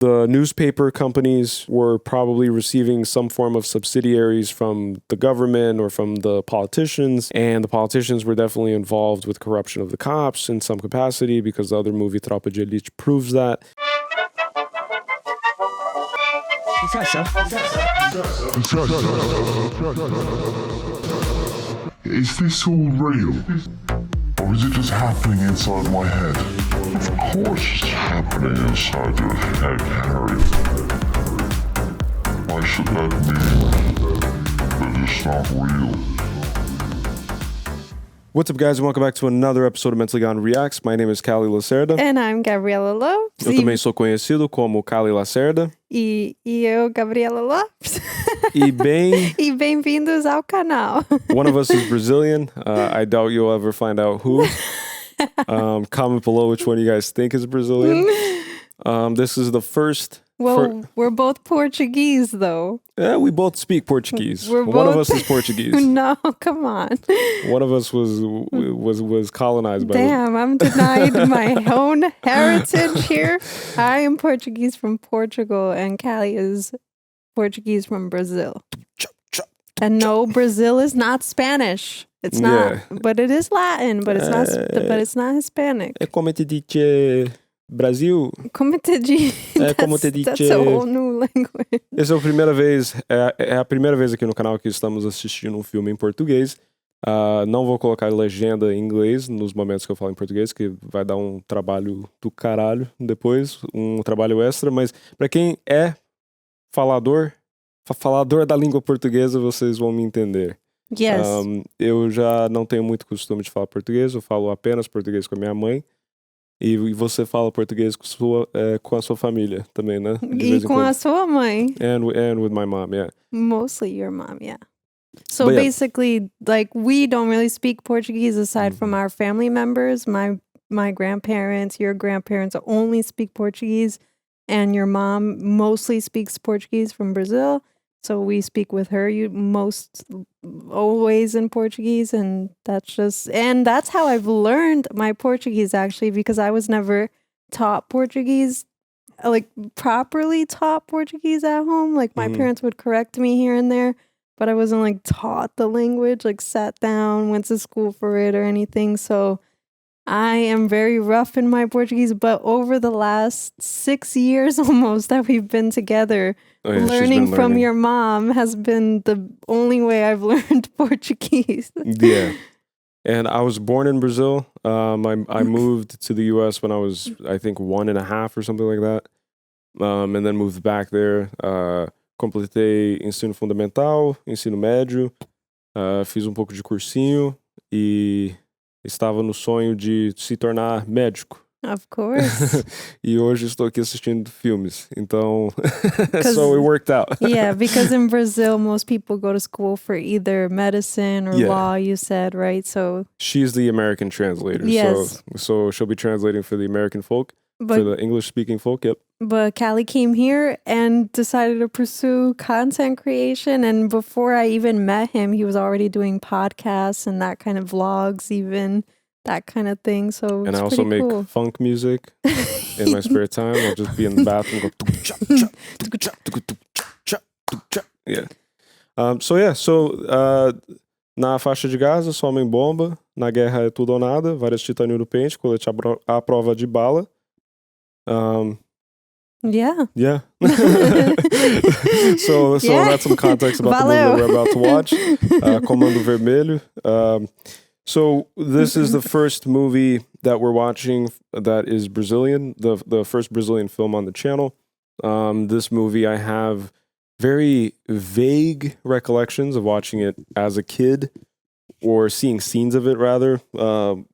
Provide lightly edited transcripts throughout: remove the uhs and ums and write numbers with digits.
The newspaper companies were probably receiving some form of subsidiaries from the government or from the politicians, and the politicians were definitely involved with corruption of the cops in some capacity because the other movie Tropa de Elite proves that. Is this all real? Or is it just happening inside my head? Of course it's happening inside your head, Harry. Why should that mean that it's not real? What's up, guys, and welcome back to another episode of Mentally Gone Reacts. My name is Callie Lacerda. And I'm Gabriela Lopes. Eu também sou conhecido como Callie Lacerda. E eu, Gabriela Lopes. E bem-vindos ao canal. One of us is Brazilian. I doubt you'll ever find out who. Comment below which one you guys think is Brazilian. This is the first... We're both Portuguese, though. Yeah, we both speak Portuguese. One of us is Portuguese. No, come on. One of us was colonized by Damn, I'm denied my own heritage here. I am Portuguese from Portugal, and Callie is Portuguese from Brazil. And no, Brazil is not Spanish. It's not, but it is Latin, but it's not Hispanic. É como te dice Brasil. Como te dice? That's a whole new language. Essa é a primeira vez aqui no canal que estamos assistindo um filme em português. Não vou colocar legenda em inglês nos momentos que eu falo em português, que vai dar um trabalho do caralho depois, um trabalho extra, mas para quem é falador da língua portuguesa, vocês vão me entender. Yes. Eu já não tenho muito costume de falar português, eu falo apenas português com a minha mãe. E você fala português com a sua família também, né? E com a sua mãe. And with my mom, yeah. Mostly your mom, yeah. So basically, like, we don't really speak Portuguese aside from our family members. My grandparents, your grandparents only speak Portuguese. And your mom mostly speaks Portuguese from Brazil. So we speak with her always in Portuguese, and that's how I've learned my Portuguese, actually, because I was never taught Portuguese, like properly taught Portuguese at home. Like my parents would correct me here and there, but I wasn't like taught the language, like sat down, went to school for it or anything. So I am very rough in my Portuguese, but over the last 6 years almost that we've been together, learning from your mom has been the only way I've learned Portuguese. Yeah. And I was born in Brazil. I moved to the U.S. when I was, I think, 1.5 or something like that. And then moved back there. Completei ensino fundamental, ensino médio. Fiz um pouco de cursinho e estava no sonho de se tornar médico. Of course. E hoje estou aqui assistindo filmes. Então, so it worked out. Yeah, because in Brazil, most people go to school for either medicine or law, you said, right? So she's the American translator. Yes. So she'll be translating for the American folk, for the English-speaking folk, yep. But Callie came here and decided to pursue content creation. And before I even met him, he was already doing podcasts and that kind of vlogs, even that kind of thing. So and I also make funk music in my spare time. I'll just be in the bathroom go yeah. So na faixa de Gaza, só homem bomba, na guerra é tudo ou nada, várias titânio no pente, colete à prova de bala. Yeah. So that's some context about the movie we're about to watch. Comando Vermelho. So this is the first movie that we're watching that is Brazilian, the first Brazilian film on the channel. This movie, I have very vague recollections of watching it as a kid, or seeing scenes of it rather,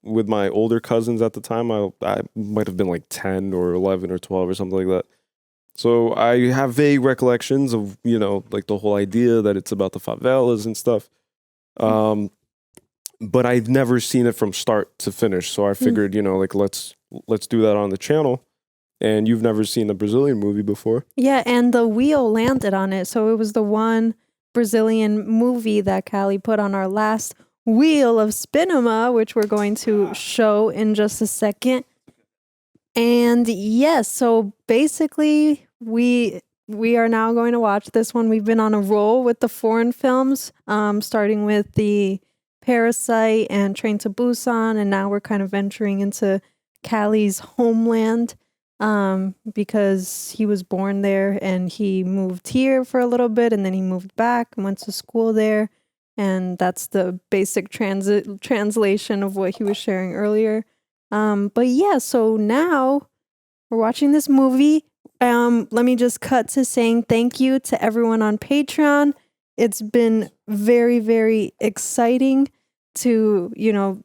with my older cousins at the time. I might have been like 10 or 11 or 12 or something like that. So I have vague recollections of, like the whole idea that it's about the favelas and stuff. But I've never seen it from start to finish. So I figured, like let's do that on the channel. And you've never seen a Brazilian movie before. Yeah, and the wheel landed on it. So it was the one Brazilian movie that Callie put on our last wheel of Spinema, which we're going to show in just a second. And yes, so basically we are now going to watch this one. We've been on a roll with the foreign films, starting with the Parasite and Train to Busan, and now we're kind of venturing into Callie's homeland, because he was born there and he moved here for a little bit and then he moved back and went to school there. And that's the basic translation of what he was sharing earlier. But yeah, so now we're watching this movie. Let me just cut to saying thank you to everyone on Patreon. It's been very, very exciting to,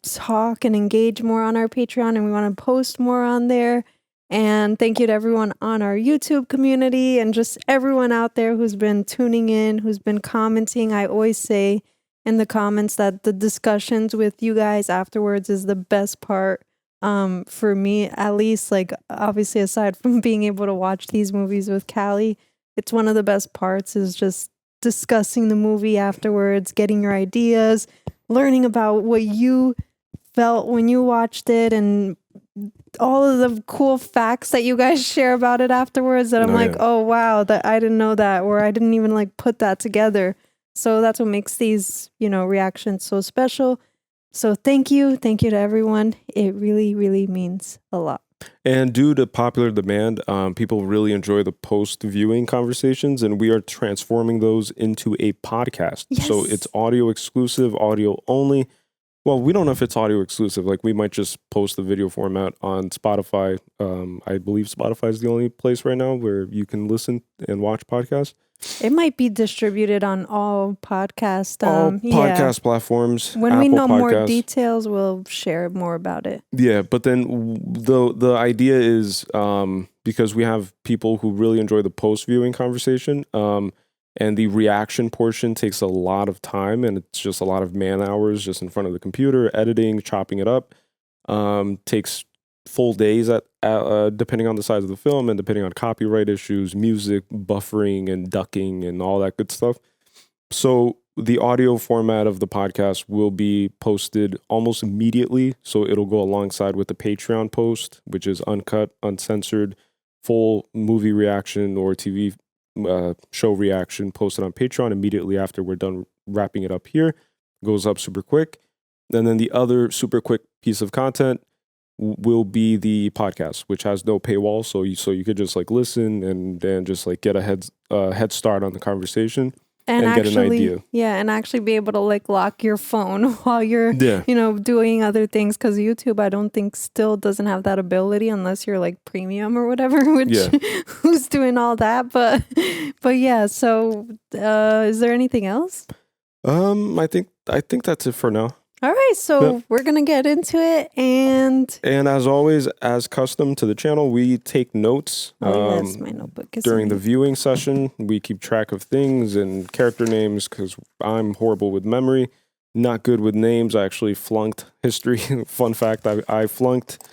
talk and engage more on our Patreon, and we want to post more on there. And thank you to everyone on our YouTube community and just everyone out there who's been tuning in, who's been commenting. I always say in the comments that the discussions with you guys afterwards is the best part, for me, at least. Like, obviously, aside from being able to watch these movies with Callie, it's one of the best parts is just discussing the movie afterwards, getting your ideas, learning about what you felt when you watched it, and all of the cool facts that you guys share about it afterwards that I'm oh wow, that I didn't know that, or I didn't even like put that together. So that's what makes these, reactions so special. So thank you to everyone. It really, really means a lot. And due to popular demand, people really enjoy the post-viewing conversations, and we are transforming those into a podcast. Yes. So it's audio exclusive, audio only. Well, we don't know if it's audio exclusive. Like, we might just post the video format on Spotify. I believe Spotify is the only place right now where you can listen and watch podcasts. It might be distributed on all podcast platforms. When Apple we know more Podcasts. details, we'll share more about it. Yeah, but then the idea is, because we have people who really enjoy the post-viewing conversation, and the reaction portion takes a lot of time, and it's just a lot of man hours just in front of the computer, editing, chopping it up. Takes full days depending on the size of the film and depending on copyright issues, music, buffering, and ducking, and all that good stuff. So the audio format of the podcast will be posted almost immediately. So it'll go alongside with the Patreon post, which is uncut, uncensored, full movie reaction or TV show reaction posted on Patreon immediately after we're done wrapping it up here. Goes up super quick. And then the other super quick piece of content will be the podcast, which has no paywall. So you could just like listen and then just like get a head start on the conversation and actually, get an idea. Yeah, and actually be able to like lock your phone while you're doing other things, because YouTube, I don't think, still doesn't have that ability unless you're like premium or whatever, which who's doing all that. But yeah, so is there anything else? I think that's it for now. All right, so we're going to get into it. And as always, as custom to the channel, we take notes. Yes, my notebook is during the viewing session. We keep track of things and character names because I'm horrible with memory, not good with names. I actually flunked history. Fun fact, I flunked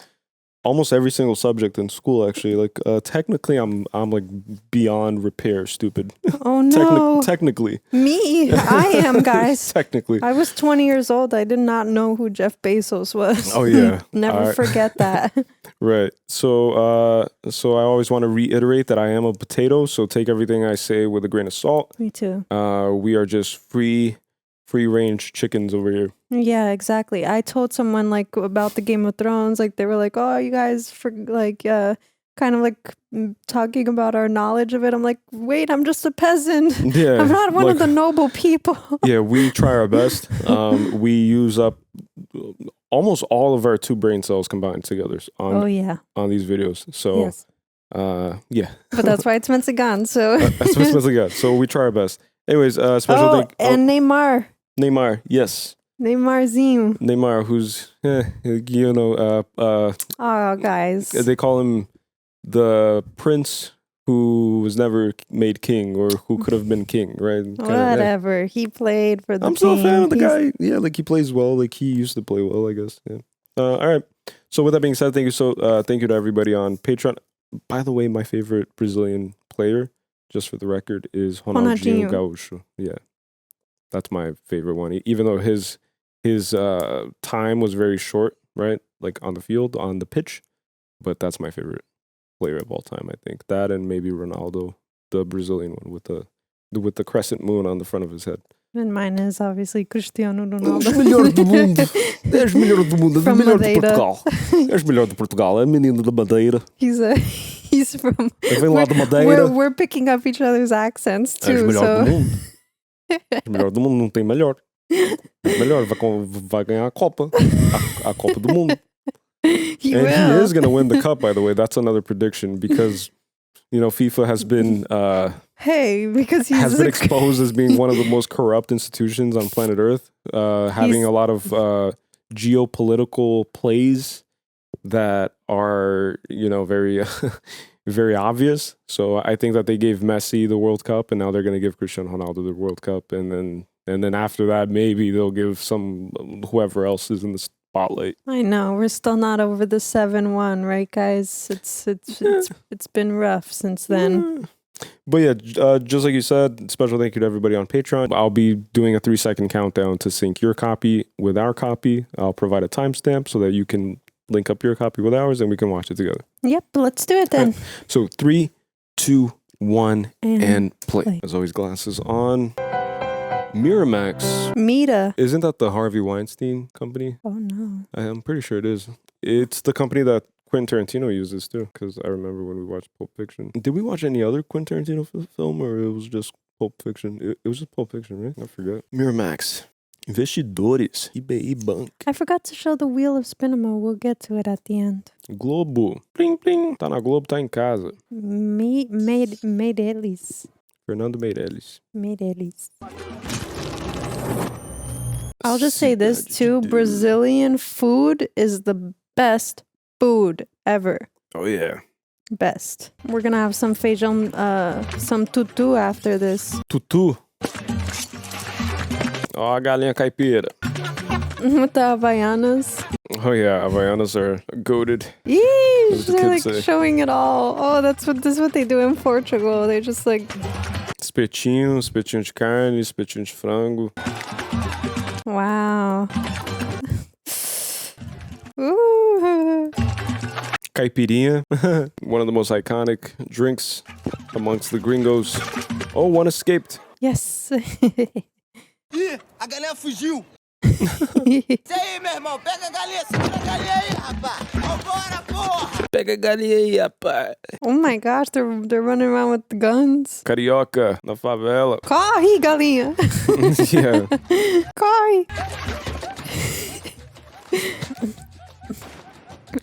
almost every single subject in school, actually. Like, technically, I'm like beyond repair stupid. Oh, no. Technically. Me? I am, guys. Technically. I was 20 years old. I did not know who Jeff Bezos was. Oh, yeah. Never forget that. Right. So I always want to reiterate that I am a potato, so take everything I say with a grain of salt. Me too. We are just free-range chickens over here. Yeah, exactly. I told someone like about the Game of Thrones, like they were like, "Oh, you guys for like kind of like talking about our knowledge of it." I'm like, "Wait, I'm just a peasant. Yeah, I'm not one of the noble people." Yeah, we try our best. We use up almost all of our 2 brain cells combined together on these videos. So yes. Yeah. But that's why it's Mexican. So that's what's Mexican. So we try our best. Anyways, special thank. And Neymar. Neymar, yes. Neymar Zim. Neymar, who's oh, guys. They call him the prince who was never made king or who could have been king, right? Whatever. He played for the I'm team. still a fan of the guy. Yeah, like he plays well. Like he used to play well, I guess. Yeah. All right. So with that being said, thank you to everybody on Patreon. By the way, my favorite Brazilian player, just for the record, is Ronaldinho Gaúcho. Yeah. That's my favorite one. Even though his time was very short, right? Like on the field, on the pitch, but that's my favorite. player of all time, I think. That and maybe Ronaldo, the Brazilian one with the crescent moon on the front of his head. And mine is obviously Cristiano Ronaldo. Melhor do mundo. És melhor do mundo. From Melhor de Madeira. Portugal. És melhor de Portugal. É menino da Madeira. He's from. Vem lá de Madeira. We're picking up each other's accents És too. melhor do mundo. És melhor do mundo. Não tem melhor. És melhor. Vai ganhar a Copa. A Copa do Mundo. He is going to win the cup, by the way. That's another prediction because, FIFA has been because he's has been exposed as being one of the most corrupt institutions on planet Earth, having a lot of geopolitical plays that are, very very obvious. So I think that they gave Messi the World Cup, and now they're going to give Cristiano Ronaldo the World Cup, and then after that, maybe they'll give whoever else is in the spotlight. I know we're still not over the 7-1, right, guys? It's been rough since then. But yeah, just like you said, special thank you to everybody on Patreon. I'll be doing a 3-second countdown to sync your copy with our copy. I'll provide a timestamp so that you can link up your copy with ours and we can watch it together. Yep, let's do it then. Right. So 3, 2, 1, and play. As always, glasses on. Miramax. Mita. Isn't that the Harvey Weinstein company? Oh no. I'm pretty sure it is. It's the company that Quentin Tarantino uses too, because I remember when we watched Pulp Fiction. Did we watch any other Quentin Tarantino film, or it was just Pulp Fiction? It was just Pulp Fiction, right? I forget. Miramax. Investidores. IBI Bank. I forgot to show the Wheel of Cinema. We'll get to it at the end. Globo. Plim, plim. Tá na Globo, tá em casa. Meirelles. Fernando Meirelles. I'll just say this too. Brazilian food is the best food ever. Oh yeah. Best. We're gonna have some feijão, some tutu after this. Tutu. Ó a galinha caipira. With the Havaianas. Oh yeah, Havaianas are goated. Yeesh, they're like showing it all. Oh, this is what they do in Portugal. They just like... Espetinho de carne, espetinho de frango. Wow. Ooh. Caipirinha, one of the most iconic drinks amongst the gringos. Oh, one escaped. Yes. Ih, a galinha fugiu. Isso aí, meu irmão. Pega a galinha, segura a galinha aí, rapaz. Vambora, porra. Pega a galinha aí, rapaz. Oh my gosh, they're running around with the guns. Carioca, na favela. Corre, galinha. Yeah. Corre.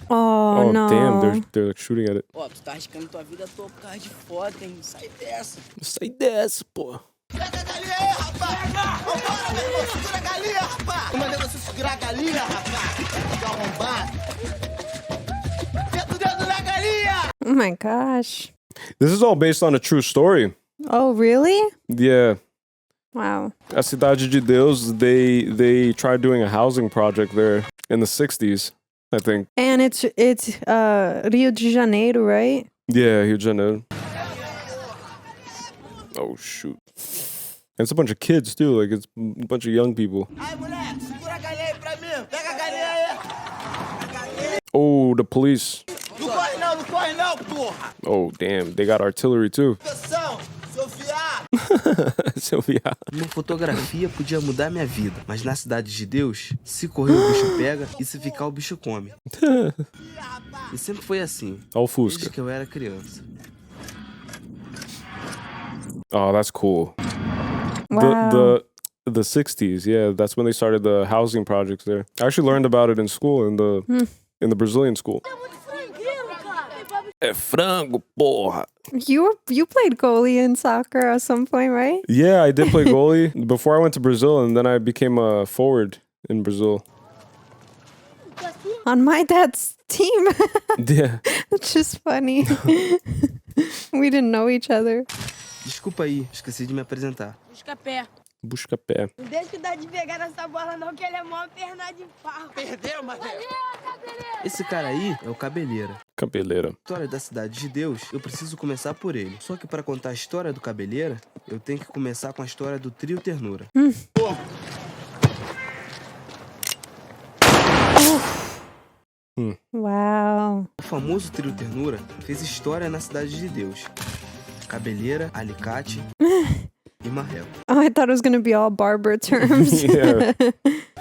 Oh no. Damn, they're like shooting at it. Ó, tu tá arriscando tua vida toda por causa de foda, hein? Sai dessa. Sai dessa, pô. Pega a galinha aí, rapaz. Vambora, meu irmão. Segura a galinha, rapaz. Eu mandei você segurar a galinha, rapaz. Tá arrombado. Meta o dedo na galinha. Oh my gosh. This is all based on a true story. Oh, really? Yeah. Wow. A Cidade De Deus, they tried doing a housing project there in the 60s, I think. And it's Rio de Janeiro, right? Yeah, Rio de Janeiro. Oh, shoot. And it's a bunch of kids, too. Like, it's a bunch of young people. Ai, moleque, segura a galinha aí pra mim. Pega a galinha aí. Oh, the police. Não corre não, porra. Oh, damn. They got artillery, too. Atenção, seu fiado. Seu viado. Uma fotografia podia mudar minha vida, mas na Cidade de Deus, se correr o bicho pega e se ficar o bicho come. E sempre foi assim, Olha o Fusca. desde que eu era criança. Oh, that's cool. Wow. The 60s, yeah, that's when they started the housing projects there. I actually learned about it in school, in the Brazilian school. É frango, porra. You played goalie in soccer at some point, right? Yeah, I did play goalie before I went to Brazil, and then I became a forward in Brazil. On my dad's team. Yeah. It's just funny. We didn't know each other. Desculpa aí, esqueci de me apresentar. Busca-pé. Busca-pé. Não deixa que dá de pegar nessa bola não, que ele é mó perna de pau. Perdeu, mas... Esse cara aí é o Cabeleira. Cabeleira. A história da Cidade de Deus, eu preciso começar por ele. Só que para contar a história do Cabeleira, eu tenho que começar com a história do trio Ternura. Wow. O famoso trio Ternura fez história na Cidade de Deus. Cabeleira, alicate e marreco. Oh, I thought it was going to be all barber terms. Yeah.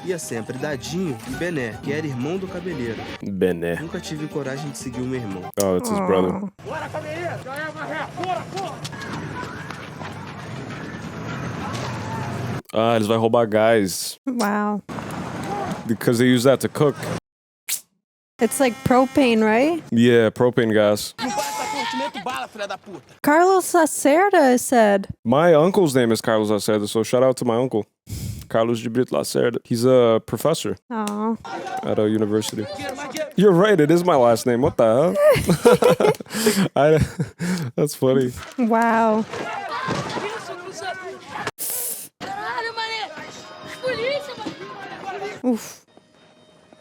Ia sempre Dadinho e Bené, que era irmão do Cabeleira. Bené. Nunca tive coragem de seguir o meu irmão. Oh, it's his brother. Bora, cabeleira! Já é marreco! Bora, bora! Ah, eles vão roubar gás. Wow. Because they use that to cook. It's like propane, right? Yeah, propane gas. Não basta continente bala, filha da puta! Carlos Lacerda said. My uncle's name is Carlos Lacerda, so shout out to my uncle. Carlos de Brito Lacerda. He's a professor Oh. at a university. You're right, it is my last name. What the hell? That's funny. Wow. Caralho, mané! Polícia, mano! Oof.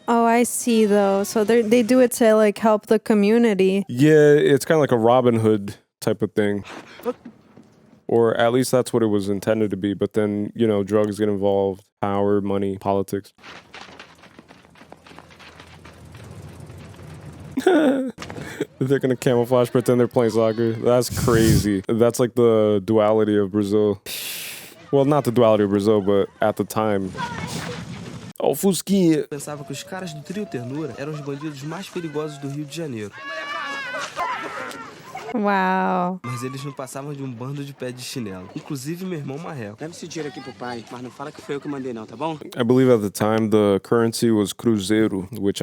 Oh, I see though. So they do it to like help the community. Yeah, it's kind of like a Robin Hood type of thing. Or at least that's what it was intended to be. But then, you know, drugs get involved, power, money, politics. They're gonna camouflage, pretend they're playing soccer. That's crazy. That's like the duality of Brazil. Well, not the duality of Brazil, but at the time. Oh, Fusquinha. Pensava que os caras do trio Ternura eram os bandidos mais perigosos do Rio de Janeiro. Wow. Mas eles não passavam de um bando de pé de chinelo. Inclusive meu irmão Marreco. Leva esse dinheiro aqui pro pai, mas não fala que foi eu que mandei não, tá bom? I believe at the time the currency was Cruzeiro, which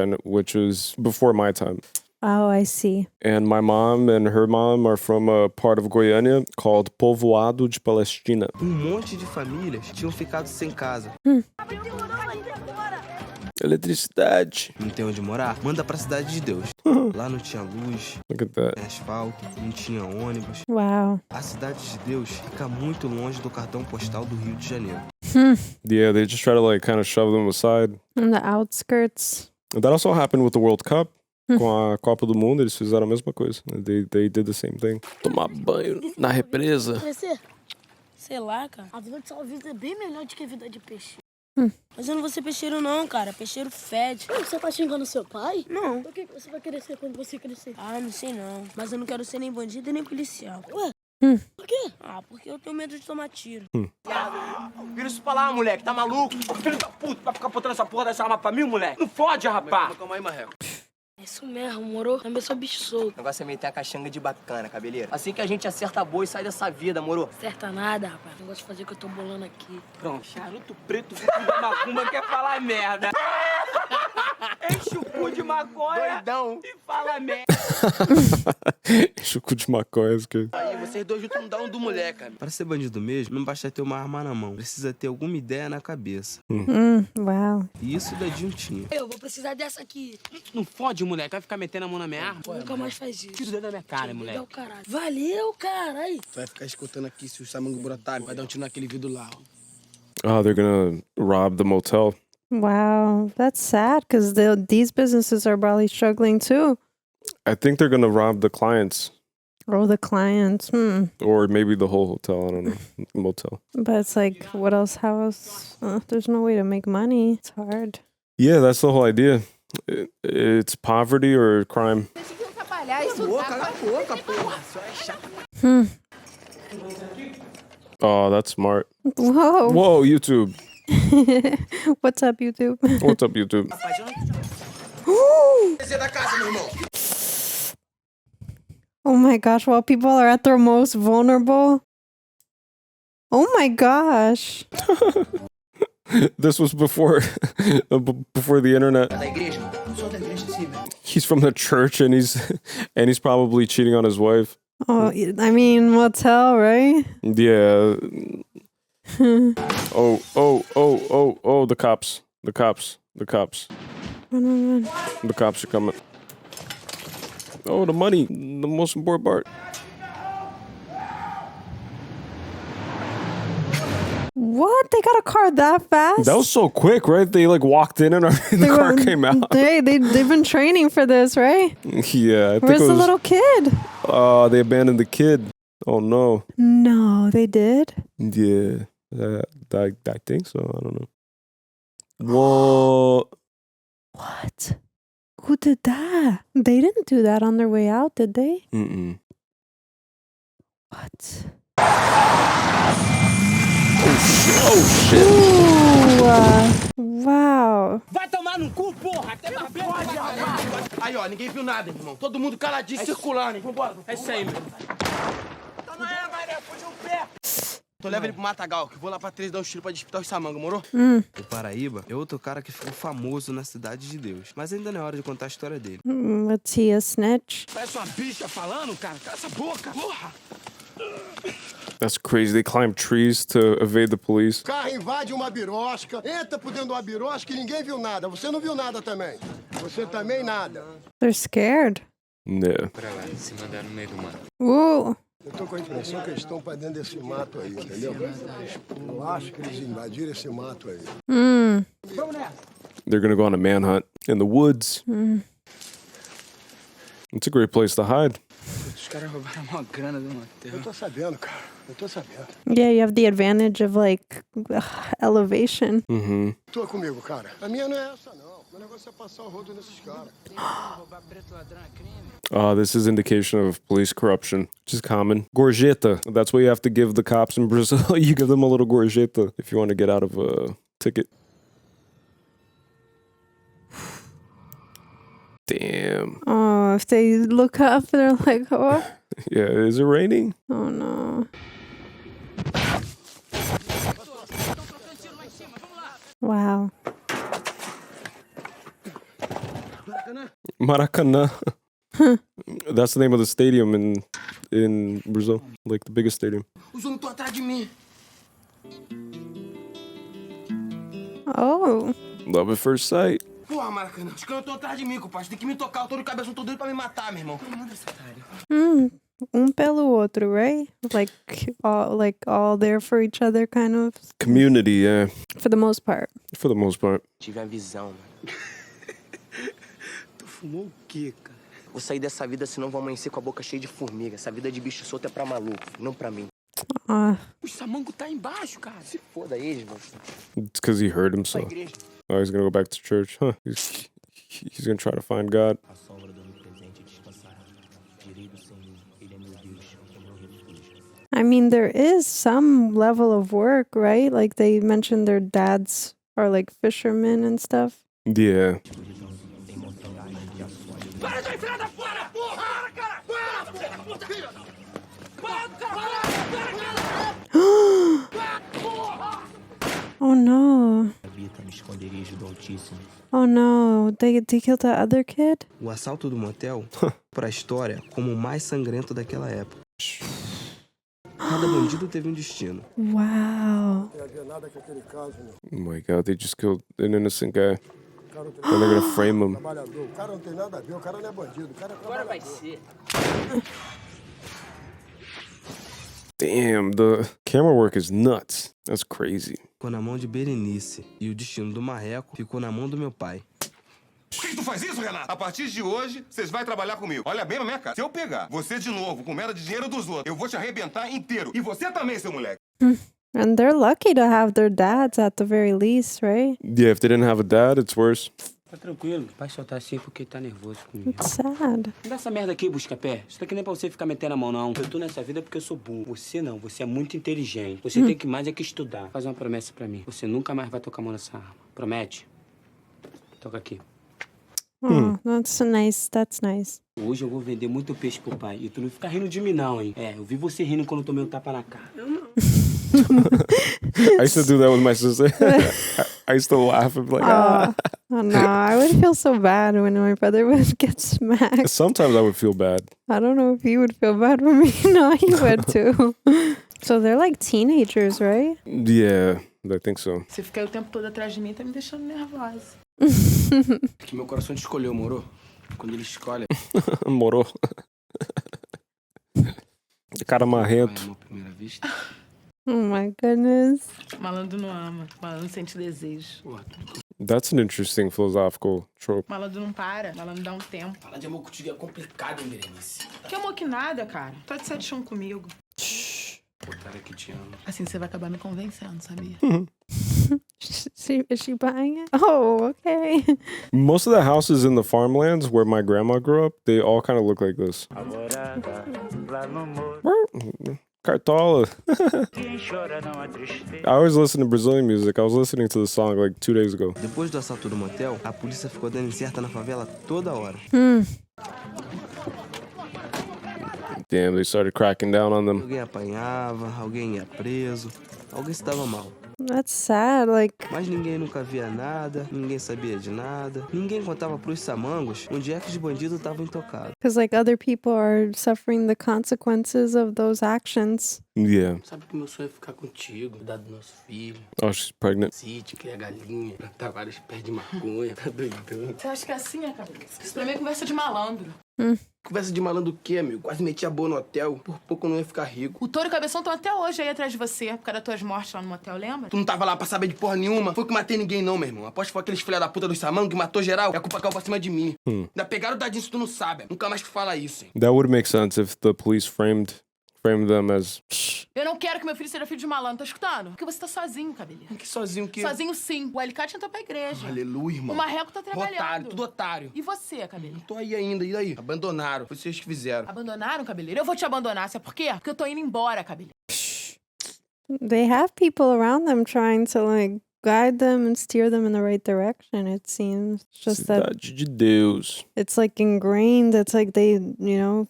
was before my time. Oh, I see. And my mom and her mom are from a part of Goiânia called Povoado de Palestina. Monte de famílias tinham ficado sem casa. Eletricidade. Não tem onde morar? Manda pra Cidade de Deus. Lá não tinha luz, Look at that. asfalto, não tinha ônibus. Wow. A Cidade de Deus fica muito longe do cartão postal do Rio de Janeiro. Yeah, they just try to like kind of shove them aside. On the outskirts. And that also happened with the World Cup. Com a Copa do Mundo, eles fizeram a mesma coisa. They did the same thing. Tomar banho na represa. Crescer? Sei lá, cara. A vida de salvista é bem melhor do que a vida de peixe. Mas eu não vou ser peixeiro não, cara. Peixeiro fede. Você tá xingando seu pai? Não. O que você vai querer ser quando você crescer? Ah, não sei não. Mas eu não quero ser nem bandido e nem policial. Ué? Por quê? Ah, porque eu tenho medo de tomar tiro. Vira isso pra lá, moleque, tá maluco? Ô, filho da puta, vai ficar botando essa porra dessa arma pra mim, moleque? Não fode, rapaz! Calma aí, Marreco. É isso mesmo, moro? Também sou bicho solto. O negócio é meter a caixanga de bacana, cabeleira. Assim que a gente acerta a boa e sai dessa vida, moro? Acerta nada, rapaz. Não gosto de fazer o que eu tô bolando aqui. Pronto. Charuto preto, filho da macumba, quer falar merda. Enche o cu de maconha. Doidão. E fala merda. Enche o cu de maconha. Aí, vocês dois juntos não dão um do moleque, cara. Para ser bandido mesmo, não basta ter uma arma na mão. Precisa ter alguma ideia na cabeça. Wow. E isso o Dadinho tinha. Eu vou precisar dessa aqui. Não fode, moleque. Vai ficar metendo a mão na minha arma? Nunca mais faz isso. Tira o dedo da minha cara, Valeu, moleque. caralho. Valeu, caralho. Tu vai ficar escutando aqui se o samango brotar. Vai dar um tiro naquele vidro lá, ó. Oh, they're gonna rob the motel. Wow. That's sad because these businesses are probably struggling too. I think they're gonna rob the clients. Oh, the clients. Or maybe the whole hotel. I don't know. Motel. But it's like, what else? How else? There's no way to make money. It's hard. Yeah, that's the whole idea. It's poverty or crime. Cala a boca, porra. Só é chato. Oh, that's smart. Whoa. Whoa, YouTube. What's up, YouTube? What's up, YouTube? Da casa, meu irmão. Oh my gosh, while people are at their most vulnerable. Oh my gosh. This was before before the internet. Da igreja? Sou da igreja, sim, velho. He's from the church and he's probably cheating on his wife. Oh, I mean, motel, right? Yeah. Oh, the cops. The cops. Run. The cops are coming. Oh, the money. The most important part. What? They got a car that fast? That was so quick, right? They like walked in and the car came out. They've been training for this, right? Yeah. I think Where's it the was, little kid? they abandoned the kid. Oh, no. No, they did? Yeah. I think so. I don't know. Whoa. What? Who did that? They didn't do that on their way out, did they? Mm-mm. What? Oh, shit. Ooh, wow. Vai tomar no cu, porra! Até barbê pode, rapaz! Aí, ó, ninguém viu nada, irmão. Todo mundo caladinho, circulando, hein? Vambora. É isso aí, meu. Toma aí, Maria, fugiu o pé! Tô levando ele pro Matagal, que vou lá pra 3 dar um tiro pra disputar os samangos, morou? O Paraíba é outro cara que ficou famoso na Cidade de Deus. Mas ainda não é hora de contar a história dele. What's he, a snitch? Parece uma bicha falando, cara. Cala essa boca, porra! That's crazy. They climb trees to evade the police. O carro invade uma birosca, entra por dentro de uma birosca e ninguém viu nada. Você não viu nada também. Você também nada. They're scared. Yeah. Pra lá, se mandaram no meio do mato. Ooh. Eu tô com a impressão que eles estão pra dentro desse mato aí, entendeu? Eu acho que eles invadiram esse mato aí. They're gonna go on a manhunt in the woods. It's a great place to hide. Os caras roubaram uma grana do motel. Eu tô sabendo, cara. Eu tô sabendo. Yeah, you have the advantage of like elevation. Mm-hmm. Tô comigo, cara. A minha não é essa, não. O negócio é passar o rodo nesses caras. Roubar preto ladrão é crime. This is indication of police corruption, which is common. Gorjeta. That's what you have to give the cops in Brazil. You give them a little gorjeta if you want to get out of a ticket. Damn. Oh, if they look up, they're like, oh. Yeah, is it raining? Oh no. Wow. Maracanã. That's the name of the stadium in Brazil, like the biggest stadium. Os homens estão atrás de mim. Oh. Love at first sight. Porra, Maracanã, os caras estão atrás de mim, compadre. Tem que me tocar, eu tô no cabeção todo doido pra me matar, meu irmão. Manda esse otário. Pelo outro, right? Like all there for each other, kind of. Community, yeah. For the most part. For the most part. Tive a visão, mano. Tu fumou o quê, cara? Vou sair dessa vida, senão vou amanhecer com a boca cheia de formiga. Essa vida de bicho solto é pra maluco, não pra mim. O samango tá embaixo, cara. Se foda eles, mano. It's because he hurt himself. Oh, he's gonna go back to church. Huh. He's gonna try to find God. I mean, there is some level of work, right? Like they mentioned their dads are like fishermen and stuff. Yeah. Oh no. Oh no, they killed the other kid? O assalto do motel pra história como o mais sangrento daquela época. Cada bandido teve um destino. Wow. Oh my God, they just killed an innocent guy. And they're gonna frame him. O cara não tem nada a ver, o cara não é bandido, o cara é Agora vai ser. Damn, the camera work is nuts. That's crazy. Ficou na mão de Berenice e o destino do marreco ficou na mão do meu pai. Por que tu faz isso, Renato? A partir de hoje, vocês vão trabalhar comigo. Olha bem na minha cara. Se eu pegar você de novo com merda de dinheiro dos outros, eu vou te arrebentar inteiro. E você também, seu moleque. And they're lucky to have their dads at the very least, right? Yeah, if they didn't have a dad, it's worse. Tá tranquilo, o pai só tá assim porque tá nervoso comigo. It's sad. Não dá essa merda aqui, busca-pé. Isso daqui nem pra você ficar metendo a mão, não. Eu tô nessa vida porque eu sou burro. Você não, você é muito inteligente. Você tem que mais é que estudar. Faz uma promessa pra mim. Você nunca mais vai tocar a mão nessa arma. Promete? Toca aqui. Oh, that's nice. Hoje eu vou vender muito peixe pro pai. E tu não fica rindo de mim, não, hein? É, eu vi você rindo quando eu tomei um tapa na cara. Eu não. I used to do that with my sister. I used to laugh and be like, ah. Oh no, I would feel so bad when my brother would get smacked. Sometimes I would feel bad. I don't know if he would feel bad for me. No, he would too. So they're like teenagers, right? Yeah, I think so. Você ficar o tempo todo atrás de mim tá me deixando nervosa. Que meu coração te escolheu, moro? Quando ele escolhe. Morou. Cara marrento. Oh my goodness. Malandro não ama, malandro sente desejo. That's an interesting philosophical trope. Malandro não para, malandro dá um tempo. Falar de amor contigo é complicado, hein, Berenice? Que amor que nada, cara. Tá de 7-1 comigo. Otário que te amo. Assim você vai acabar me convencendo, sabia? Is she buying it? Oh, okay. Most of the houses in the farmlands where my grandma grew up, they all kind of look like this. Cartola. I always listen to Brazilian music. I was listening to the song like 2 days ago. Depois do assalto do motel, a polícia ficou dando incerta na favela toda hora. Damn, they started cracking down on them. Alguém apanhava, alguém ia preso, alguém se dava mal. That's sad. Like, Mas ninguém nunca via nada, ninguém sabia de nada, ninguém contava pros samangos onde é que os bandidos estavam intocados. because like other people are suffering the consequences of those actions. Yeah. Sabe que meu sonho é ficar contigo, cuidar do nosso filho. Oh, she's pregnant. Sítio, criar galinha, plantar vários pés de maconha, tá doidão. Você acha que é assim, é, cabeça? Isso pra mim é conversa de malandro. Conversa de malandro o quê, amigo? Quase meti a boa no hotel, por pouco eu não ia ficar rico. O Touro e o Cabeção estão até hoje aí atrás de você, por causa das tuas mortes lá no motel, lembra? Tu não tava lá pra saber de porra nenhuma. Foi que matei ninguém não, meu irmão. Aposto que foi aqueles filha da puta dos samangos que matou geral. E a culpa caiu pra cima de mim. Ainda pegaram o dadinho se tu não sabe. Nunca mais que fala isso, hein. That would make sense if the police framed them as... Eu não quero que meu filho seja filho de malandro, tá escutando? Porque você tá sozinho, cabelinho. Que sozinho que... Sozinho sim. O Alicate entrou pra igreja. Aleluia, irmão. O Marreco tá trabalhando. Otário, tudo otário. E você, cabelinho? Tô aí ainda, e daí? Abandonaram. Foi vocês que fizeram. Abandonaram, cabelinho? Eu vou te abandonar, sabe por quê? Porque eu tô indo embora, cabelinho. They have people around them trying to like guide them and steer them in the right direction, it seems. It's just that Cidade De Deus. it's like ingrained. It's like they, you know,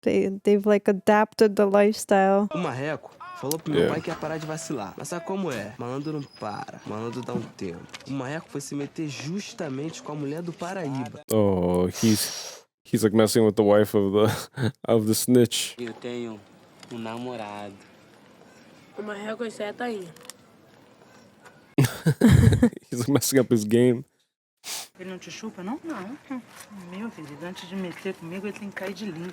they've like adapted the lifestyle. O Marreco falou pro meu pai que ia parar de vacilar. Mas sabe como é? Malandro não para, malandro dá um tempo. O Marreco foi se meter justamente com a mulher do Paraíba. Oh, he's like messing with the wife of the snitch. Eu tenho um namorado. O Marreco esse é tá aí. He's like messing up his game. Ele não te chupa, não? Não. Meu querido, antes de meter comigo, ele tem que cair de língua.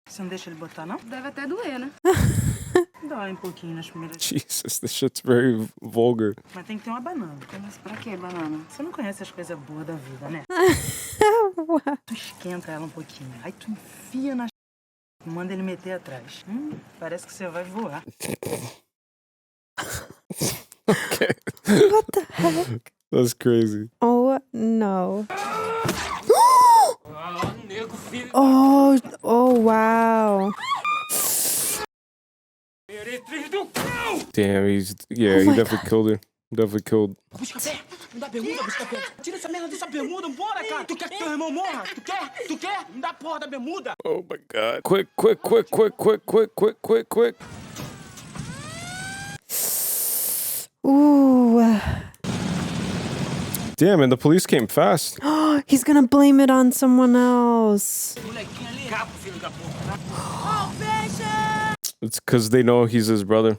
Você não deixa ele botar, não? Deve até doer, né? Dói um pouquinho nas primeiras... Jesus, this shit's very vulgar. Mas tem que ter uma banana. Mas pra que banana? Você não conhece as coisas boas da vida, né? Tu esquenta ela um pouquinho. Aí tu enfia na... Manda ele meter atrás. Parece que você vai voar. Okay. What the heck? That's crazy. Oh no. Oh wow. Damn, he definitely killed her. Definitely killed. Busca pé! Não dá bermuda, busca pé! Tira essa merda dessa bermuda, bora, cara! Tu quer que teu irmão morra? Tu quer? Tu quer? Não dá porra da bermuda! Oh my god. Quick. Ooh. Damn, and the police came fast. He's gonna blame it on someone else. It's because they know he's his brother.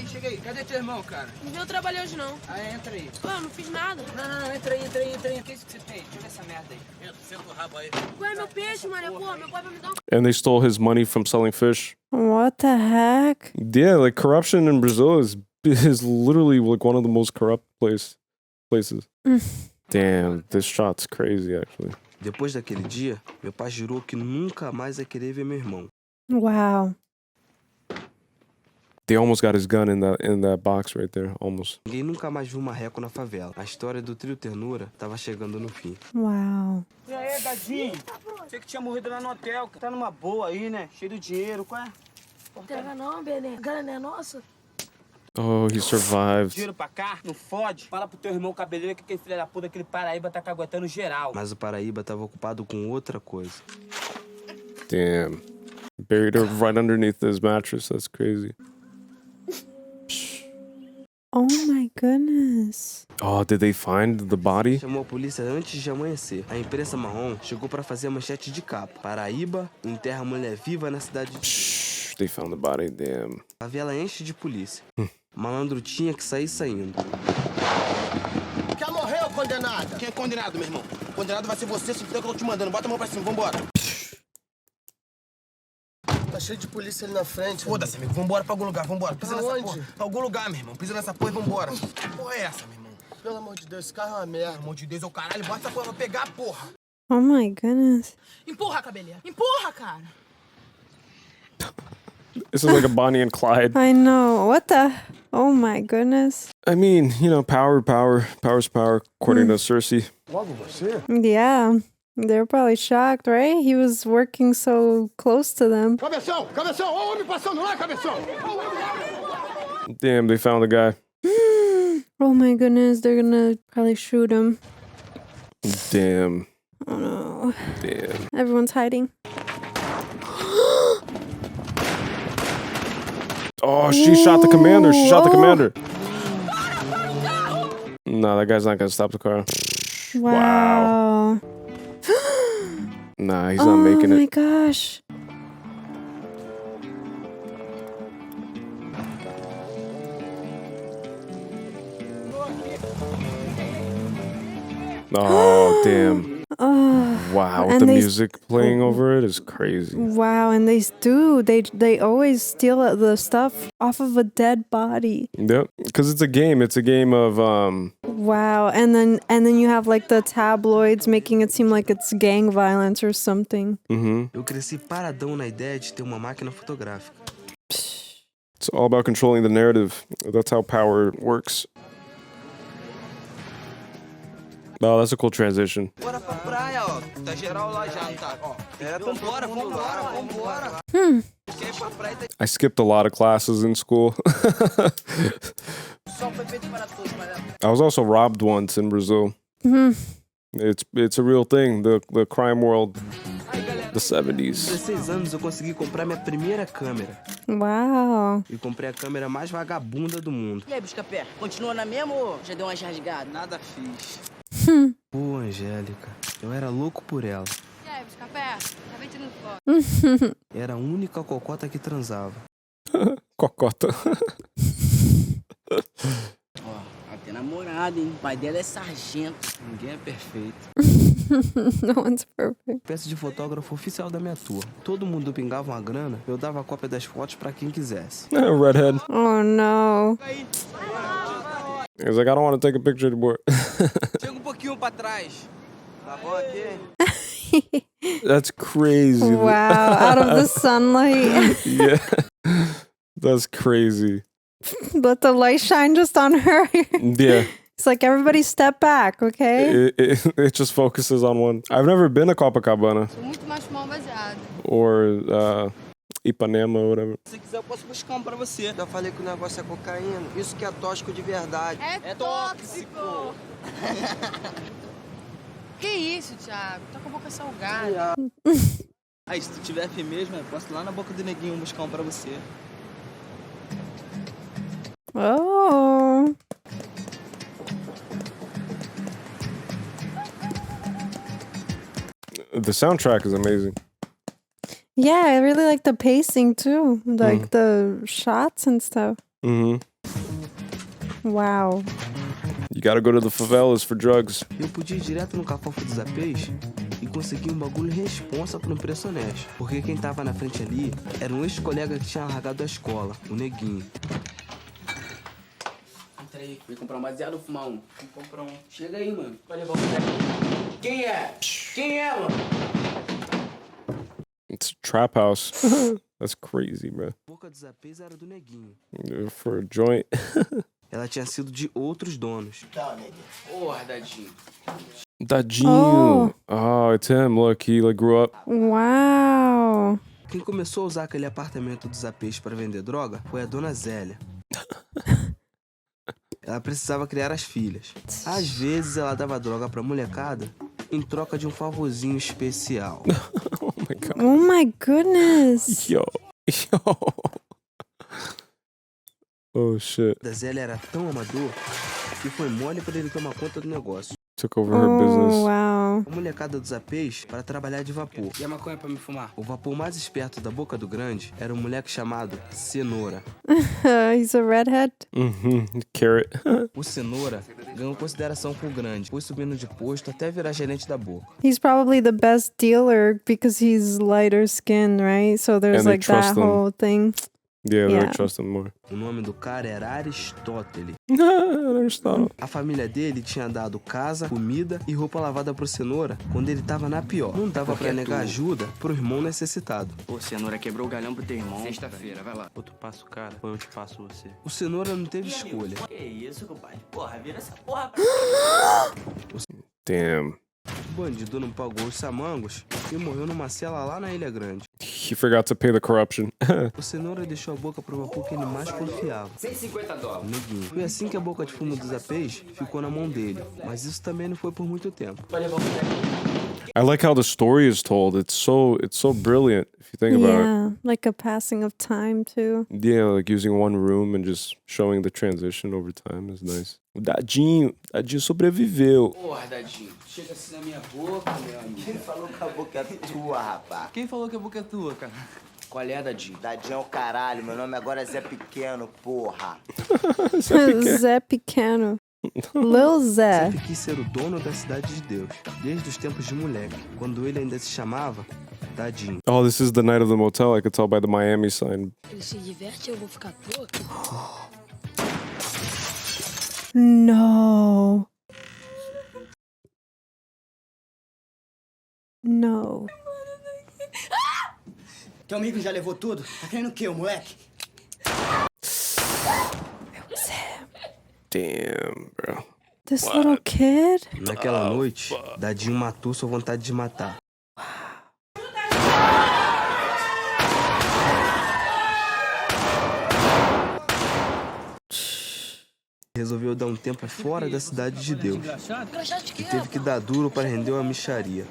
Cheguei. Cadê teu irmão, cara? Não veio trabalhar hoje, não. Entra aí. Pô, eu não fiz nada. Não, entra aí. O que é isso que você tem? Deixa eu ver essa merda aí. Senta o rabo aí. Qual é meu peixe, mano? Pô, meu pai vai me dar um... And they stole his money from selling fish. What the heck? Yeah, like corruption in Brazil is literally like one of the most corrupt places. Damn, this shot's crazy actually. Depois daquele dia, meu pai jurou que nunca mais ia querer ver meu irmão. Wow. They almost got his gun in that box right there, almost. Ninguém nunca mais viu o Marreco na favela. A história do trio Ternura tava chegando no fim. Wow. E aí, Dadinho? Você que tinha morrido lá no hotel, tá numa boa aí, né? Cheio de dinheiro, qual é? Não tem não, Belém. A grana não é nossa. Oh, he survived. Dinheiro pra cá, não fode. Fala pro teu irmão cabeleireiro que aquele filho da puta, aquele Paraíba tá caguetando geral. Mas o Paraíba tava ocupado com outra coisa. Damn. Buried her right underneath his mattress. That's crazy. Oh my goodness. Oh, did they find the body? Chamou a polícia antes de amanhecer. A imprensa marrom chegou pra fazer a manchete de capa. Paraíba enterra mulher viva na cidade de Deus. They found the body, damn. A favela enche de polícia. Malandro tinha que sair saindo. Quer morrer, ô condenado? Quem é condenado, meu irmão? Condenado vai ser você, se fizer o que eu tô te mandando. Bota a mão pra cima, vambora. Tá cheio de polícia ali na frente. Foda-se, amigo. Vambora pra algum lugar, vambora. Pisa nessa Aonde? porra. Pra algum lugar, meu irmão. Pisa nessa porra e vambora. Que porra é essa, meu irmão? Pelo amor de Deus, esse carro é uma merda. Pelo amor de Deus, é o caralho. Bota essa porra pra pegar, porra. Oh my goodness. Empurra, cabelinha. Empurra, cara. This is like a Bonnie and Clyde. I know. What the? Oh my goodness. I mean, you know, power's power, according to Cersei. Yeah. They're probably shocked, right? He was working so close to them. Cabeção! Cabeção! Ó o homem passando lá, cabeção! Damn, they found the guy. Oh my goodness, they're gonna probably shoot him. Damn. Oh no. Damn. Everyone's hiding. Oh, she shot the commander. She shot the commander. No, that guy's not gonna stop the car. Wow. Nah, he's not making Oh my it. gosh. Oh, damn. Oh. Wow, And the they- music playing over it is crazy. Wow, and they always steal the stuff off of a dead body. Yep, because it's a game. It's a game of Wow, and then you have like the tabloids making it seem like it's gang violence or something. Eu cresci paradão na ideia de ter uma máquina fotográfica. It's all about controlling the narrative. That's how power works. Oh, that's a cool transition. Bora pra praia, ó. Tá geral lá já, tá? Ó. Vambora. Quer ir pra praia? I skipped a lot of classes in school. I was also robbed once in Brazil. It's a real thing. The crime world, the 70s. 16 anos eu consegui comprar minha primeira câmera. Wow. E comprei a câmera mais vagabunda do mundo. E aí, Buscapé? Continua na mesma ou já deu umas rasgadas? Nada fiz. Pô, Angélica, eu era louco por ela. E aí, Buscapé? Tá bem tirando foto. Era a única cocota que transava. Cocota. Ó, até namorada, hein? O pai dela é sargento. Ninguém é perfeito. No one's perfect. Peça de fotógrafo oficial da minha turma. Todo mundo pingava uma grana, eu dava cópia das fotos pra quem quisesse. Redhead. Oh no. He's like, I don't want to take a picture anymore. Chega pouquinho pra trás. Tá bom aqui? That's crazy. Wow, out of the sunlight. Yeah. That's crazy. Let the light shine just on her. Yeah. It's like everybody step back, okay? It just focuses on one. I've never been to Copacabana Sou muito mais mal baseado. or Ipanema or whatever. Se quiser, eu posso buscar um pra você. Já falei que o negócio é cocaína. Isso que é tóxico de verdade. É tóxico. Que isso, Thiago? Tá com a boca salgada. Aí, se tu tiver fim mesmo, eu posso ir lá na boca do neguinho buscar um pra você. Oh. The soundtrack is amazing. Yeah, I really like the pacing too. Like the shots and stuff. Wow. You gotta go to the favelas for drugs. Eu podia ir direto no cafofo dos APs e conseguir um bagulho responsa por um preço honesto. Porque quem tava na frente ali era um ex-colega que tinha largado a escola, o Neguinho. Entra aí, vem comprar um baseado ou fumar um? Vou comprar um. Chega aí, mano. Vai levar o moleque. Quem é? Quem é, mano? It's a trap house. That's crazy, bro. A boca dos APs era do Neguinho. For a joint. Ela tinha sido de outros donos. Porra, Dadinho. Dadinho. Oh, it's him. Look, he grew up. Wow. Quem começou a usar aquele apartamento dos APs para vender droga foi a dona Zélia. Ela precisava criar as filhas. Às vezes ela dava droga pra molecada em troca de um favorzinho especial. Oh my god. Oh my goodness. Yo. Oh shit. A Zélia era tão amador que foi mole pra ele tomar conta do negócio. Took over her business. Wow. A molecada dos APs para trabalhar de vapor. E a maconha pra me fumar? O vapor mais esperto da Boca do Grande era um moleque chamado Cenoura. He's a redhead. Carrot. O Cenoura ganhou consideração com o Grande, foi subindo de posto até virar gerente da Boca. He's probably the best dealer because he's lighter skinned, right? So there's And they like that trust him. whole thing. Yeah, they trust him more. O nome do cara era Aristóteles. A família dele tinha dado casa, comida e roupa lavada pro Cenoura quando ele tava na pior. Não dava pra negar ajuda pro irmão necessitado. Pô, Cenoura quebrou o galhão pro teu irmão. Sexta-feira, vai lá. Outro passo, cara. Ou eu te passo você. O Cenoura não teve escolha. Que isso, compadre? Porra, vira essa porra pra... Damn. O bandido não pagou os samangos e morreu numa cela lá na Ilha Grande. He forgot to pay the corruption. O Cenoura deixou a boca pro vapor que ele mais confiava. $150. Neguinho. Foi assim que a boca de fumo dos apês ficou na mão dele. Mas isso também não foi por muito tempo. I like how the story is told. It's so brilliant if you think about it. Yeah, like a passing of time too. Yeah, like using one room and just showing the transition over time is nice. O Dadinho sobreviveu. Porra, Dadinho, chega assim na minha boca, meu amigo. Quem falou que a boca é tua, rapaz? Quem falou que a boca é tua, cara? Qual é, Dadinho? Dadinho é o caralho, meu nome agora é Zé Pequeno, porra. Zé Pequeno. Lil Zé. Sempre quis ser o dono da Cidade de Deus, desde os tempos de moleque, quando ele ainda se chamava Dadinho. Oh, this is the night of the motel. I could tell by the Miami sign. Ele se diverte e eu vou ficar à toa? No. No. Teu amigo já levou tudo? Tá querendo o quê, moleque? Damn, bro. This little kid? Naquela noite, Dadinho matou sua vontade de matar. Resolveu dar um tempo fora da Cidade de Deus. E teve que dar duro para render uma mixaria.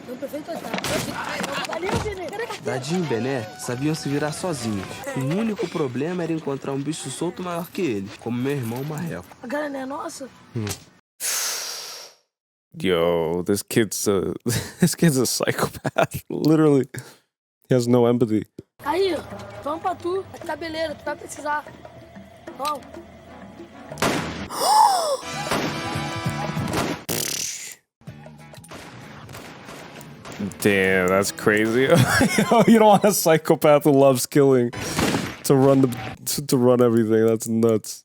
Dadinho e Bené sabiam se virar sozinhos. O único problema era encontrar um bicho solto maior que ele, como meu irmão Marreco. A cara não é nossa? Yo, this kid's a psychopath. Literally, he has no empathy. Aí, vamos pra tu, cabeleira, tu vai precisar. Vamos. Damn, that's crazy. You don't want a psychopath who loves killing to run everything. That's nuts.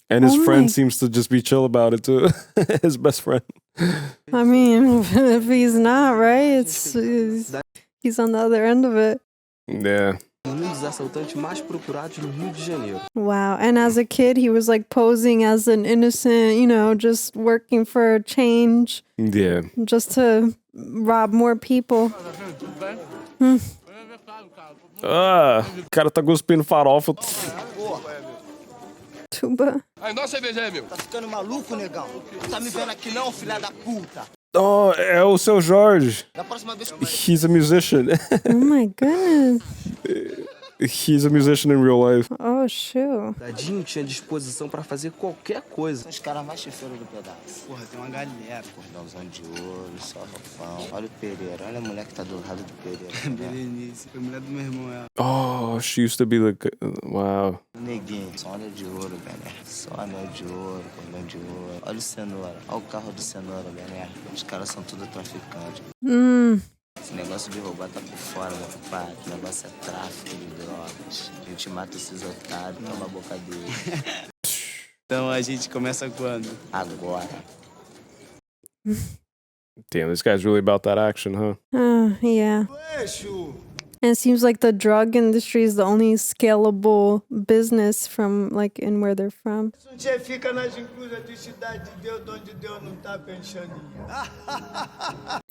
And his friend seems to just be chill about it too. His best friend. I mean, if he's not, right? He's on the other end of it. Yeah. Um dos assaltantes mais procurados no Rio de Janeiro. Wow. And as a kid, he was like posing as an innocent, you know, just working for a change. Yeah. Just to rob more people. O cara tá cuspindo farofa. Tuba. Aí, dá uma cerveja aí, meu. Tá ficando maluco, negão? Tá me vendo aqui não, filha da puta? Oh, é o seu Jorge. Da próxima vez que... He's a musician. Oh my goodness. He's a musician in real life. Oh, shoot. Dadinho tinha disposição pra fazer qualquer coisa. São os caras mais chefeiros do pedaço. Porra, tem uma galera. Cordãozão de ouro, só rofão. Olha o Pereira, olha a mulher que tá do lado do Pereira. Berenice, foi mulher do meu irmão, ela. Oh, she used to be like, wow. Neguinho, só anel de ouro, Bené. Só anel de ouro, cordão de ouro. Olha o Cenoura, olha o carro do Cenoura, Bené. Os caras são tudo traficantes. Esse negócio de roubar tá por fora, meu pai. O negócio é tráfico de drogas. A gente mata esses otários, toma a boca dele. Então a gente começa quando? Agora. Damn, this guy's really about that action, huh? Yeah. And it seems like the drug industry is the only scalable business from like in where they're from. Você fica nas inclusas de Cidade de Deus, onde Deus não tá pensando.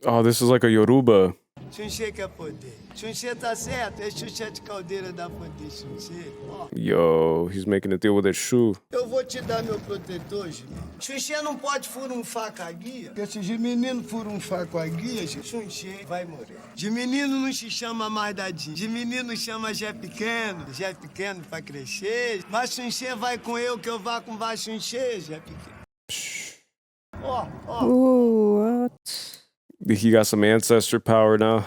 Oh, this is like a Yoruba. Xunxê quer poder. Xunxê tá certo, é Xuxa de caldeira da poder, Xunxê. Yo, he's making a deal with his shoe. Eu vou te dar meu protetor, Gimê. Xunxê não pode furunfar com a guia. Porque se de menino furunfar com a guia, Xunxê vai morrer. De menino não se chama mais Dadinho. De menino chama Zé Pequeno. Zé Pequeno pra crescer. Mas Xunxê vai com eu, que eu vá com vai Xunxê, Zé Pequeno. Ó, ó. Ooh, what? He got some ancestor power now.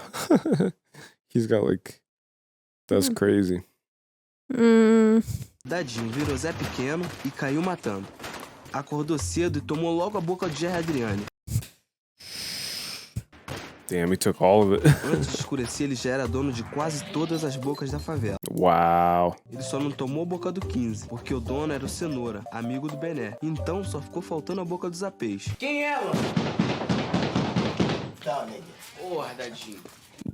He's got like... That's crazy. Dadinho virou Zé Pequeno e caiu matando. Acordou cedo e tomou logo a boca de Jerry Adriane. Damn, he took all of it. Antes de escurecer, ele já era dono de quase todas as bocas da favela. Wow. Ele só não tomou a boca do 15, porque o dono era o Cenoura, amigo do Bené. Então só ficou faltando a boca dos apês. Quem é, mano? Tá, neguinho. Porra, Dadinho.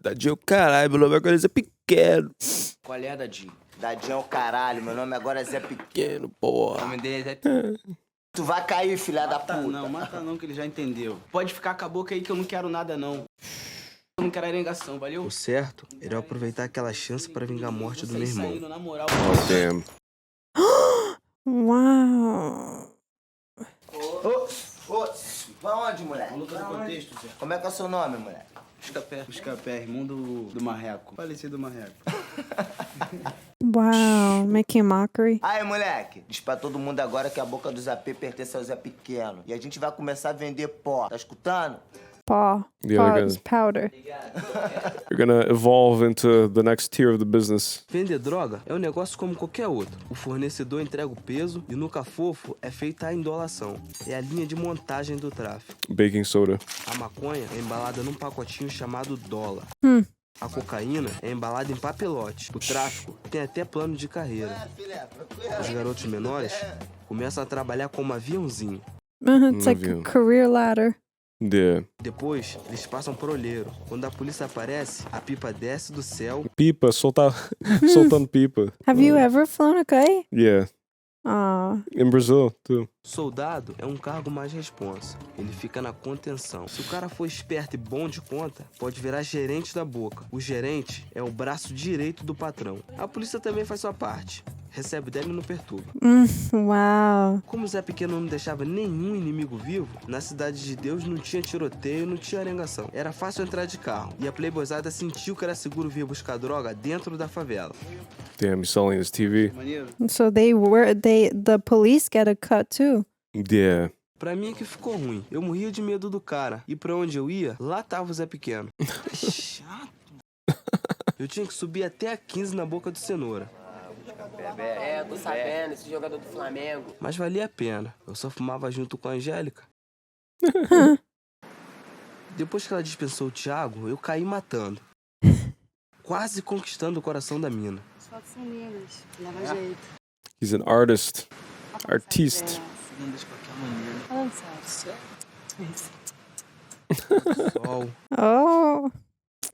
Dadinho é o caralho, meu nome agora é Zé Pequeno. Qual é, Dadinho? Dadinho é o caralho, meu nome agora é Zé Pequeno, O Porra. nome dele é Zé Tu vai cair, filha da puta. Não, mata não, que ele já entendeu. Pode ficar com a boca aí que eu não quero nada, não. Eu não quero arengação, valeu? O certo era eu aproveitar aquela chance para vingar a morte do meu irmão. Saindo, na moral. Oh, damn. Wow. Vai onde, moleque? Luta do contexto, Zé. Como é que é o seu nome, moleque? Buscapé, irmão do Marreco. Falecido Marreco. Wow. Making mockery. Aí, moleque, diz pra todo mundo agora que a boca do Zé P pertence ao Zé Pequeno. E a gente vai começar a vender pó. Tá escutando? Paw. Yeah, Paw they're is powder. You're gonna evolve into the next tier of the business. Vender droga é um negócio como qualquer outro. O fornecedor entrega o peso e no cafofo é feita a indolação. É a linha de montagem do tráfico. Baking soda. A maconha é embalada num pacotinho chamado dólar. A cocaína é embalada em papelote. O tráfico tem até plano de carreira. Os garotos menores começam a trabalhar como aviãozinho. It's like a career ladder. Yeah. Depois, eles passam por olheiro. Quando a polícia aparece, a pipa desce do céu. Pipa, soltando pipa. Have you ever flown a kite? Yeah. Aw. In Brazil, too. Soldado é um cargo mais responsa. Ele fica na contenção. Se o cara for esperto e bom de conta, pode virar gerente da boca. O gerente é o braço direito do patrão. A polícia também faz sua parte. Recebe dela e não perturba. Wow. Como o Zé Pequeno não deixava nenhum inimigo vivo, na Cidade de Deus não tinha tiroteio, não tinha arengação. Era fácil entrar de carro. E a playboyzada sentiu que era seguro vir buscar droga dentro da favela. Damn, he's selling his TV. So the police get a cut too. Yeah. Pra mim é que ficou ruim. Eu morria de medo do cara. E pra onde eu ia, lá tava o Zé Pequeno. Chato. Eu tinha que subir até a 15 na boca do Cenoura. É, tô sabendo, esse jogador do Flamengo. Mas valia a pena. Eu só fumava junto com a Angélica. Depois que ela dispensou o Thiago, eu caí matando. Quase conquistando o coração da mina. As fotos são lindas. Leva jeito. He's an artist. Artiste. Não deixa qualquer maneira. Falando sério. Sol. Oh,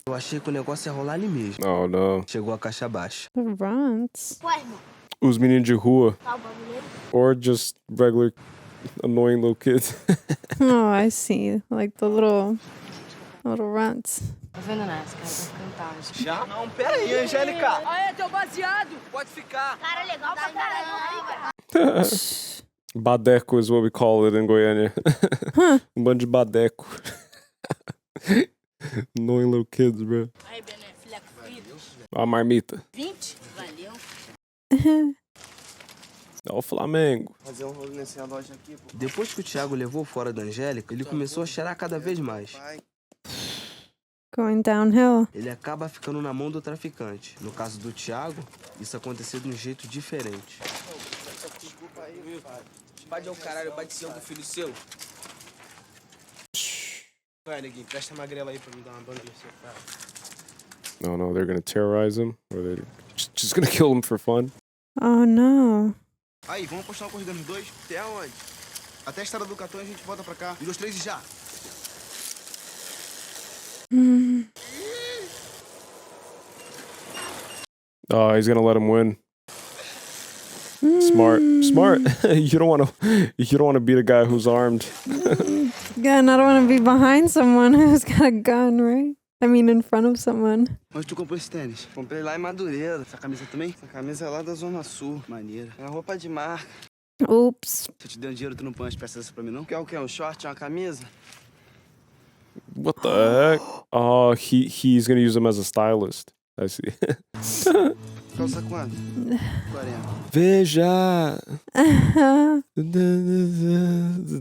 Eu achei que o negócio ia rolar ali mesmo. Oh, no. Chegou a caixa baixa. the runs. Ué, irmão. Os meninos de rua. Tá o bagulho aí? Or just regular annoying little kids. Oh, I see. Like the little runs. Tá vendo nessa, cara? Tá ficando tarde. Já? Não, pera aí, Angélica. Aê, teu baseado! Pode ficar. Cara, legal pra caralho. Badeco is what we call it in Goiânia. Bando de badeco. Annoying little kids, bro. Aí, Bené, filha frita. A marmita. 20? Valeu. É o Flamengo. Fazer um rolo nessa loja aqui, pô. Depois que o Thiago levou fora da Angélica, ele começou a cheirar cada vez mais. Going downhill. Ele acaba ficando na mão do traficante. No caso do Thiago, isso aconteceu de um jeito diferente. Desculpa aí, pai. Bate ao caralho, bate seu com o filho seu. Vai, neguinho, presta magrela aí pra me dar uma banda no seu cara. No, no, they're gonna terrorize him. Or they're just gonna kill him for fun. Oh no. Aí, vamos apostar uma corrida nos dois? Até aonde? Até a estrada do Catão a gente volta pra cá. 1, 2, 3 e já! Oh, he's gonna let him win. Smart. You don't want to be the guy who's armed. Again, I don't want to be behind someone who's got a gun, right? I mean, in front of someone. Onde tu comprou esse tênis? Comprei lá em Madureira. Essa camisa também? Essa camisa é lá da Zona Sul. Maneira. É roupa de marca. Oops. Se eu te der um dinheiro, tu não põe as peças dessa pra mim, não? Quer o quê? Um short, uma camisa? What the heck? Oh, he's gonna use him as a stylist. I see. Calça quanto? 40. Veja.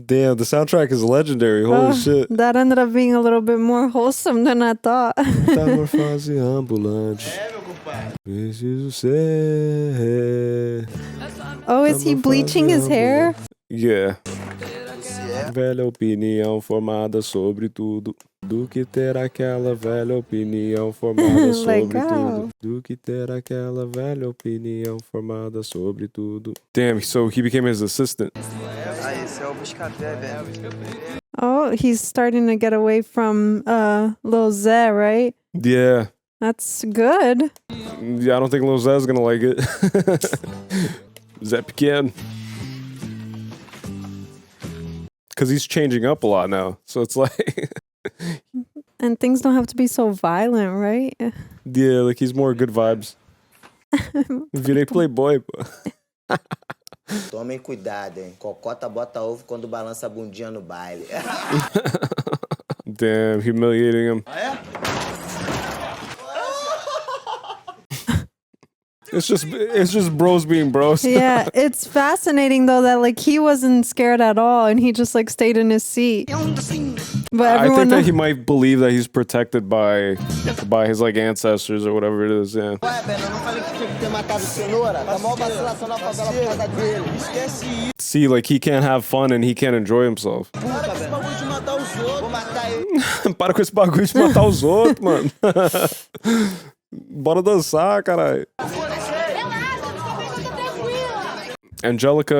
Damn, the soundtrack is legendary. Holy shit. That ended up being a little bit more wholesome than I thought. Metamorfose ambulante. Meu compadre. Preciso ser. Oh, is he bleaching his hair? Yeah. Se Velha opinião formada sobre tudo. Do que ter aquela velha opinião formada sobre tudo. Do que ter aquela velha opinião formada sobre tudo. Damn, so he became his assistant. Esse é o Buscapé, velho. Oh, he's starting to get away from Lil Zé, right? Yeah. That's good. Yeah, I don't think Lil Zé's gonna like it. Zé Pequeno. Because he's changing up a lot now. So it's like... And things don't have to be so violent, right? Yeah, like he's more good vibes. Virei playboy, pô. Tomem cuidado, hein? Cocota bota ovo quando balança a bundinha no baile. Damn, humiliating him. It's just bros being bros. Yeah, it's fascinating though that like he wasn't scared at all and he just like stayed in his seat. But I think that he might believe that he's protected by his like ancestors or whatever it is. Yeah. See, like he can't have fun and he can't enjoy himself. Para com esse bagulho de matar os outros, mano. Bora dançar, caralho. Angelic,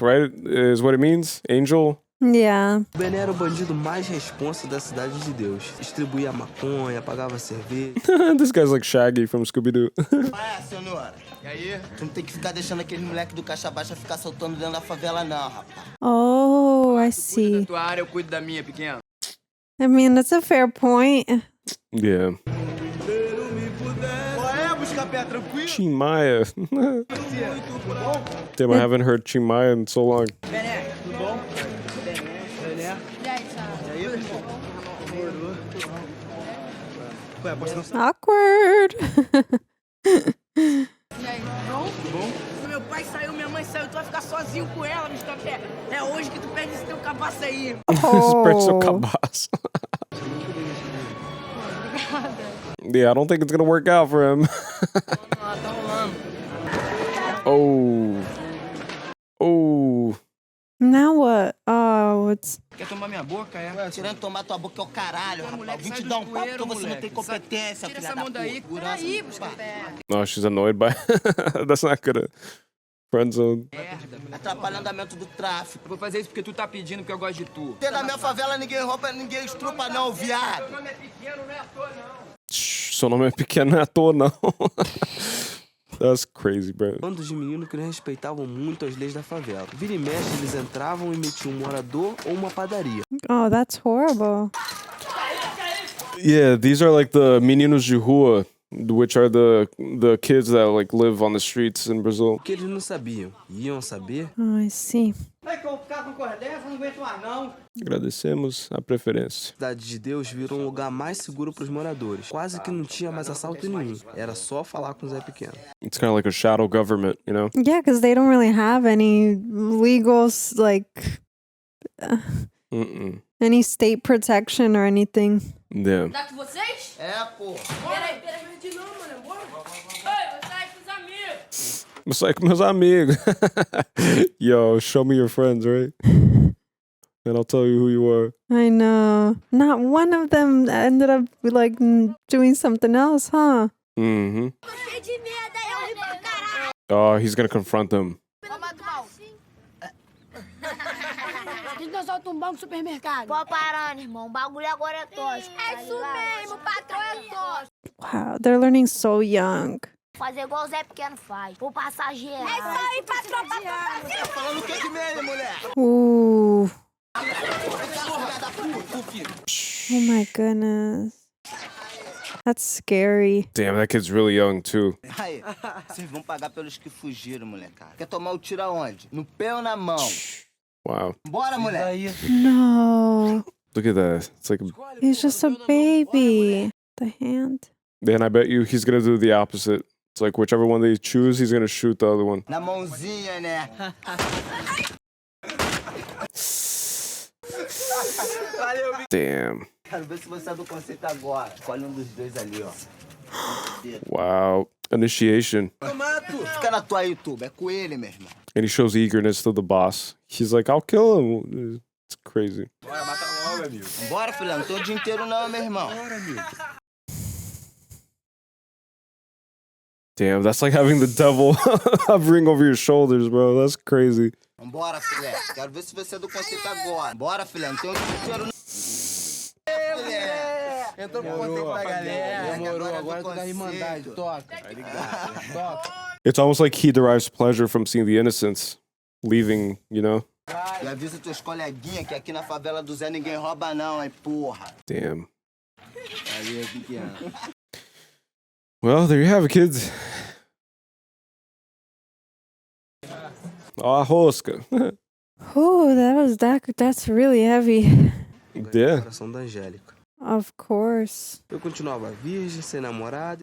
right? Is what it means? Angel? Yeah. Bené era o bandido mais responsa da Cidade de Deus. Distribuía maconha, pagava cerveja. This guy's like Shaggy from Scooby-Doo. Senhora. E aí? Tu não tem que ficar deixando aquele moleque do caixa baixa ficar soltando dentro da favela, não, rapaz. Oh, I see. Tua área, eu cuido da minha, pequeno. I mean, that's a fair point. Yeah. Tim Maia. Damn, I haven't heard Tim Maia in so long. Awkward. Meu pai saiu, minha mãe saiu, tu vai ficar sozinho com ela, Buscapé. É hoje que tu perde esse teu cabaço aí. Perde seu cabaço. Yeah, I don't think it's gonna work out for him. Oh. Now what? Oh, it's... Quer tomar minha boca, é? Tirando tomar tua boca é o caralho, rapaz. Vim te dar um papo porque você não tem competência, filha da puta. Aí, Buscapé. No, she's annoyed by That's not good. Friend zone. Atrapalhando o andamento do tráfico. Eu vou fazer isso porque tu tá pedindo porque eu gosto de tu. Dentro da minha favela ninguém rouba, ninguém estrupa não, viado. Meu nome é pequeno, não é à toa, não. Seu nome é pequeno, não é à toa, não. That's crazy, bro. Bandos de meninos que não respeitavam muito as leis da favela. Vira e mexe, eles entravam e metiam um morador ou uma padaria. Oh, that's horrible. Yeah, these are like the meninos de rua, which are the kids that like live on the streets in Brazil. O que eles não sabiam, iam saber. Oh, I see. Vai que eu ficar com cor dessa, não aguento mais, não. Agradecemos a preferência. Cidade de Deus virou um lugar mais seguro para os moradores. Quase que não tinha mais assalto nenhum. Era só falar com o Zé Pequeno. It's kind of like a shadow government, you know? Yeah, because they don't really have any legal, like, any state protection or anything. Yeah. Tá com vocês? É, pô. Peraí, não, mano. Bora. Oi, vou sair com os amigos. Vou sair com meus amigos. Yo, show me your friends, right? And I'll tell you who you are. I know. Not one of them ended up, like, doing something else, huh? Mm-hmm. Oh, he's gonna confront them. A gente não solta um banco no supermercado. Pô, parando, irmão. O bagulho agora é tóxico. É isso mesmo, o patrão é tóxico. Wow, they're learning so young. Fazer igual o Zé Pequeno faz. O passageiro. É isso aí, patrão. Tá falando o que de meia, mulher? Ooh. Oh my goodness. That's scary. Damn, that kid's really young, too. Aí, vocês vão pagar pelos que fugiram, molecada. Quer tomar o tiro aonde? No pé ou na mão? Wow. Bora, moleque. No. Look at that. It's like... He's just a baby. The hand. Then I bet you he's gonna do the opposite. It's like whichever one they choose, he's gonna shoot the other one. Na mãozinha, né? Damn. Quero ver se você é do conceito agora. Escolhe um dos dois ali, ó. Wow. Initiation. Fica na tua YouTube, é com ele, meu irmão. And he shows eagerness to the boss. He's like, I'll kill him. It's crazy. Bora, mata logo, amigo. Bora, filha, não tô o dia inteiro não, meu irmão. Bora, amigo. Damn, that's like having the devil hovering over your shoulders, bro. That's crazy. Bora, filé. Quero ver se você é do conceito agora. Bora, filé, não tem o dia inteiro não. Entrou pro conceito da galera. Demorou, agora tu dá irmandade. Toca. Tá ligado? Toca. It's almost like he derives pleasure from seeing the innocents leaving, you know? E avisa teus coleguinhas que aqui na favela do Zé ninguém rouba não, hein, porra. Damn. Aí, pequeno. Well, there you have it, kids. Ah, rosca. Oh, that's really heavy. Yeah. Coração da Angélica. Of course. Eu continuava virgem, sem namorado.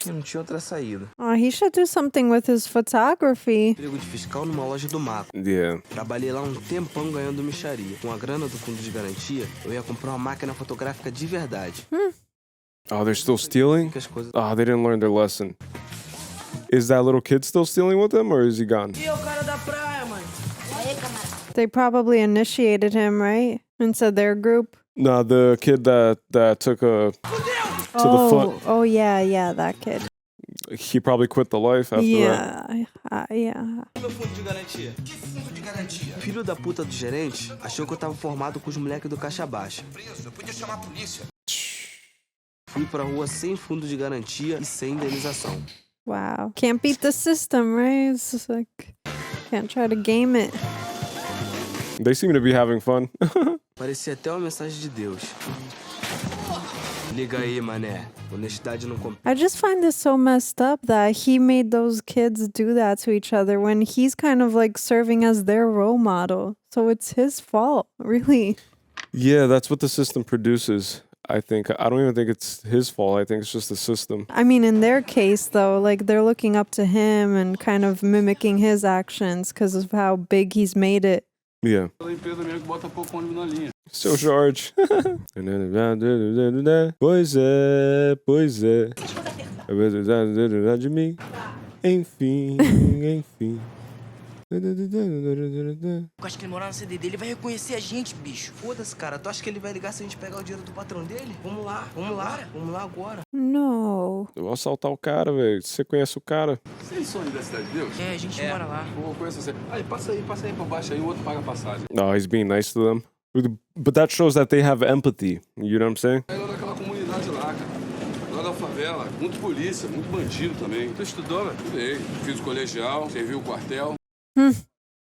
E não tinha outra saída. Oh, he should do something with his photography. Emprego de fiscal numa loja do mato. Yeah. Trabalhei lá um tempão ganhando mixaria. Com a grana do fundo de garantia, eu ia comprar uma máquina fotográfica de verdade. Oh, they're still stealing? Oh, they didn't learn their lesson. Is that little kid still stealing with them, or is he gone? E o cara da praia, mãe? They probably initiated him, right? Into their group. No, the kid that took a to the foot. Oh, yeah, that kid. He probably quit the life after that. Yeah. Meu fundo de garantia? Que fundo de garantia? Filho da puta do gerente achou que eu tava formado com os moleques do caixa baixa. Preso, eu podia chamar a polícia. Fui pra rua sem fundo de garantia e sem indenização. Wow. Can't beat the system, right? It's just like, can't try to game it. They seem to be having fun. Parecia até uma mensagem de Deus. Liga aí, mané. Honestidade não compensa. I just find this so messed up that he made those kids do that to each other when he's kind of like serving as their role model. So it's his fault, really. Yeah, that's what the system produces. I think. I don't even think it's his fault. I think it's just the system. I mean, in their case, though, like they're looking up to him and kind of mimicking his actions because of how big he's made it. Yeah. Seu Jorge. Pois é, pois é. É verdade de mim. Enfim. Eu acho que ele morar no CD dele vai reconhecer a gente, bicho. Foda-se, cara. Tu acha que ele vai ligar se a gente pegar o dinheiro do patrão dele? Vamos lá agora. No. Eu vou assaltar o cara, velho. Você conhece o cara? Vocês são da Cidade de Deus? É, a gente mora lá. Eu conheço você. Aí, passa aí por baixo aí, o outro paga a passagem. No, he's being nice to them. But that shows that they have empathy. You know what I'm saying? Aí lá naquela comunidade lá, cara. Lá da favela, muito polícia, muito bandido também. Tu estudou, velho? Estudei. Fiz o colegial, servi o quartel.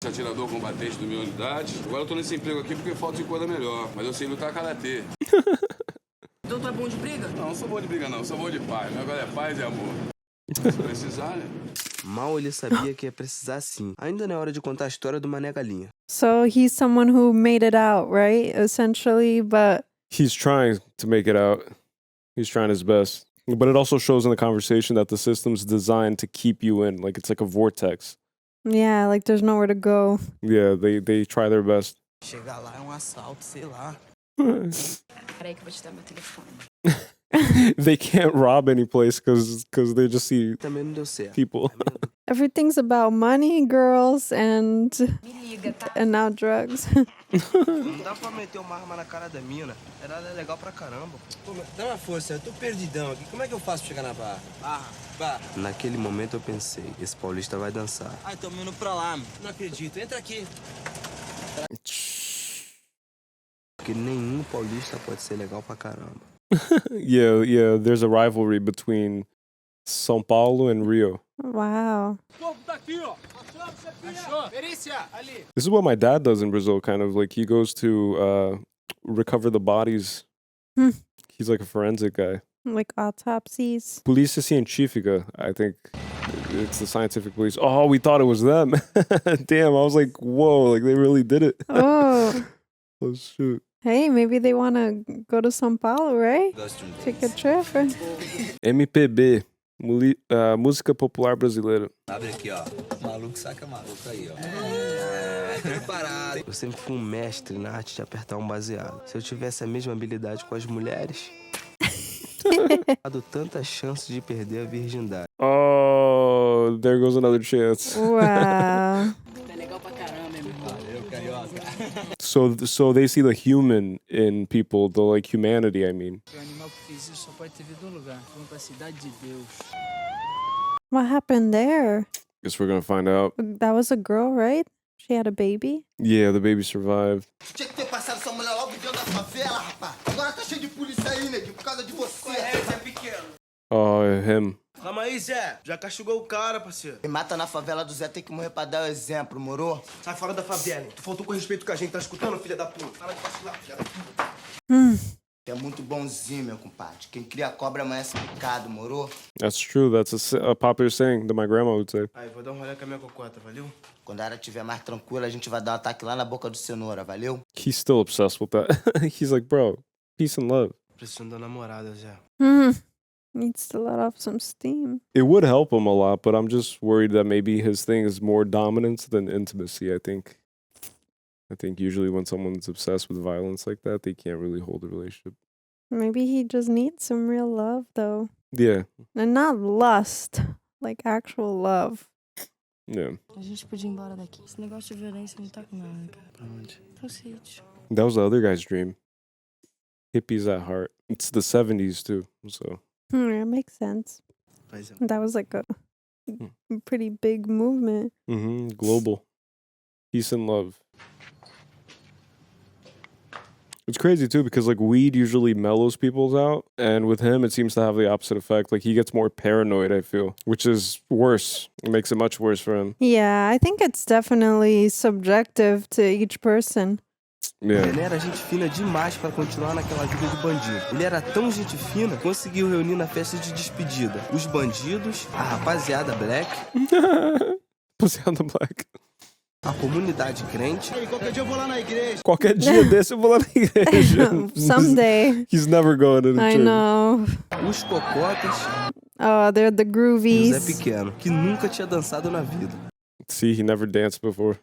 Atirador combatente do minha unidade. Agora eu tô nesse emprego aqui porque falta de coisa melhor. Mas eu sei lutar karatê. Então tu é bom de briga? Não sou bom de briga não, sou bom de paz. Meu negócio é paz e amor. Se precisar, né? Mal ele sabia que ia precisar sim. Ainda não é hora de contar a história do Mané Galinha. So he's someone who made it out, right? Essentially, but He's trying to make it out. He's trying his best. But it also shows in the conversation that the system's designed to keep you in. Like it's like a vortex. yeah, like there's nowhere to go. Yeah, they try their best. Chegar lá é assalto, sei lá. Peraí que eu vou te dar meu telefone. They can't rob any place because they just see Também não deu certo. people. Everything's about money, girls, and now drugs. Não dá pra meter uma arma na cara da mina. Ela é legal pra caramba. Pô, dá uma força, eu tô perdidão aqui. Como é que eu faço pra chegar na barra? Barra. Naquele momento eu pensei, esse paulista vai dançar. Ai, tamo indo pra lá, meu. Não acredito. Entra aqui. Porque nenhum paulista pode ser legal pra caramba. Yeah, there's a rivalry between São Paulo and Rio. Wow. This is what my dad does in Brazil, kind of like he goes to recover the bodies. He's like a forensic guy. Like autopsies. Polícia Científica, I think it's the scientific police. Oh, we thought it was them. Damn, I was like, whoa, like they really did it. Oh. Oh, shoot. Hey, maybe they want to go to São Paulo, right? Take a trip. MPB, música popular brasileira. Abre aqui, ó. Maluco saca maluco aí, ó. Eu sempre fui um mestre na arte de apertar um baseado. Se eu tivesse a mesma habilidade com as mulheres, dado tanta chance de perder a virgindade. Oh, there goes another chance. Wow. É legal pra caramba, meu irmão. Valeu, carioca. So they see the human in people, the like humanity, I mean. O animal que fez isso só pode ter vindo de lugar. Vamos pra Cidade De Deus. What happened there? Guess we're gonna find out. That was a girl, right? She had a baby? Yeah, the baby survived. Tinha que ter passado essa mulher logo dentro da favela, rapaz. Agora tá cheio de polícia aí, neguinho, por causa de você. É pequeno. Oh, him. Calma aí, Zé. Já castigou o cara, parceiro. Quem mata na favela do Zé tem que morrer pra dar o exemplo, moro? Sai fora da favela, hein? Tu faltou com respeito com a gente. Tá escutando, filha da puta? Para de vacilar, filha da puta. É muito bonzinho, meu compadre. Quem cria cobra amanhece picado, moro? That's true. That's a popular saying that my grandma would say. Aí, vou dar um rolê com a minha cocota, valeu? Quando a área estiver mais tranquila, a gente vai dar um ataque lá na boca do cenoura, valeu? He's still obsessed with that. He's like, bro, peace and love. Precisando da namorada, Zé. Needs to let off some steam. It would help him a lot, but I'm just worried that maybe his thing is more dominance than intimacy. I think usually when someone's obsessed with violence like that, they can't really hold a relationship. Maybe he just needs some real love, though. Yeah. And not lust, like actual love. Yeah. A gente podia ir embora daqui. Esse negócio de violência não tá com nada, cara. Pra onde? Pro sítio. That was the other guy's dream. Hippies at heart. It's the 70s too, so. That makes sense. That was like a pretty big movement. Global. Peace and love. It's crazy too because like weed usually mellows people out, and with him it seems to have the opposite effect. Like he gets more paranoid, I feel, which is worse. It makes it much worse for him. Yeah, I think it's definitely subjective to each person. Yeah. Ele era gente fina demais pra continuar naquela vida de bandido. Ele era tão gente fina que conseguiu reunir na festa de despedida os bandidos, a rapaziada black, Rapaziada black. a comunidade crente. Qualquer dia eu vou lá na igreja. Qualquer dia desse eu vou lá na igreja. Someday. He's never going to the I church. know. Os cocotas. Oh, they're the E o groovies. Zé Pequeno, que nunca tinha dançado na vida. See, he never danced before.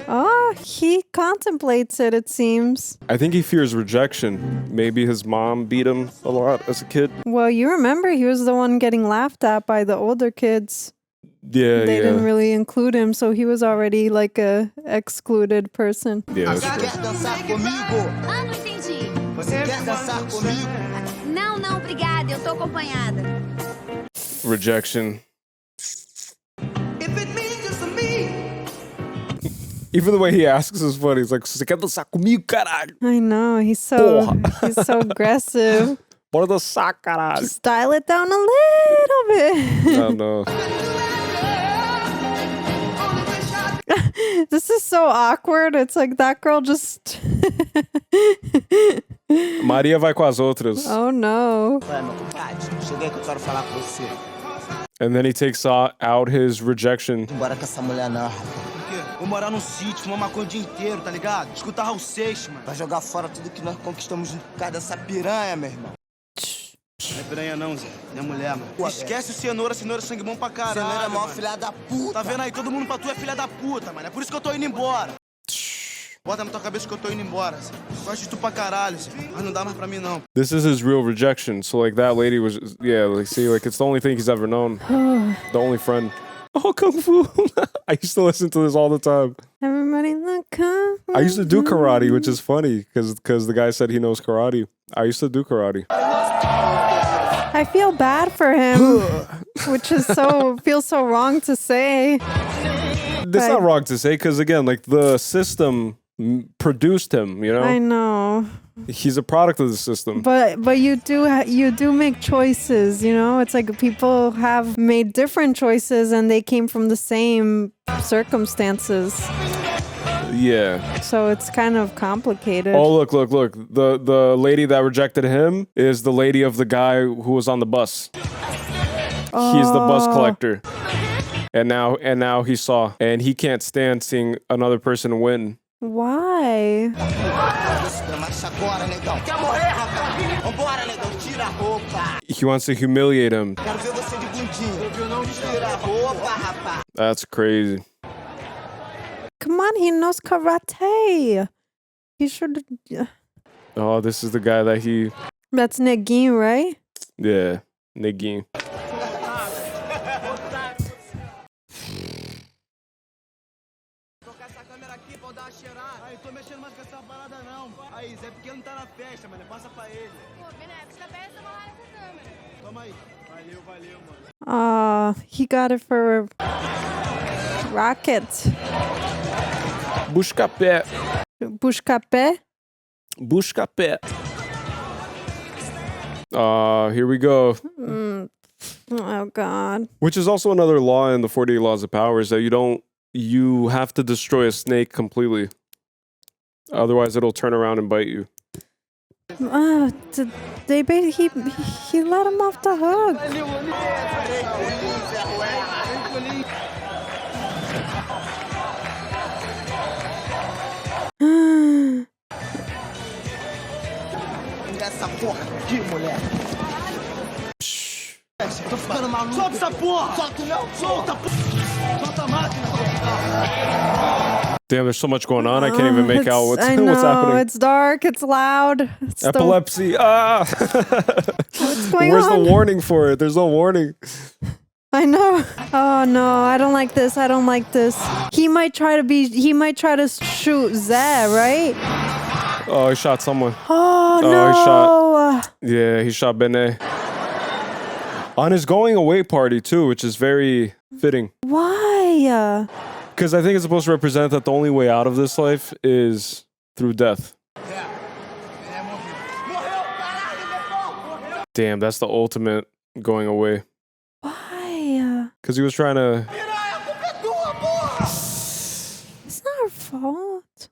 Oh, he contemplates it seems. I think he fears rejection. Maybe his mom beat him a lot as a kid. Well, you remember he was the one getting laughed at by the older kids. Yeah, They didn't really include him, so he was already like a excluded person. Yeah, that's Quer dançar comigo? Ah, não entendi. Você quer dançar comigo? Não, não, obrigada. Eu tô acompanhada. rejection. Even the way he asks is funny. He's like, você quer dançar comigo, caralho? I know, he's so aggressive. Bora dançar, caralho. Just dial it down a little bit. Oh, no. This is so awkward. It's like that girl just... Maria vai com as outras. Oh, no. Vai, meu compadre. Cheguei que eu quero falar com você. And then he takes out his rejection. Bora com essa mulher não, rapaz. Vou morar num sítio, fumar maconha o dia inteiro, tá ligado? Escutar Raul Seixas, mano. Vai jogar fora tudo que nós conquistamos por causa dessa piranha, meu irmão. Não é piranha não, Zé. Não é mulher, mano. Esquece o cenoura é sangue bom pra caralho. Cenoura é maior mano. filha da puta. Tá vendo aí? Todo mundo pra tu é filha da puta, mano. É por isso que eu tô indo embora. Bota na tua cabeça que eu tô indo embora, Zé. Gosto de tu pra caralho, Zé. Mas não dá mais pra mim, não. This is his real rejection. So, like, that lady was, yeah, like, see, like, it's the only thing he's ever known. The only friend. Oh, Kung Fu. I used to listen to this all the time. Everybody look Kung Fu. I used to do karate, which is funny because the guy said he knows karate. I used to do karate. I feel bad for him, which is feels so wrong to say. That's not wrong to say because, again, like, the system produced him, you know? I know. He's a product of the system. But you do make choices, you know? It's like people have made different choices and they came from the same circumstances. Yeah. So it's kind of complicated. Oh, look. The lady that rejected him is the lady of the guy who was on the bus. He's the bus collector. And now he saw, and he can't stand seeing another person win. Why? He wants to humiliate him. That's crazy. Come on, he knows karate. He should... Oh, this is the guy that he... That's Negin, right? Yeah, Negin. não. Aí, Zé Pequeno tá na festa, mano. Passa pra ele. Pô, Bené, fica perto uma hora com a câmera. Toma aí. Valeu, mano. He got it for rocket. Buscapé. Buscapé? Buscapé. Here we go. Oh God. Which is also another law in the 48 Laws of Power is that you have to destroy a snake completely. Otherwise it'll turn around and bite you. He let him off the hook. Essa porra aqui, moleque. Tô ficando maluco. Solta essa porra! Solta não! Solta, porra! Solta a máquina! Damn, there's so much going on. I can't even make out what's I know, what's happening. It's dark. It's loud. It's Epilepsy. What's going Where's on? the warning for it? There's no warning. I know. Oh no, I don't like this. I don't like this. He might try to shoot Zed, right? Oh, he shot someone. Oh no. no. He shot Benet. On his going away party too, which is very fitting. Why? Because I think it's supposed to represent that the only way out of this life is through death. Damn, that's the ultimate going away. Why? Because he was trying to... It's not her fault.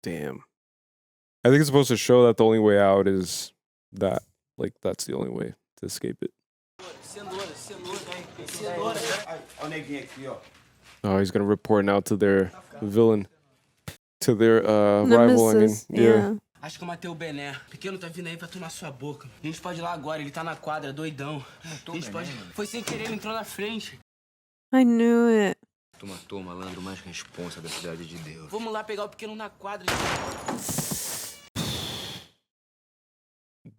Damn. I think it's supposed to show that the only way out is that. Like, that's the only way to escape it. Oh, he's gonna report now to their villain. To their rival, I mean. Yeah. Acho que eu matei o Bené. Pequeno tá vindo aí pra tomar sua boca. A gente pode ir lá agora, ele tá na quadra, doidão. A gente pode... Foi sem querer, ele entrou na frente. I knew it. Tu matou o malandro mais responsa da Cidade de Deus. Vamos lá pegar o pequeno na quadra.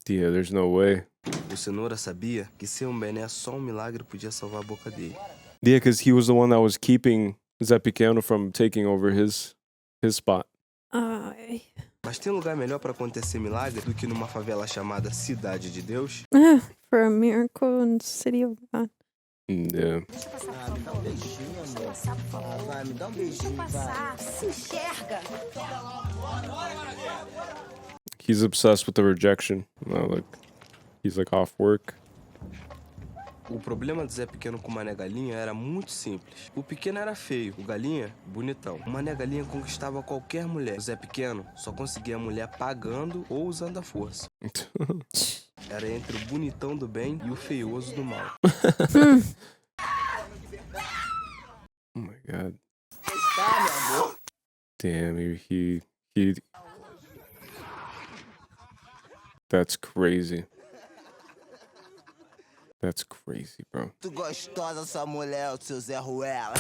Yeah, there's no way. O Cenoura sabia que ser um Bené só milagre podia salvar a boca dele. Yeah, because he was the one that was keeping Zé Pequeno from taking over his spot. Mas tem lugar melhor pra acontecer milagre do que numa favela chamada Cidade de Deus? For a miracle in the city of God. Yeah. Vai, me dá beijinho, vai. Se enxerga. He's obsessed with the rejection. He's like off work. O problema do Zé Pequeno com o Mané Galinha era muito simples. O Pequeno era feio, o Galinha, bonitão. O Mané Galinha conquistava qualquer mulher. O Zé Pequeno só conseguia a mulher pagando ou usando a força. Era entre o bonitão do bem e o feioso do mal. Oh my God. Damn, he That's crazy. That's crazy, bro. Tu gostosa essa mulher, o seu Zé Ruela.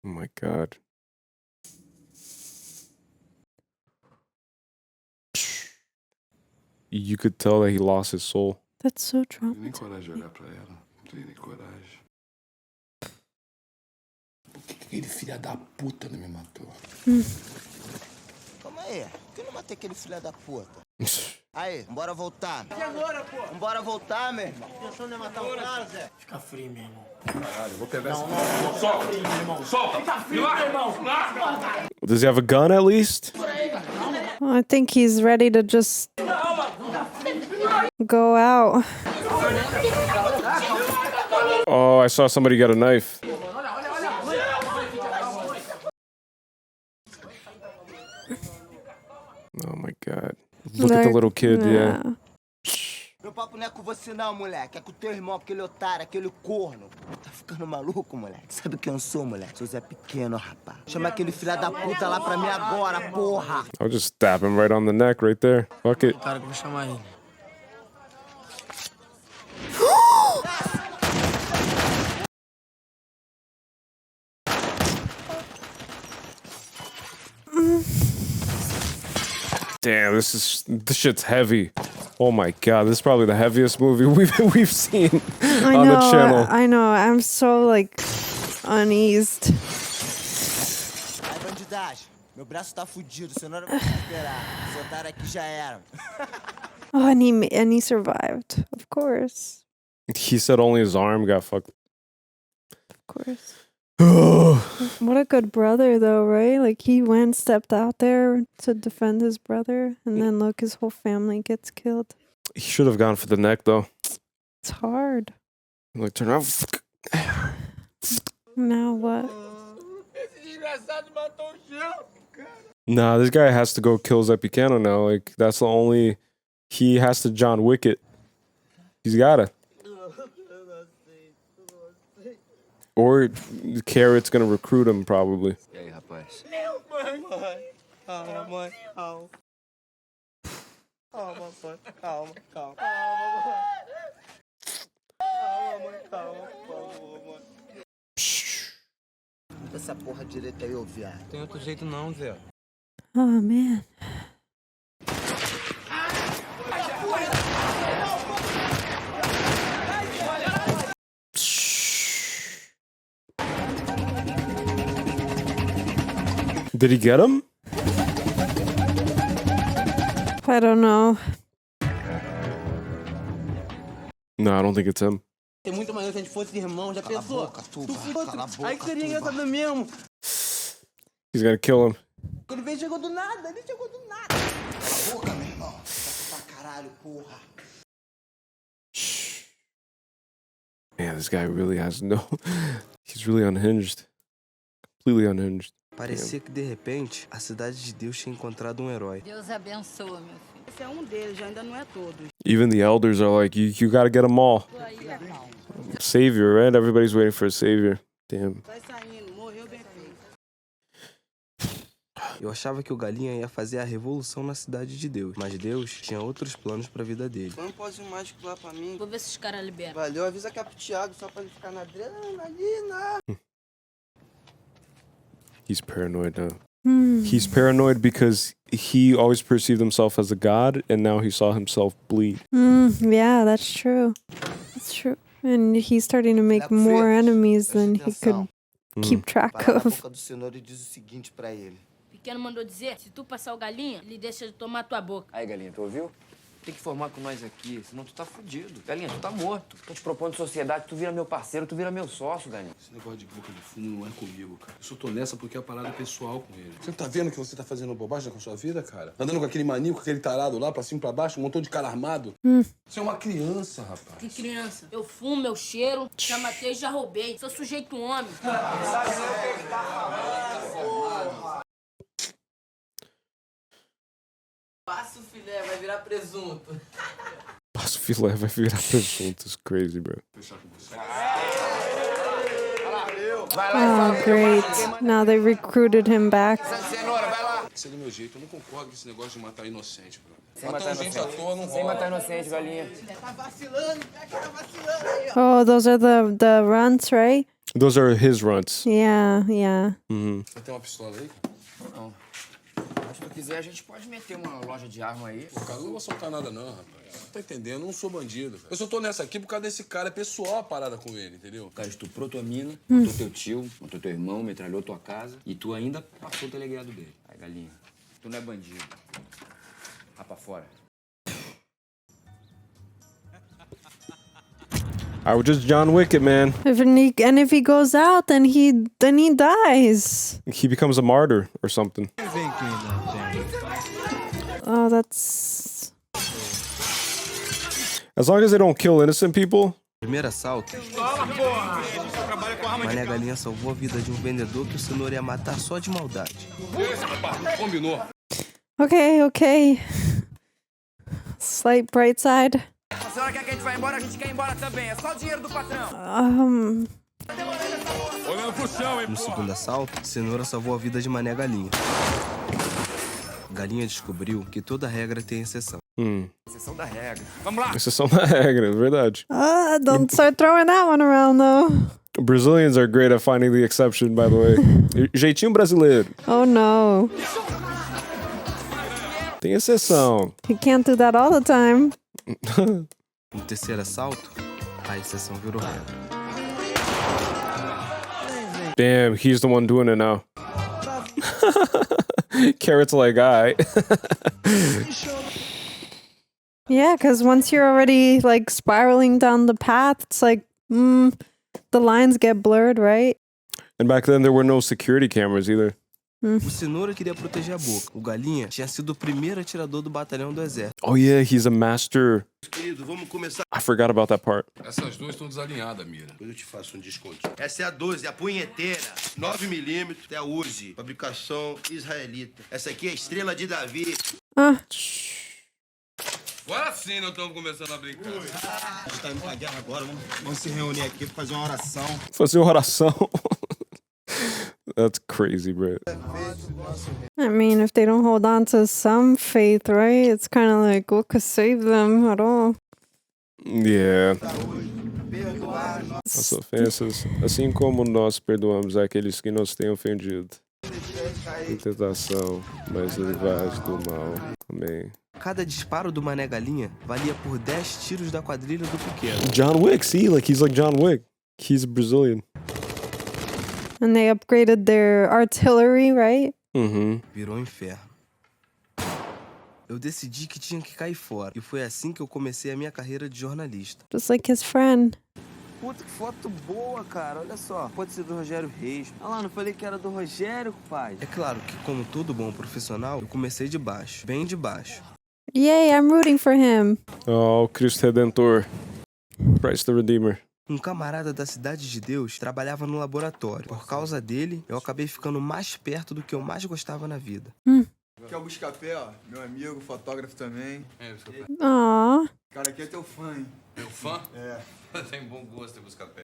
Oh my God. You could tell that he lost his soul. That's so traumatizing. Nem coragem de olhar pra ela. Não tenho nem coragem. Por que aquele filho da puta não me matou? Calma aí, por que eu não matei aquele filho da puta? Aí, bora voltar. E agora, pô? Bora voltar, meu irmão. Pensando em matar o cara, Zé? Fica frio, meu irmão. Caralho, eu vou pegar esse... Não. Solta, meu irmão. Solta. Fica frio, meu irmão. Does he have a gun at least? I think he's ready to just go out. Oh, I saw somebody get a knife. Oh my God. Look at the little kid, yeah. Meu papo não é com você não, moleque. É com teu irmão, aquele otário, aquele corno. Tá ficando maluco, moleque? Sabe quem eu sou, moleque? Sou Zé Pequeno, rapaz. Chama aquele filho da puta lá pra mim agora, porra. I'll just stab him right on the neck right there. Fuck it. Cara, que eu vou chamar ele. Damn, this shit's heavy. Oh my god, this is probably the heaviest movie we've seen on the channel. I know. I'm so like uneased. Ai, bandidagem. Meu braço tá fudido, você não era pra esperar. Esse otário aqui já era. Oh, and he survived, of course. He said only his arm got fucked. Of course. What a good brother, though, right? Like, he stepped out there to defend his brother, and then look, his whole family gets killed. He should have gone for the neck, though. It's hard. Like, turn around. Now what? Nah, this guy has to go kill Zepicano now. Like, that's the only... He has to John Wick it. He's gotta. Or Carrot's gonna recruit him, probably. E aí, rapaz? Mãe. Calma, mãe. Calma. Calma, mãe. Calma. Calma, mãe. Calma, por favor, mãe. Muda essa porra direita aí, ô viado. Tem outro jeito não, Zé. Oh, man. Did he get him? I don't know. No, I don't think it's him. Tem muito maneiro se a gente fosse irmão, já pensou? Cala a boca, Aí que seria engraçado mesmo. He's gonna kill him. Ele veio e chegou do nada, ele chegou do nada. Cala a boca, meu irmão. Tá pra caralho, porra. Man, this guy really has no... He's really unhinged. Completely unhinged. Parecia que, de repente, a Cidade de Deus tinha encontrado um herói. Deus abençoa, meu filho. Esse é deles, ainda não é todos. Even the elders are like, you gotta get them all. Savior, right? Everybody's waiting for a savior. Damn. Vai saindo, morreu bem feito. Eu achava que o Galinha ia fazer a revolução na Cidade de Deus, mas Deus tinha outros planos pra vida dele. Põe um pozinho mágico lá pra mim. Vou ver se os caras liberam. Valeu, avisa que é pro Thiago, só pra ele ficar na adrenalina. He's paranoid now. He's paranoid because he always perceived himself as a god, and now he saw himself bleed. Yeah, that's true. That's true. And he's starting to make more enemies than he could keep track Para na of. boca do cenoura e diz o seguinte pra ele. Pequeno mandou dizer, se tu passar o galinha, ele deixa de tomar tua boca. Aí, Galinha, tu ouviu? Tem que formar com nós aqui, senão tu tá fudido. Galinha, tu tá morto. Tô te propondo sociedade, tu vira meu parceiro, tu vira meu sócio, Galinha. Esse negócio de boca de fumo não é comigo, cara. Eu só tô nessa porque é a parada pessoal com ele. Você não tá vendo que você tá fazendo bobagem com a sua vida, cara? Andando com aquele maníaco, aquele tarado lá, pra cima e pra baixo, um montão de cara armado. Você é uma criança, rapaz. Que criança? Eu fumo, eu cheiro, já matei e já roubei. Sou sujeito homem. Passa o filé, vai virar presunto. Passa o filé, vai virar presunto. It's crazy, bro. Oh, great. Now they recruited him back. Esse é do meu jeito. Eu não concordo com esse negócio de matar inocente, bro. Sem matar inocente. Sem matar inocente, Galinha. Tá vacilando, tá vacilando aí, ó. Oh, those are the runts, right? Those are his runts. Yeah, yeah. Você tem uma pistola aí? Não. Mas se tu quiser, a gente pode meter uma loja de arma aí. Pô, cara, eu não vou assaltar nada não, rapaz. Não tá entendendo? Eu não sou bandido. Eu só tô nessa aqui por causa desse cara. É pessoal a parada com ele, entendeu? O cara estuprou tua mina, matou teu tio, matou teu irmão, metralhou tua casa e tu ainda passou o delegado dele. Aí, Galinha, tu não é bandido. Vá pra fora. I would just John Wick it, man. If he goes out, then he dies. He becomes a martyr or something. Oh, that's... As long as they don't kill innocent people. Primeiro assalto, Mané Galinha salvou a vida de um vendedor que o cenoura ia matar só de maldade. Combinou. Okay. Slight bright side. A senhora quer que a gente vá embora, a gente quer ir embora também. É só o dinheiro do patrão. Olhando pro chão, hein, No segundo assalto, cenoura salvou a vida de Mané Galinha. Galinha descobriu que toda regra tem exceção. Exceção da regra. Vamos lá. Exceção da regra, é verdade. Don't start throwing that one around, though. Brazilians are great at finding the exception, by the way. Jeitinho brasileiro. Oh, no. Tem exceção. He can't do that all the time. No terceiro assalto, a exceção virou regra. Damn, he's the one doing it now. Carrot's like, alright. Yeah, because once you're already like spiraling down the path, it's like, the lines get blurred, right? And back then there were no security cameras either. O Cenoura queria proteger a boca. O Galinha tinha sido o primeiro atirador do batalhão do exército. Oh yeah, he's a master. Querido, vamos começar. I forgot about that part. Essas duas estão desalinhadas, Mira. Depois eu te faço um desconto. Essa é a 12, a punheteira. 9mm, até hoje. Fabricação israelita. Essa aqui é a estrela de Davi. Agora sim nós estamos começando a brincar. A gente tá indo pra guerra agora, vamos se reunir aqui pra fazer uma oração. Fazer uma oração. That's crazy, bro. I mean, if they don't hold on to some faith, right? It's kind of like, what could save them at all? Yeah. As ofensas, assim como nós perdoamos aqueles que nos têm ofendido. Em tentação, mas livrai-nos do mal. Amém. Cada disparo do Mané Galinha valia por 10 tiros da quadrilha do pequeno. John Wick, see? He's like John Wick. He's Brazilian. And they upgraded their artillery, right? Virou um inferno. Eu decidi que tinha que cair fora. E foi assim que eu comecei a minha carreira de jornalista. Just like his friend. Puta, que foto boa, cara. Olha só. Pode ser do Rogério Reis. Ah lá, não falei que era do Rogério, pai. É claro que, como todo bom profissional, eu comecei de baixo. Bem de baixo. Yay, I'm rooting for him. Oh, Cristo Redentor. Christ the Redeemer. Um camarada da Cidade de Deus trabalhava no laboratório. Por causa dele, eu acabei ficando mais perto do que eu mais gostava na vida. Aqui é o Buscapé, ó. Meu amigo, fotógrafo também. Buscapé. Aw. Cara, aqui é teu fã, hein? Meu fã? É. Tem bom gosto, Buscapé.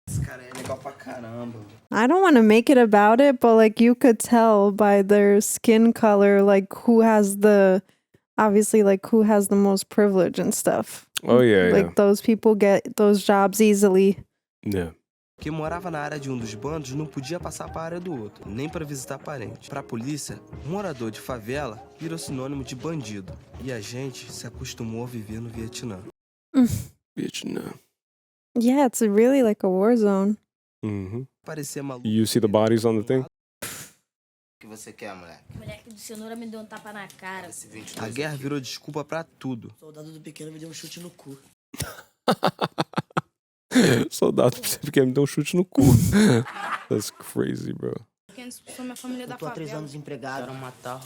Esse cara é legal pra caramba. I don't want to make it about it, but like you could tell by their skin color, like who has the, obviously like who has the most privilege and stuff. Oh yeah, like those people get those jobs easily. Yeah. Quem morava na área de um dos bandos não podia passar para a área do outro, nem para visitar parente. Para a polícia, um morador de favela virou sinônimo de bandido. E a gente se acostumou a viver no Vietnã. Vietnam. Yeah, it's really like a war zone. Parecia maluco. You see the bodies on the thing? O que você quer, moleque? O moleque de cenoura me deu um tapa na cara. A guerra virou desculpa para tudo. O soldado do pequeno me deu um chute no cu. Soldado pequeno me deu um chute no cu. That's crazy, bro. Eu tô há 3 anos desempregado.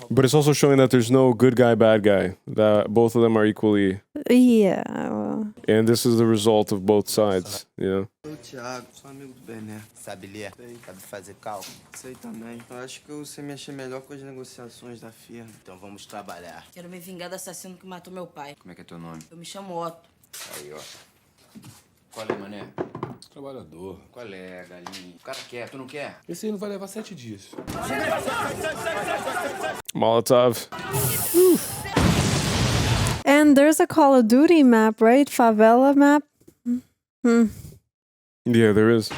But it's also showing that there's no good guy, bad guy. That both of them are equally. Yeah. Well. And this is the result of both sides, you know? Eu, Thiago, sou amigo do Bené. Sabe ler? Sabe fazer cálculo? Sei também. Eu acho que eu sei mexer melhor com as negociações da firma. Então vamos trabalhar. Quero me vingar do assassino que matou meu pai. Como é que é teu nome? Eu me chamo Otto. Aí, ó. Qual é, mané? Trabalhador. Qual é, galinha? O cara quer, tu não quer? Esse aí não vai levar 7 dias. Molotov. And there's a Call of Duty map, right? Favela map. Yeah, there is.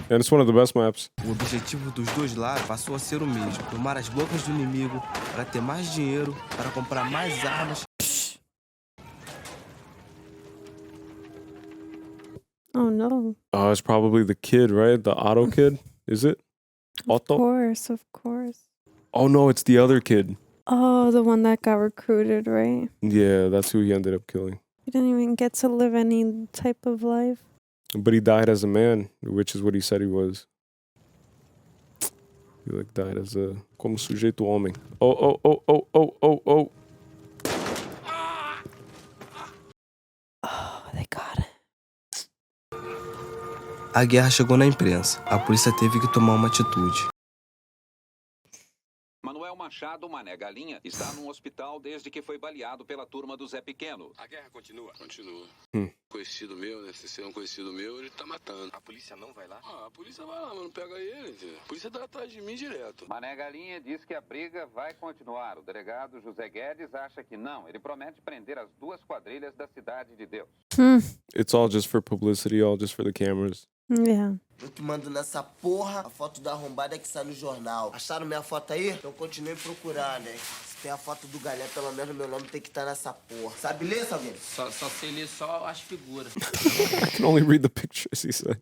And it's one of the best maps. O objetivo dos dois lados passou a ser o mesmo: tomar as bocas do inimigo para ter mais dinheiro, para comprar mais armas. Oh no. Oh, it's probably the kid, right? The Otto kid? Is it? Otto? Of course. Oh no, it's the other kid. Oh, the one that got recruited, right? Yeah, that's who he ended up killing. He didn't even get to live any type of life. But he died as a man, which is what he said he was. He like died as a como sujeito homem. Oh. Oh, they got it. A guerra chegou na imprensa. A polícia teve que tomar uma atitude. Manuel Machado Mané Galinha está num hospital desde que foi baleado pela turma do Zé Pequeno. A guerra continua? Continua. Conhecido meu, né? Se é um conhecido meu, ele tá matando. A polícia não vai lá? Ah, a polícia vai lá, mas não pega ele, entendeu? A polícia tá atrás de mim direto. Mané Galinha diz que a briga vai continuar. O delegado José Guedes acha que não. Ele promete prender as 2 quadrilhas da Cidade de Deus. It's all just for publicity, all just for the cameras. Yeah. Eu que mando nessa porra a foto da arrombada que sai no jornal. Acharam minha foto aí? Então continuem procurando, né? Se tem a foto do Galé, pelo menos meu nome tem que estar nessa porra. Sabe ler, Salgueiro? Só sei ler só as figuras. I can only read the pictures, he said.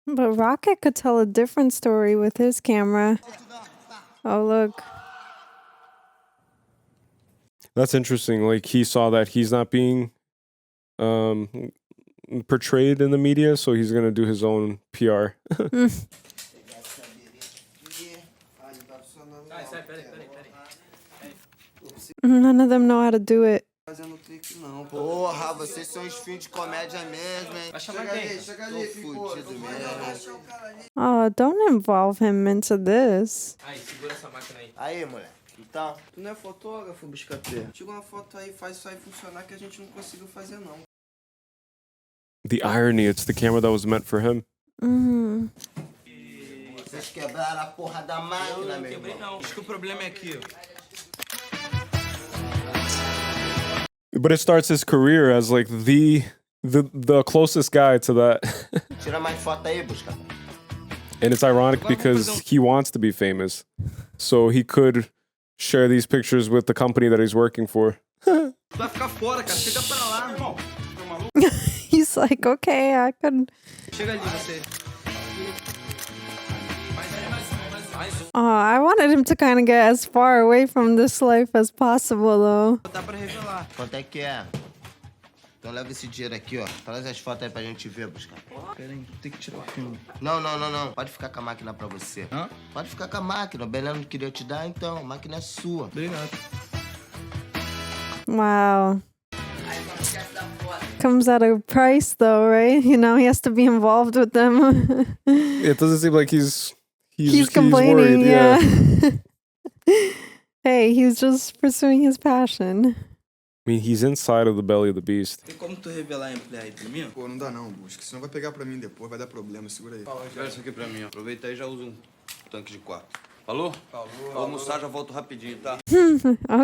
But Rocket could tell a different story with his camera. Oh, look. That's interesting. Like, he saw that he's not being portrayed in the media, so he's gonna do his own PR. None of them know how to do it. Fazendo clique não. Porra, vocês são os fins de comédia mesmo, hein? Vai chamar quem? Tô fudido mesmo. Oh, don't involve him into this. Aí, segura essa máquina aí. Aí, moleque. Então, Tu não é fotógrafo, Biscapé? Tira uma foto aí, faz isso aí funcionar que a gente não conseguiu fazer, não. The irony, it's the camera that was meant for him. Mm. vocês quebraram a porra da máquina, meu Quebrei irmão. não. Acho que o problema é aqui, ó. But it starts his career as like the closest guy to that. Tira mais foto aí, busca. And it's ironic because he wants to be famous. So he could share these pictures with the company that he's working for. Vai ficar fora, cara. Chega pra lá, irmão. He's like, okay, I could. Chega ali, você. Oh, I wanted him to kind of get as far away from this life as possible, though. Dá pra revelar. Quanto é que é? Então leva esse dinheiro aqui, ó. Traz as fotos aí pra gente ver, buscar. Pera aí, tem que tirar o filme. Não. Pode ficar com a máquina pra você. Hã? Pode ficar com a máquina. O Belém não queria te dar, então. A máquina é sua. Obrigado. Wow. Comes at a price, though, right? You know, he has to be involved with them. It doesn't seem like he's complaining, worried, yeah. Hey, he's just pursuing his passion. I mean, he's inside of the belly of the beast. Tem como tu revelar a ampliar aí pra mim? Pô, não dá não, Busca. Senão vai pegar pra mim depois, vai dar problema. Segura aí. Espera isso aqui pra mim, ó. Aproveita aí e já usa um tanque de 4. Falou? Falou. Vou almoçar, já volto rapidinho, tá?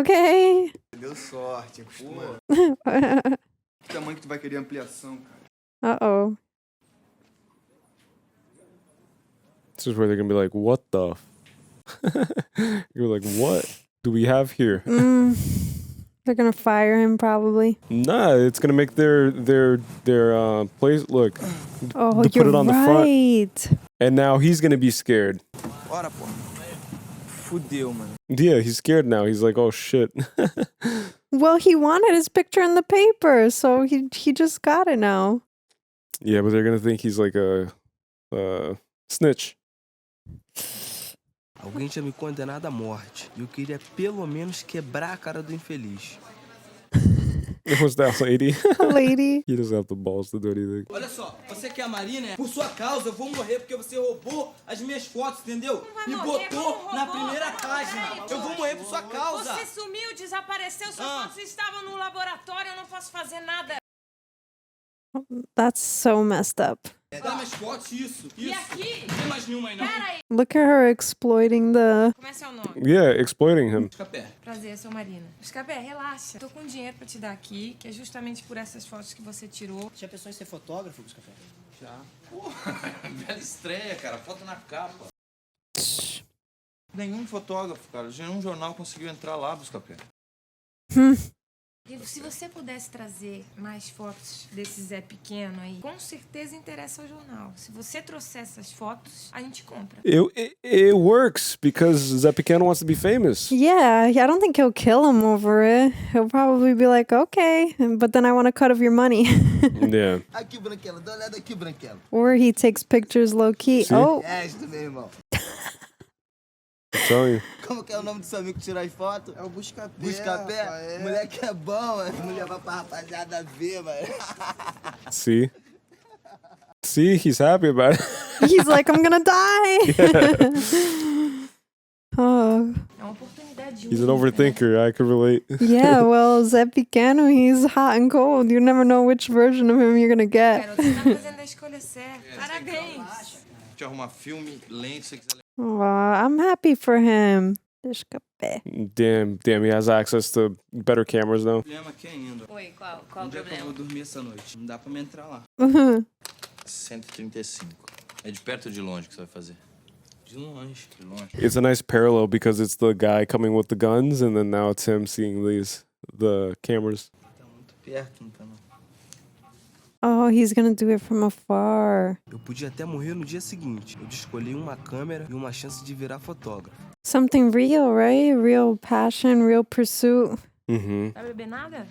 Okay. Deu sorte, acostuma. Que tamanho que tu vai querer ampliação, cara? Uh-oh. This is where they're gonna be like, what the? You're like, what do we have here? They're gonna fire him, probably. Nah, it's gonna make their place look. Oh, to you're put it on the right. front. And now he's gonna be scared. Bora, pô. Fudeu, mano. Yeah, he's scared now. He's like, oh shit. Well, he wanted his picture in the paper, so he just got it now. Yeah, but they're gonna think he's like a snitch. Alguém tinha me condenado à morte. E eu queria pelo menos quebrar a cara do infeliz. It was that lady. Lady. He doesn't have the balls to do anything. Olha só, você que é a Marina, por sua causa eu vou morrer porque você roubou as minhas fotos, entendeu? Me botou na primeira página. Eu vou morrer por sua causa. Você sumiu, desapareceu, suas fotos estavam no laboratório, eu não posso fazer nada. That's so messed up. Dá minhas fotos, isso. E aqui? Não tem mais nenhuma aí, não. Pera aí. Look at her exploiting the... Como é seu nome? Yeah, exploiting him. Escapé. Prazer, sou Marina. Escapé, relaxa. Tô com dinheiro pra te dar aqui, que é justamente por essas fotos que você tirou. Já pensou em ser fotógrafo, Escapé? Já. Porra, bela estreia, cara. Foto na capa. Nenhum fotógrafo, cara. Nenhum jornal conseguiu entrar lá, Buscapé. Se você pudesse trazer mais fotos desse Zé Pequeno aí, com certeza interessa ao jornal. Se você trouxer essas fotos, a gente compra. It works because Zé Pequeno wants to be famous. Yeah, I don't think he'll kill him over it. He'll probably be like, okay, but then I want a cut of your money. Yeah. Aqui, Branquela. Dá uma olhada aqui, Branquela. Or he takes pictures low-key. See? Oh. É isso, meu irmão. I'm telling you. Como que é o nome do seu amigo que tira as fotos? É o Buscapé. Buscapé? Moleque é bom, mano. Vamos levar pra rapaziada ver, mano. See? See, he's happy about it. He's like, I'm gonna die. Oh. É uma oportunidade He's an overthinker. I could relate. Yeah, well, Zé Pequeno, he's hot and cold. You never know which version of him you're gonna get. Garoto, você tá fazendo a escolha certa. Parabéns. Deixa eu arrumar filme, lente, se você quiser. Aw, I'm happy for him. Escapé. Damn, he has access to better cameras now. O problema aqui ainda. Oi, qual Onde é que eu vou dormir essa noite? Não dá pra me entrar lá. 135. É de perto ou de longe que você vai fazer? De longe. De longe. It's a nice parallel because it's the guy coming with the guns, and then now it's him seeing the cameras. Tá muito perto, não tá não. Oh, he's gonna do it from afar. Eu podia até morrer no dia seguinte. Eu escolhi uma câmera e uma chance de virar fotógrafo. Something real, right? Real passion, real pursuit. Mm-hmm. Vai beber nada?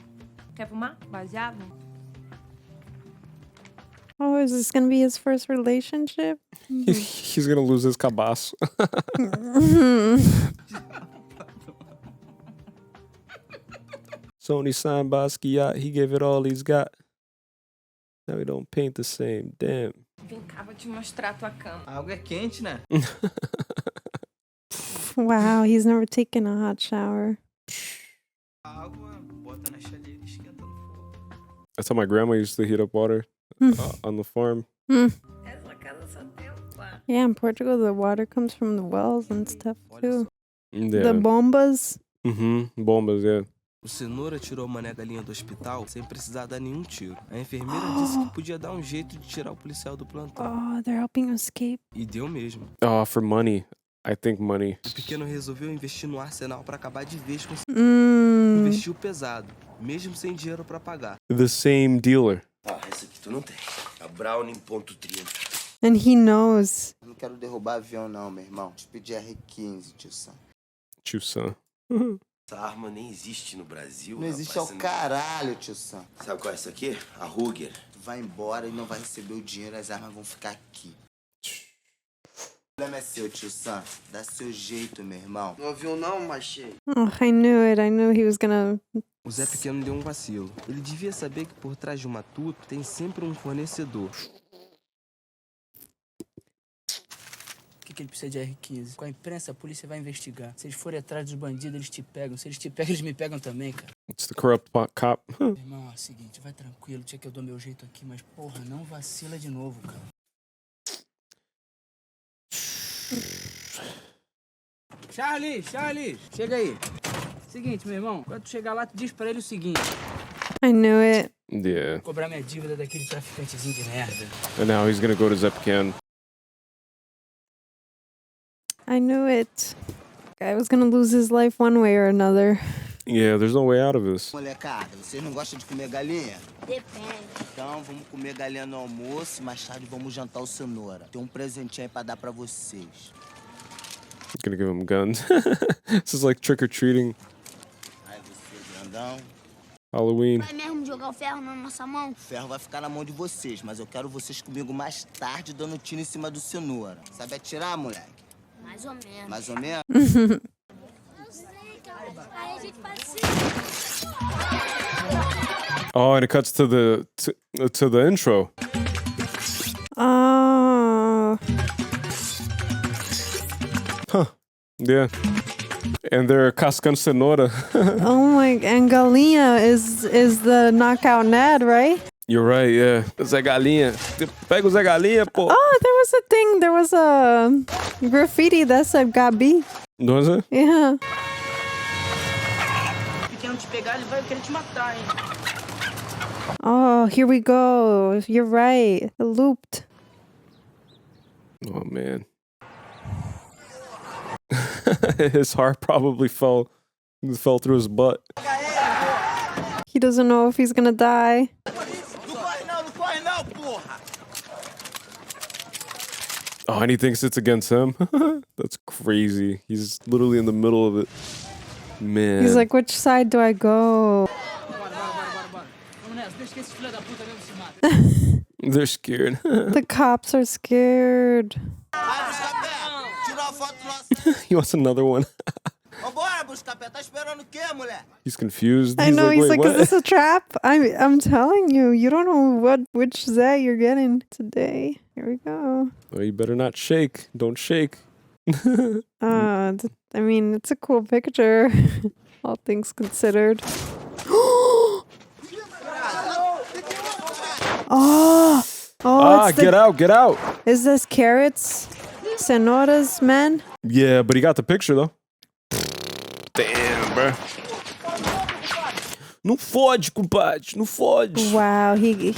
Quer fumar? Baseado? Oh, is this gonna be his first relationship? He's gonna lose his cabaço. Sony signed Bosky yacht. He gave it all he's got. Now we don't paint the same. Damn. Vem cá, vou te mostrar a tua cama. A água é quente, né? Wow, he's never taken a hot shower. A água bota na chaleira e esquenta no fogo. That's how my grandma used to heat up water on the farm. Essa casa só tem um quarto. Yeah, in Portugal, the water comes from the wells and stuff too. Yeah. The bombas. Mm-hmm. Bombas, yeah. O Cenoura tirou a Mané Galinha do hospital sem precisar dar nenhum tiro. A enfermeira disse que podia dar um jeito de tirar o policial do plantão. Oh, they're helping escape. E deu mesmo. Oh, for money. I think money. O pequeno resolveu investir no arsenal para acabar de vez com investiu pesado, mesmo sem dinheiro para pagar. The same dealer. Ah, essa aqui tu não tem. A Browning .30. And he knows. Não quero derrubar avião não, meu irmão. Te pedi R15, tio Sam. Tio Sam. Essa arma nem existe no Brasil. Não existe ao caralho, tio Sam. Sabe qual é essa aqui? A Ruger. Tu vai embora e não vai receber o dinheiro, as armas vão ficar aqui. O problema é seu, tio Sam. Dá seu jeito, meu irmão. Não ouviu não, machê? Oh, I knew it. I knew he was gonna... O Zé Pequeno deu um vacilo. Ele devia saber que por trás de uma tuta tem sempre um fornecedor. Por que ele precisa de R15? Com a imprensa, a polícia vai investigar. Se eles forem atrás dos bandidos, eles te pegam. Se eles te pegam, eles me pegam também, cara. It's the corrupt cop. Meu irmão, é o seguinte, vai tranquilo. Tinha que eu dou meu jeito aqui, mas porra, não vacila de novo, cara. Charlie, chega aí. Seguinte, meu irmão, quando tu chegar lá, tu diz pra ele o seguinte. I knew it. Yeah. Vou cobrar minha dívida daquele traficantezinho de merda. And now he's gonna go to Zepcan. I knew it. Guy was gonna lose his life one way or another. Yeah, there's no way out of this. Molecada, vocês não gostam de comer galinha? Depende. Então vamos comer galinha no almoço e mais tarde vamos jantar o cenoura. Tem um presentinho aí pra dar pra vocês. Gonna give him guns. This is like trick-or-treating. Aí você, grandão. Halloween. Vai mesmo jogar o ferro na nossa mão? O ferro vai ficar na mão de vocês, mas eu quero vocês comigo mais tarde dando tiro em cima do cenoura. Sabe atirar, moleque? Mais ou menos. Mais ou menos? Eu sei, cara. Aí a gente participa. Oh, and it cuts to the intro. Oh. Huh. Yeah. And they're cascando cenoura. Oh my, and galinha is the knockout Ned, right? You're right, yeah. Zé Galinha. Pega o Zé Galinha, pô. Oh, there was a graffiti that said Gabi. Was it? Yeah. Se pequeno te pegar, ele vai querer te matar, hein? Oh, here we go. You're right. It looped. Oh, man. His heart probably fell through his butt. He doesn't know if he's gonna die. Não corre não, porra! Oh, and he thinks it's against him? That's crazy. He's literally in the middle of it. Man. He's like, which side do I go? They're scared. The cops are scared. He wants another one. Vambora, Buscapé. Tá esperando o quê, moleque? He's confused. I know. He's "Wait, like, what?" is this a trap? I'm telling you, you don't know which Zay you're getting today. Here we go. Well, you better not shake. Don't shake. I mean, it's a cool picture, all things considered. Get out, get out. Is this carrots? Cenouras, man? Yeah, but he got the picture, though. Damn, bro. Não fode, compadre. Não fode. Wow, he...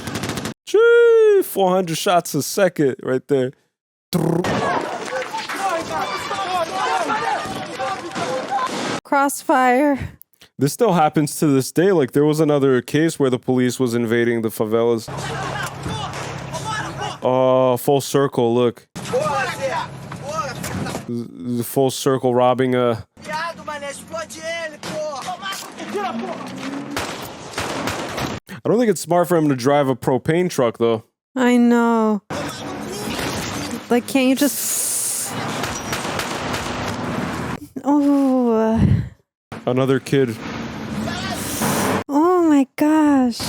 Gee, 400 shots a second right there. Crossfire. This still happens to this day. Like, there was another case where the police was invading the favelas. Oh, full circle, look. The full circle robbing a... I don't think it's smart for him to drive a propane truck, though. I know. Like, can't you just... Oh. Another kid. Oh my gosh.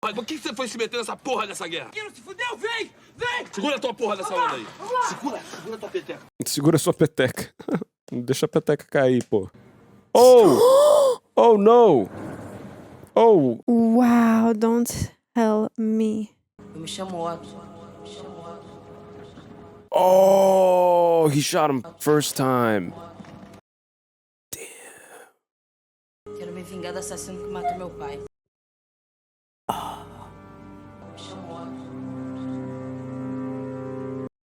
Mas por que você foi se meter nessa porra dessa guerra? Quem não se fudeu, vem! Vem! Segura a tua porra dessa onda aí. Segura tua peteca. Segura sua peteca. Deixa a peteca cair, pô. Oh! Oh, no! Oh! Wow, don't tell me. Eu me chamo Otto. Oh, he shot him first time. Quero me vingar do assassino que matou meu pai.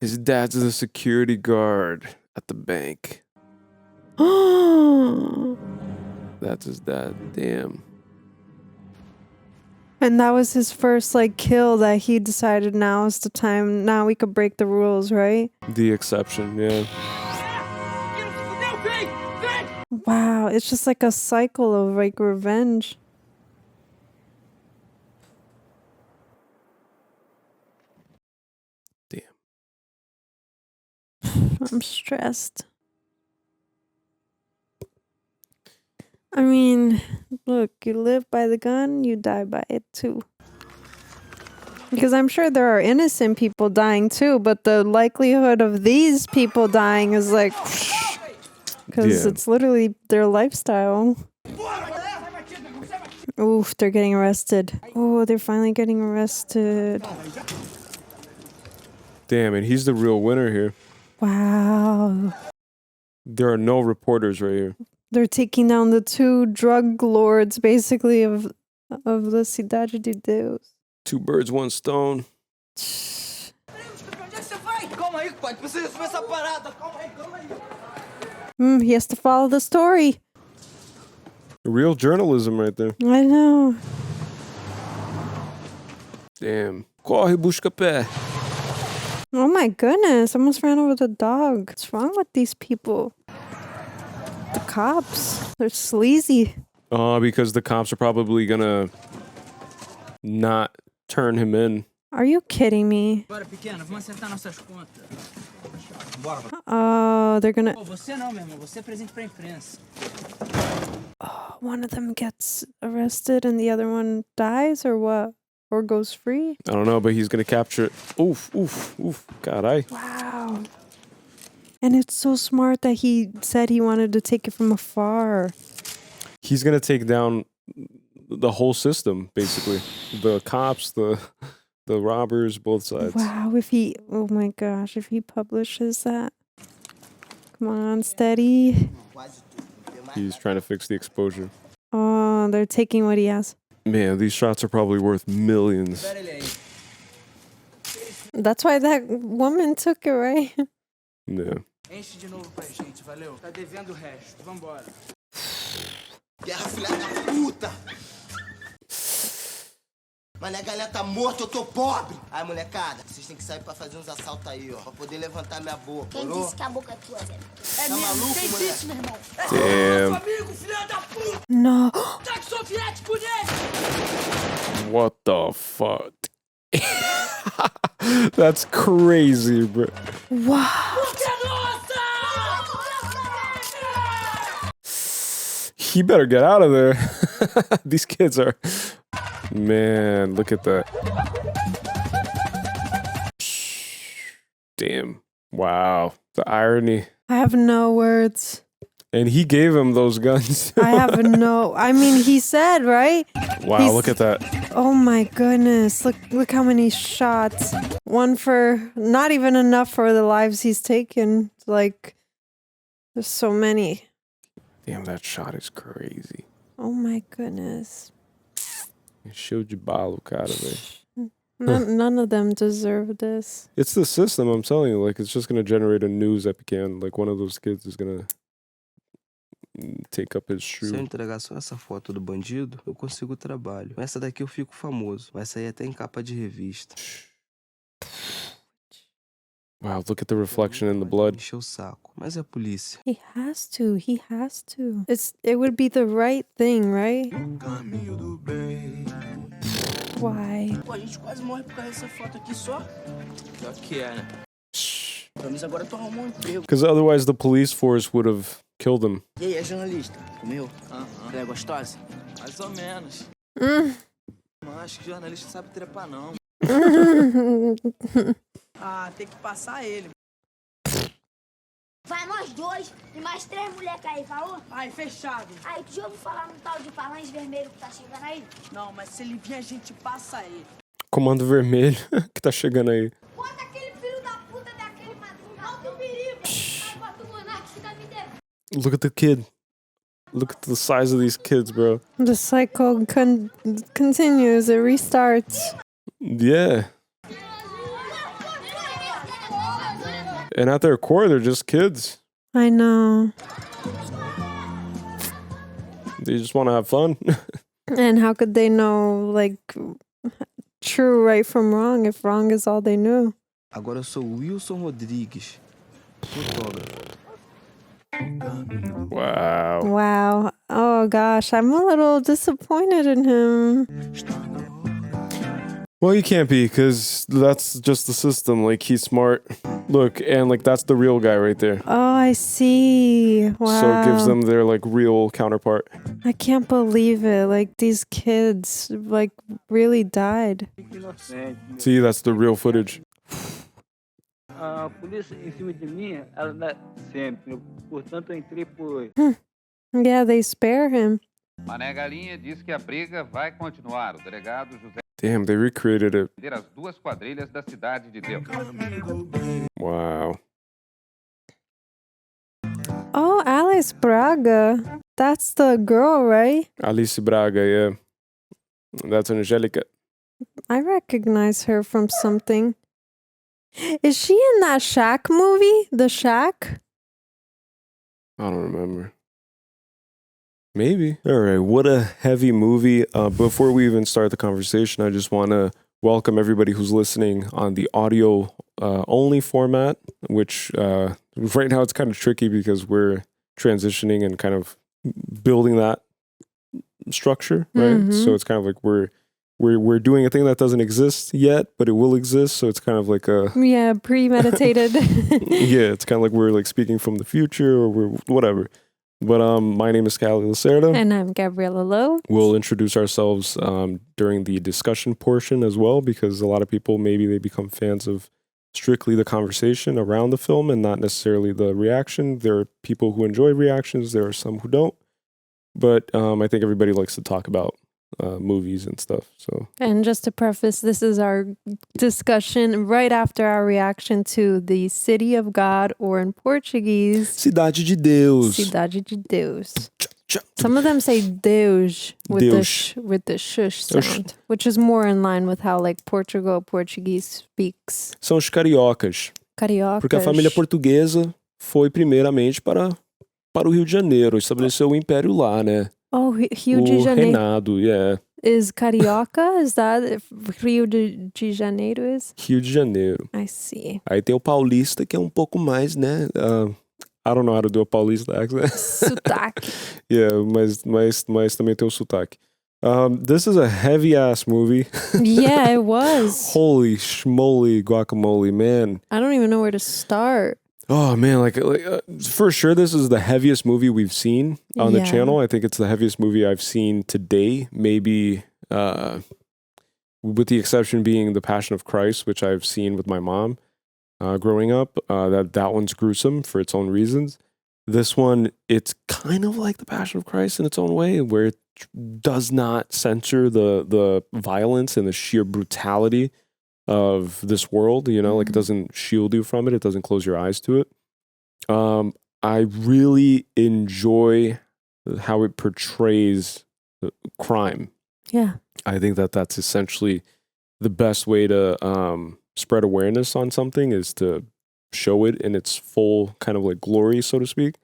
His dad's the security guard at the bank. That's his dad. Damn. And that was his first, like, kill that he decided now is the time. Now we could break the rules, right? The exception, yeah. Wow, it's just like a cycle of, like, revenge. Damn. I'm stressed. I mean, look, you live by the gun, you die by it too. Because I'm sure there are innocent people dying too, but the likelihood of these people dying is like, because it's literally their lifestyle. Oof, they're getting arrested. Oh, they're finally getting arrested. Damn, and he's the real winner here. Wow. There are no reporters right here. They're taking down the two drug lords, basically, of the Cidade De Deus. Two birds, one stone. He has to follow the story. Real journalism right there. I know. Damn. Corre, busca pé. Oh my goodness, I almost ran over the dog. What's wrong with these people? The cops, they're sleazy. Because the cops are probably gonna not turn him in. Are you kidding me? Oh, they're gonna... Oh, one of them gets arrested and the other one dies or what? Or goes free? I don't know, but he's gonna capture it. Oof, oof, oof. Caray. Wow. And it's so smart that he said he wanted to take it from afar. He's gonna take down the whole system, basically. The cops, the robbers, both sides. Wow, if he... Oh my gosh, if he publishes that. Come on, steady. He's trying to fix the exposure. Oh, they're taking what he has. Man, these shots are probably worth millions. That's why that woman took it, right? Yeah. Enche de novo pra gente, valeu? Tá devendo o resto, vambora. Guerra, filha da puta! Mas a galera tá morta, eu tô pobre! Aí, molecada, vocês têm que sair pra fazer uns assaltos aí, ó. Pra poder levantar minha boca. Quem disse que a boca é tua, Zé? É tá maluco, quem moleque? disse, meu irmão? Damn. Amigo, filha da puta! No. Ataque soviético nele! What the fuck? That's crazy, bro. Wow. He better get out of there. These kids are... Man, look at that. Damn. Wow. The irony. I have no words. And he gave him those guns. I have no. I mean, he said, right? Wow, look at that. Oh my goodness! Look how many shots. One for not even enough for the lives he's taken. Like, there's so many. Damn, that shot is crazy. Oh my goodness. Show de balo, cara, velho. None of them deserve this. It's the system, I'm telling you. Like, it's just gonna generate a news epican. Like, one of those kids is gonna take up his shoe. Se eu entregar só essa foto do bandido, eu consigo trabalho. Com essa daqui eu fico famoso. Vai sair até em capa de revista. Wow, look at the reflection in the blood. Encheu o saco. Mas é a polícia. He has to. It would be the right thing, right? Why? Pô, a gente quase morre por causa dessa foto aqui só. Pior que é, né? Pelo menos agora tu arrumou um emprego. Because otherwise the police force would have killed him. E aí, é jornalista? Comeu? Ela é gostosa? Mais ou menos. Não acho que jornalista sabe trepar, não. Tem que passar ele. Vai nós dois e mais 3 moleques aí, falou? Ai, fechado. Aí, tu já ouviu falar num tal de falange vermelho que tá chegando aí? Não, mas se ele vir, a gente passa ele. Comando vermelho que tá chegando aí. Bota aquele filho da puta daquele madrugador do perigo. Bota o monarca que tá me devendo. Look at the kid. Look at the size of these kids, bro. The cycle continues. It restarts. Yeah. And at their core, they're just kids. I know. They just want to have fun. And how could they know, like, true right from wrong if wrong is all they knew? Agora eu sou Wilson Rodrigues, fotógrafo. Wow. Wow. Oh gosh, I'm a little disappointed in him. Well, you can't be, because that's just the system. Like, he's smart. Look, and like that's the real guy right there. Oh, I see. Wow. So it gives them their like real counterpart. I can't believe it. Like, these kids like really died. See, that's the real footage. A polícia em cima de mim, ela dá sempre. Portanto, eu entrei por... Yeah, they spare him. Mané Galinha diz que a briga vai continuar. O delegado José... Damn, they recreated it. As 2 quadrilhas da Cidade De Deus. Wow. Oh, Alice Braga. That's the girl, right? Alice Braga, yeah. That's Angelica. I recognize her from something. Is she in that Shack movie? The Shack? I don't remember. Maybe. All right. What a heavy movie. Before we even start the conversation, I just want to welcome everybody who's listening on the audio only format, which right now it's kind of tricky because we're transitioning and kind of building that structure, right? Mm-hmm. So it's kind of like we're doing a thing that doesn't exist yet, but it will exist. So it's kind of like a premeditated. Yeah, it's kind of like we're like speaking from the future or we're whatever. But my name is Callie Lacerda. And I'm Gabriella Lowe. We'll introduce ourselves during the discussion portion as well, because a lot of people, maybe they become fans of strictly the conversation around the film and not necessarily the reaction. There are people who enjoy reactions. There are some who don't. But I think everybody likes to talk about movies and stuff. So, and just to preface, this is our discussion right after our reaction to the City of God, or in Portuguese, Cidade De Deus. Cidade De Deus. Some of them say Deus with the shush sound, which is more in line with how like Portuguese speaks. São os cariocas. Cariocas. Porque a família portuguesa foi primeiramente para o Rio de Janeiro, estabeleceu o império lá, né? Oh, Rio de Janeiro. Reinado, yeah. Is Carioca? Is that Rio de Janeiro is? Rio de Janeiro. I see. Aí tem o paulista, que é pouco mais, né? I don't know how to do a paulista accent. Sotaque. Yeah, mas também tem o sotaque. This is a heavy-ass movie. Yeah, it was. Holy schmoly guacamole, man. I don't even know where to start. Oh, man, like for sure, this is the heaviest movie we've seen on the channel. I think it's the heaviest movie I've seen today, maybe with the exception being The Passion of Christ, which I've seen with my mom growing up. That one's gruesome for its own reasons. This one, it's kind of like The Passion of Christ in its own way, where it does not censor the violence and the sheer brutality of this world. You know, like it doesn't shield you from it. It doesn't close your eyes to it. I really enjoy how it portrays crime. Yeah. I think that that's essentially the best way to spread awareness on something is to show it in its full kind of like glory, so to speak.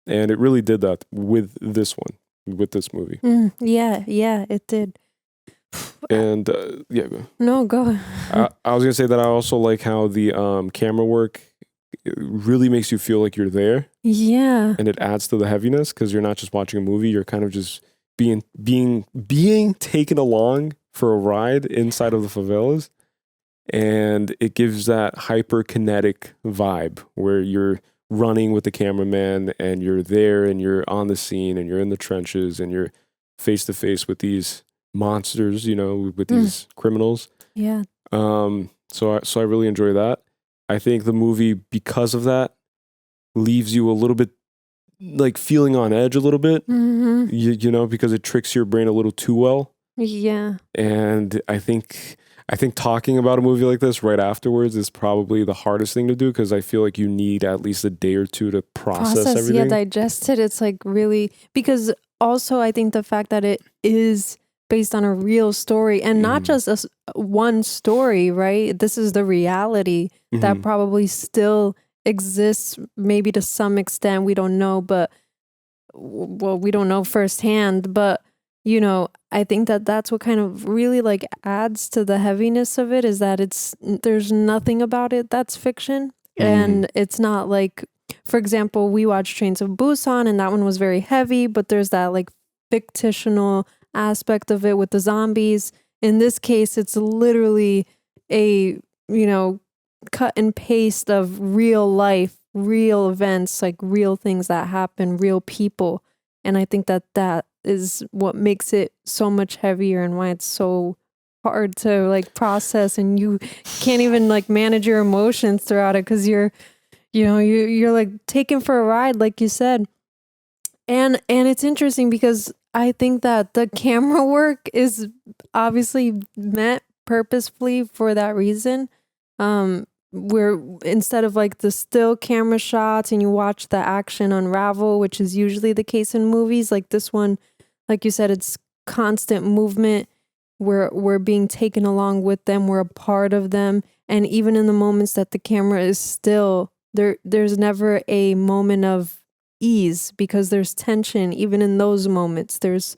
And it really did that with this one, with this movie. Yeah, it did. And yeah, No, go. I was gonna say that I also like how the camera work really makes you feel like you're there. Yeah, and it adds to the heaviness because you're not just watching a movie; you're kind of just being taken along for a ride inside of the favelas, and it gives that hyperkinetic vibe where you're running with the cameraman and you're there and you're on the scene and you're in the trenches and you're face to face with these monsters, you know, with these criminals. Yeah. So I really enjoy that. I think the movie, because of that, leaves you a little bit like feeling on edge a little bit, you know, because it tricks your brain a little too well. Yeah. And I think talking about a movie like this right afterwards is probably the hardest thing to do because I feel like you need at least a day or two to process everything. Yeah, digest it. It's like really, because also I think the fact that it is based on a real story and not just one story, right? This is the reality that probably still exists, maybe to some extent. We don't know, but well, we don't know firsthand, but you know, I think that that's what kind of really like adds to the heaviness of it is that there's nothing about it that's fiction. And it's not like, for example, we watched Trains of Busan and that one was very heavy, but there's that like fictional aspect of it with the zombies. In this case, it's literally a, you know, cut and paste of real life, real events, like real things that happen, real people. And I think that that is what makes it so much heavier and why it's so hard to like process, and you can't even like manage your emotions throughout it because you're like taken for a ride, like you said. And it's interesting because I think that the camera work is obviously meant purposefully for that reason. Where instead of like the still camera shots and you watch the action unravel, which is usually the case in movies, like this one, like you said, it's constant movement. We're being taken along with them. We're a part of them. And even in the moments that the camera is still, there's never a moment of ease because there's tension. Even in those moments, there's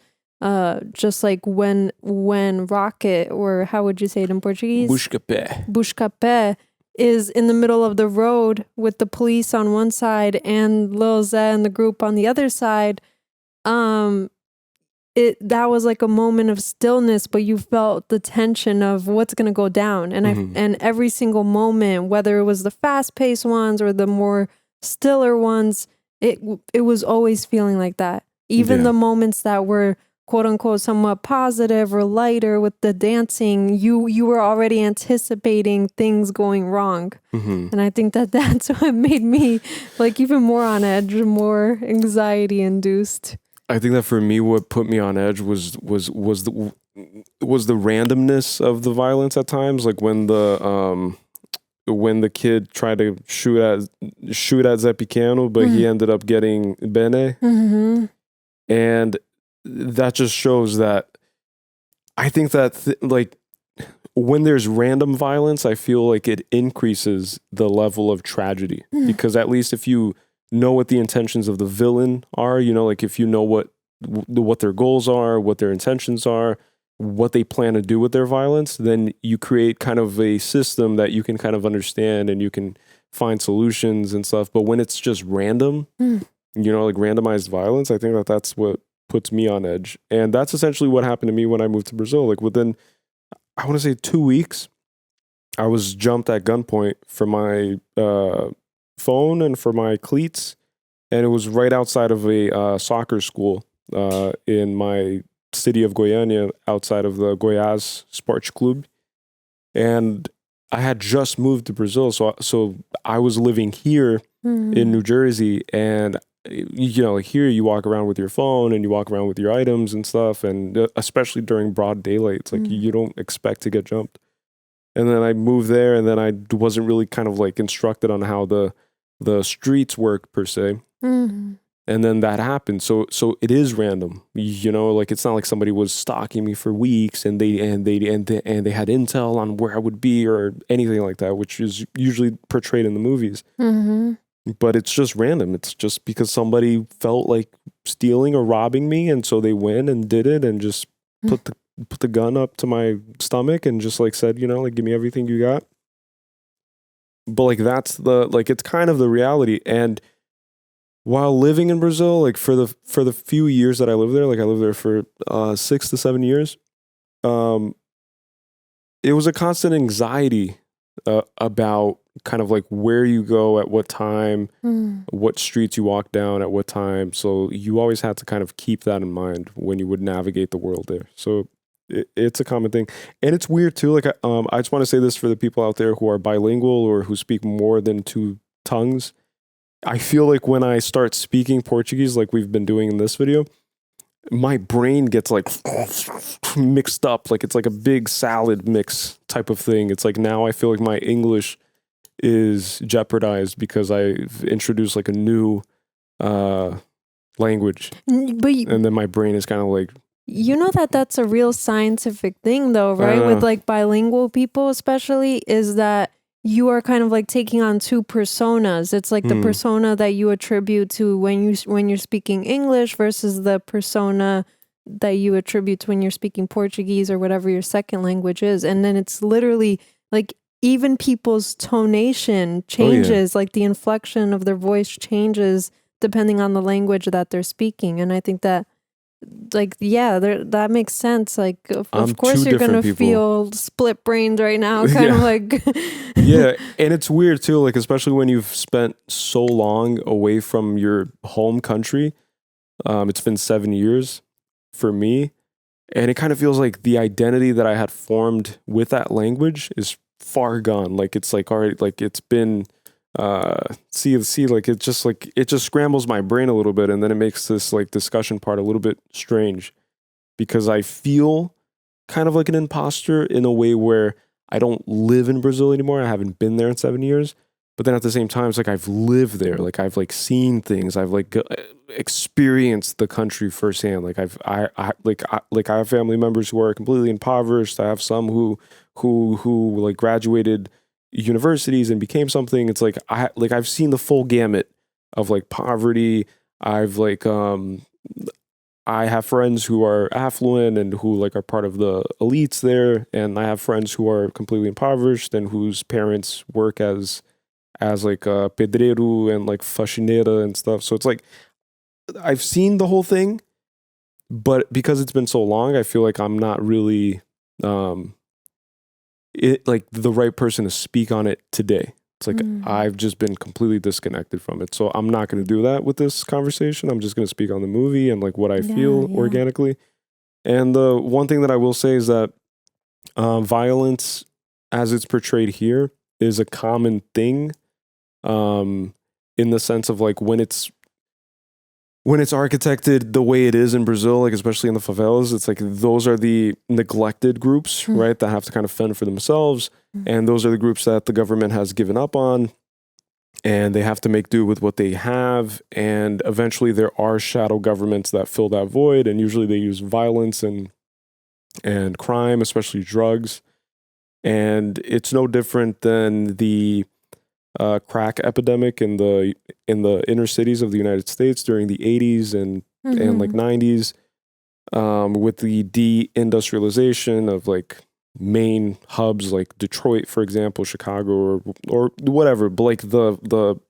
just like when Rocket, or how would you say it in Portuguese? Buscapé is in the middle of the road with the police on one side and Lil Zé and the group on the other side. That was like a moment of stillness, but you felt the tension of what's going to go down. And and every single moment, whether it was the fast paced ones or the more stiller ones, it was always feeling like that. Even the moments that were quote unquote somewhat positive or lighter with the dancing, you were already anticipating things going wrong. And I think that that's what made me like even more on edge, more anxiety induced. I think that for me, what put me on edge was the randomness of the violence at times. Like when the kid tried to shoot at Zé Pequeno, but he ended up getting Bene. And that just shows that I think that like when there's random violence, I feel like it increases the level of tragedy because at least if you know what the intentions of the villain are, you know, like if you know what their goals are, what their intentions are, what they plan to do with their violence, then you create kind of a system that you can kind of understand and you can find solutions and stuff. But when it's just random, you know, like randomized violence, I think that that's what puts me on edge. And that's essentially what happened to me when I moved to Brazil. Like within, I want to say 2 weeks, I was jumped at gunpoint for my phone and for my cleats. And it was right outside of a soccer school in my city of Goiânia, outside of the Goiás Sports Club. And I had just moved to Brazil. So I was living here in New Jersey, and you know, like here you walk around with your phone and you walk around with your items and stuff, and especially during broad daylight, it's like you don't expect to get jumped. And then I moved there, and then I wasn't really kind of like instructed on how the streets work per se. And then that happened. So it is random, you know, like it's not like somebody was stalking me for weeks and they had intel on where I would be or anything like that, which is usually portrayed in the movies. But it's just random. It's just because somebody felt like stealing or robbing me, and so they went and did it and just put the gun up to my stomach and just like said, you know, like give me everything you got. But like that's it's kind of the reality. And while living in Brazil, like for the few years that I lived there, like I lived there for 6 to 7 years, it was a constant anxiety about kind of like where you go at what time, what streets you walk down at what time. So you always had to kind of keep that in mind when you would navigate the world there. So it's a common thing. And it's weird too. Like I just want to say this for the people out there who are bilingual or who speak more than 2 tongues. I feel like when I start speaking Portuguese, like we've been doing in this video, my brain gets like mixed up. Like it's like a big salad mix type of thing. It's like now I feel like my English is jeopardized because I've introduced like a new language. And then my brain is kind of like... You know that's a real scientific thing though, right? With like bilingual people especially, is that you are kind of like taking on 2 personas. It's like the persona that you attribute to when you're speaking English versus the persona that you attribute to when you're speaking Portuguese or whatever your second language is. And then it's literally like even people's tonation changes, like the inflection of their voice changes depending on the language that they're speaking. And I think that like, yeah, that makes sense. Like, of course you're going to feel split brained right now, kind of like. Yeah. And it's weird too, like, especially when you've spent so long away from your home country. It's been 7 years for me. And it kind of feels like the identity that I had formed with that language is far gone. Like, it's like already, like it's been, like it just scrambles my brain a little bit, and then it makes this like discussion part a little bit strange because I feel kind of like an imposter in a way where I don't live in Brazil anymore. I haven't been there in 7 years, but then at the same time, it's like I've lived there. Like I've like seen things. I've like experienced the country firsthand. Like I have family members who are completely impoverished. I have some who like graduated universities and became something. It's like I've seen the full gamut of like poverty. I've like I have friends who are affluent and who like are part of the elites there, and I have friends who are completely impoverished and whose parents work as like pedreiro and like faxineira and stuff. So it's like I've seen the whole thing, but because it's been so long, I feel like I'm not really like the right person to speak on it today. It's like I've just been completely disconnected from it. So I'm not going to do that with this conversation. I'm just going to speak on the movie and like what I feel organically. And the one thing that I will say is that violence as it's portrayed here is a common thing, in the sense of like when it's architected the way it is in Brazil, like especially in the favelas, it's like those are the neglected groups, right? That have to kind of fend for themselves. And those are the groups that the government has given up on, and they have to make do with what they have. And eventually there are shadow governments that fill that void. And usually they use violence and crime, especially drugs. And it's no different than the crack epidemic in the inner cities of the United States during the 80s and like 90s, with the deindustrialization of like main hubs like Detroit, for example, Chicago or whatever. But like the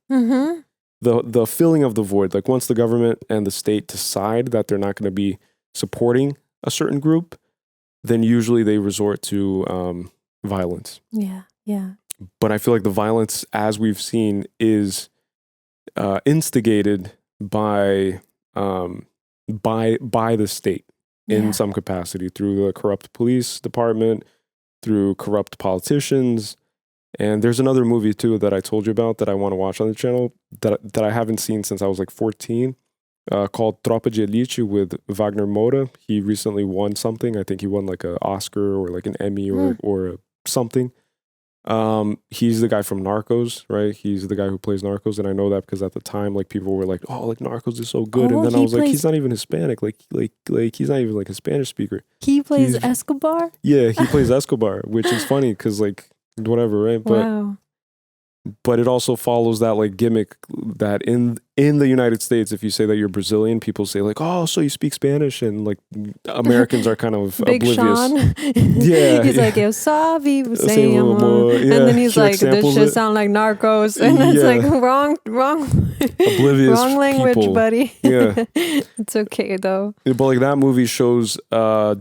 filling of the void, like once the government and the state decide that they're not going to be supporting a certain group, then usually they resort to violence. Yeah. But I feel like the violence, as we've seen, is instigated by the state in some capacity through the corrupt police department, through corrupt politicians, And there's another movie too that I told you about that I want to watch on the channel that I haven't seen since I was like 14, called Tropa de Elite with Wagner Moura. He recently won something. I think he won like an Oscar or like an Emmy or something. He's the guy from Narcos, right? He's the guy who plays Narcos, and I know that because at the time, like people were like, "Oh, like Narcos is so good," and then I was like, "He's not even Hispanic. Like he's not even like a Spanish speaker." He plays Escobar. Yeah, he plays Escobar, which is funny because like whatever, right? Wow. But it also follows that like gimmick that in the United States, if you say that you're Brazilian, people say like, "Oh, so you speak Spanish," and like Americans are kind of Big oblivious. Sean. Yeah, He's like, "Eu sabe, você Say amor," more, yeah. and then he's He like, "This examples shit it. sound like Narcos," and it's Yeah. like wrong, Oblivious wrong language, people. buddy. Yeah. It's okay though. But like that movie shows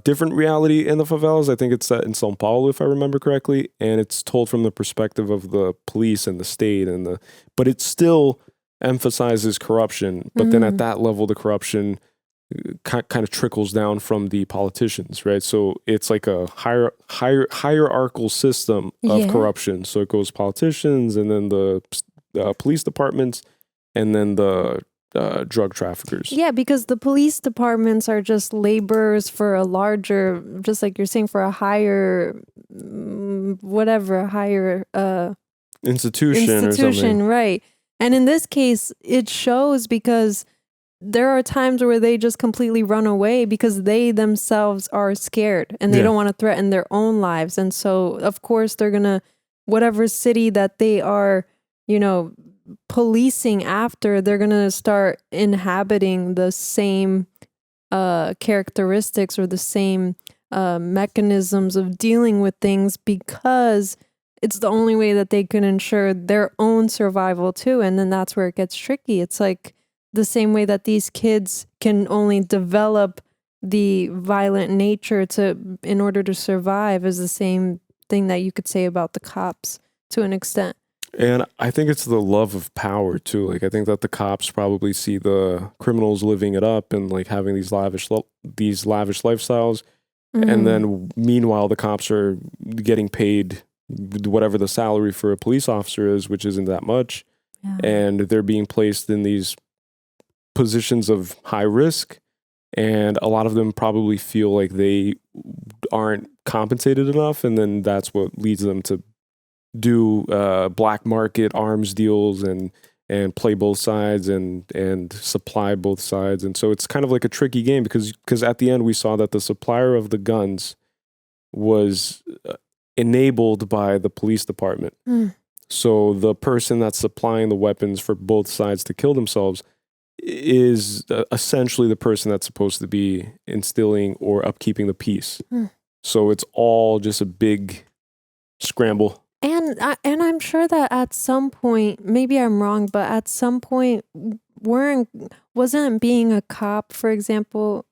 different reality in the favelas. I think it's set in São Paulo, if I remember correctly, and it's told from the perspective of the police and the state but it still emphasizes corruption. But then at that level, the corruption kind of trickles down from the politicians, right? So it's like a hierarchical system of corruption. So it goes politicians, and then the police departments, and then the drug traffickers. Yeah, because the police departments are just laborers for a larger, just like you're saying, for a higher, Institution or something. right? And in this case, it shows because there are times where they just completely run away because they themselves are scared and they don't want to threaten their own lives. And so, of course, they're gonna, whatever city that they are, policing after, they're gonna start inhabiting the same characteristics or the same mechanisms of dealing with things, because it's the only way that they can ensure their own survival too. And then that's where it gets tricky. It's like the same way that these kids can only develop the violent nature in order to survive is the same thing that you could say about the cops to an extent. And I think it's the love of power too. Like I think that the cops probably see the criminals living it up and like having these lavish lifestyles. And then meanwhile, the cops are getting paid whatever the salary for a police officer is, which isn't that much. Yeah. And they're being placed in these positions of high risk. And a lot of them probably feel like they aren't compensated enough. And then that's what leads them to do black market arms deals and play both sides and supply both sides. And so it's kind of like a tricky game because at the end we saw that the supplier of the guns was enabled by the police department. So the person that's supplying the weapons for both sides to kill themselves is essentially the person that's supposed to be instilling or upkeeping the peace. So it's all just a big scramble. And I'm sure that at some point, maybe I'm wrong, but at some point, wasn't being a cop, for example,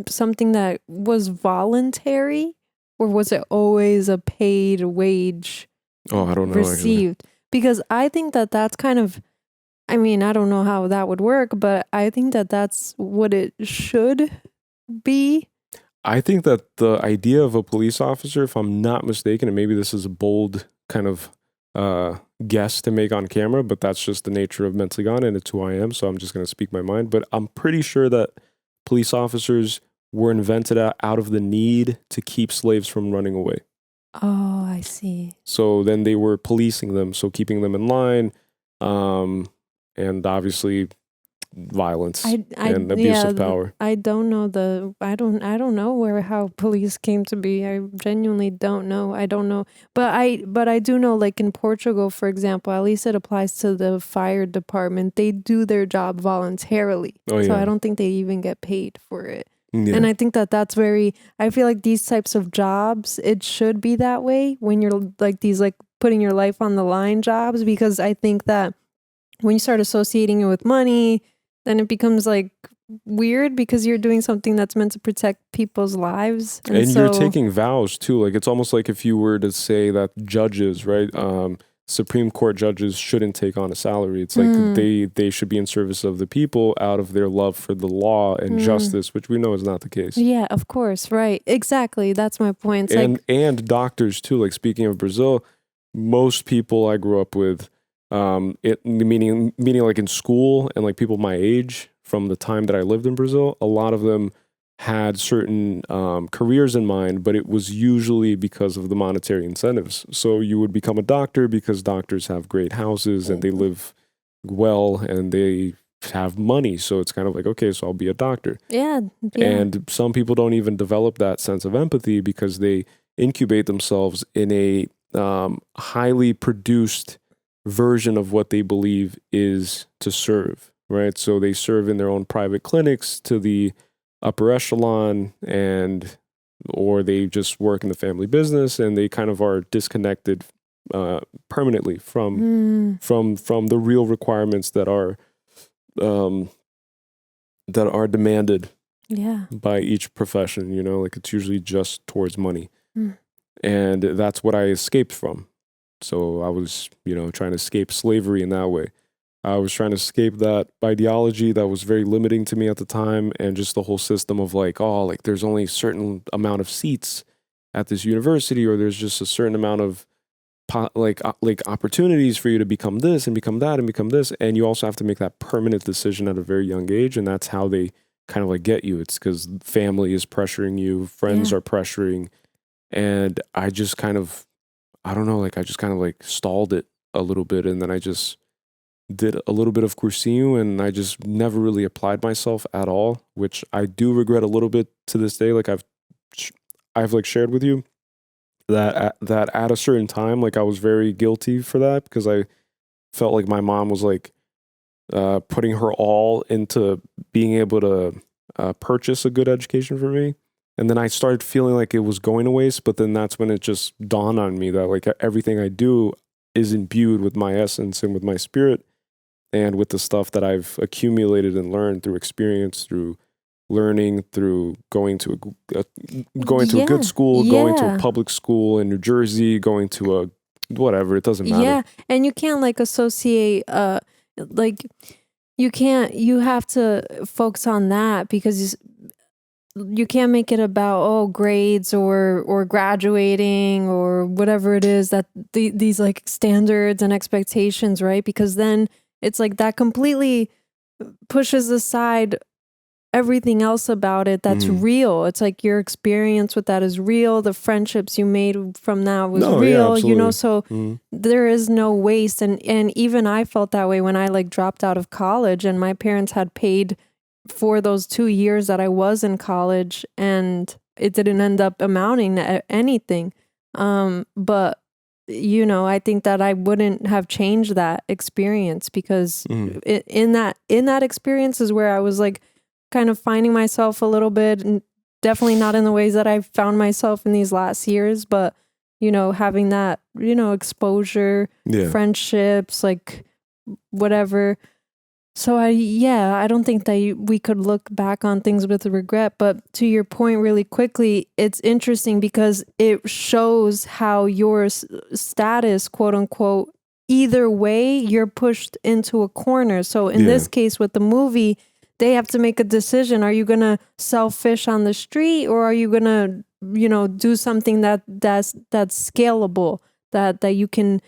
something that was voluntary, or was it always a paid wage? Oh, I don't know. Received? Actually. Because I think that that's kind of, I mean, I don't know how that would work, but I think that that's what it should be. I think that the idea of a police officer, if I'm not mistaken, and maybe this is a bold kind of guess to make on camera, but that's just the nature of Mentally Gone and it's who I am, so I'm just going to speak my mind. But I'm pretty sure that police officers were invented out of the need to keep slaves from running away. Oh, I see. So then they were policing them, so keeping them in line, and obviously violence and abuse of power. I don't know I don't know how police came to be. I genuinely don't know. I don't know. But I do know, like in Portugal, for example, at least it applies to the fire department. They do their job voluntarily. Oh, so yeah. I don't think they even get paid for it. Yeah. And I think that that's I feel like these types of jobs, it should be that way when you're like these like putting your life on the line jobs, because I think that when you start associating it with money, then it becomes like weird because you're doing something that's meant to protect people's lives. And you're taking vows too. Like it's almost like if you were to say that judges, right? Supreme Court judges shouldn't take on a salary. It's like they should be in service of the people out of their love for the law and justice, which we know is not the case. Yeah, of course. Right. Exactly. That's my point. It's and doctors too. Like speaking of Brazil, most people I grew up with, meaning like in school and like people my age from the time that I lived in Brazil, a lot of them had certain careers in mind, but it was usually because of the monetary incentives. So you would become a doctor because doctors have great houses and they live well and they have money. So it's kind of like, okay, so I'll be a doctor. Yeah. And some people don't even develop that sense of empathy because they incubate themselves in a highly produced version of what they believe is to serve, right? So they serve in their own private clinics to the upper echelon, or they just work in the family business, and they kind of are disconnected permanently from the real requirements that are demanded by each profession. You know, like it's usually just towards money, and that's what I escaped from. So I was, trying to escape slavery in that way. I was trying to escape that ideology that was very limiting to me at the time, and just the whole system of like, there's only a certain amount of seats at this university, or there's just a certain amount of like opportunities for you to become this and become that and become this, and you also have to make that permanent decision at a very young age, and that's how they kind of like get you. It's because family is pressuring you, friends are pressuring, and I just kind of, I don't know, I just kind of stalled it a little bit, and then I just did a little bit of cursinho, and I just never really applied myself at all, which I do regret a little bit to this day. Like I've shared with you that at a certain time, I was very guilty for that because I felt like my mom was putting her all into being able to purchase a good education for me. And then I started feeling like it was going to waste, but then that's when it just dawned on me that everything I do is imbued with my essence and with my spirit and with the stuff that I've accumulated and learned through experience, through learning, through going to a good school, going to a public school in New Jersey, going to a whatever, it doesn't matter. Yeah, and you can't associate you have to focus on that because you can't make it about grades or graduating or whatever it is that these standards and expectations, right? Because then it's that completely pushes aside everything else about it that's real. It's your experience with that is real. The friendships you made from that was real, so there is no waste. And even I felt that way when I dropped out of college and my parents had paid for those 2 years that I was in college, and it didn't end up amounting to anything. But I think that I wouldn't have changed that experience because in that experience is where I was kind of finding myself a little bit, and definitely not in the ways that I've found myself in these last years, but having that, exposure, friendships, whatever. So I don't think that we could look back on things with regret. But to your point really quickly, it's interesting because it shows how your status, quote unquote, either way, you're pushed into a corner. So in this case with the movie, they have to make a decision. Are you going to sell fish on the street, or are you going to, do something that's scalable, that you can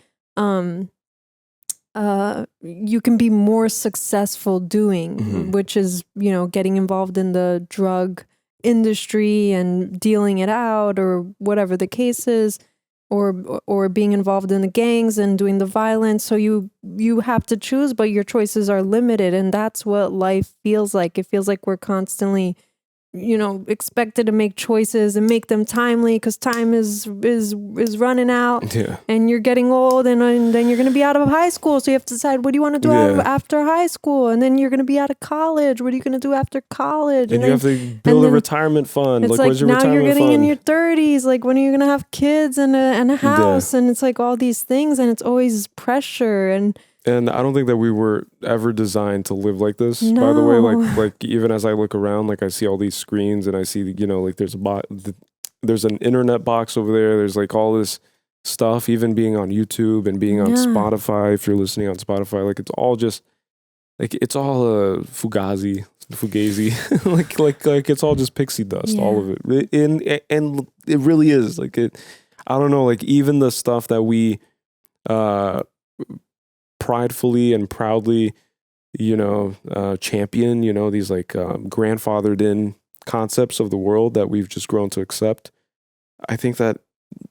be more successful doing, which is, getting involved in the drug industry and dealing it out, or whatever the case is, or being involved in the gangs and doing the violence. So you have to choose, but your choices are limited, and that's what life feels like. It feels like we're constantly expected to make choices and make them timely because time is running out, and you're getting old, and then you're going to be out of high school, so you have to decide what do you want to do after high school, and then you're going to be out of college. What are you going to do after college? And you have to build a retirement fund. It's where's your now retirement you're getting fund? in your 30s. When are you going to have kids and a house? And it's all these things, and it's always pressure. And I don't think that we were ever designed to live like this. No. By the way, even as I look around, I see all these screens, and I see, there's an internet box over there. There's all this stuff, even being on YouTube and being on Spotify. If you're listening on Spotify, it's all just it's all fugazi, it's all just pixie dust, all of it. And it really is I don't know, even the stuff that we pridefully and proudly, champion, these like grandfathered in concepts of the world that we've just grown to accept. I think that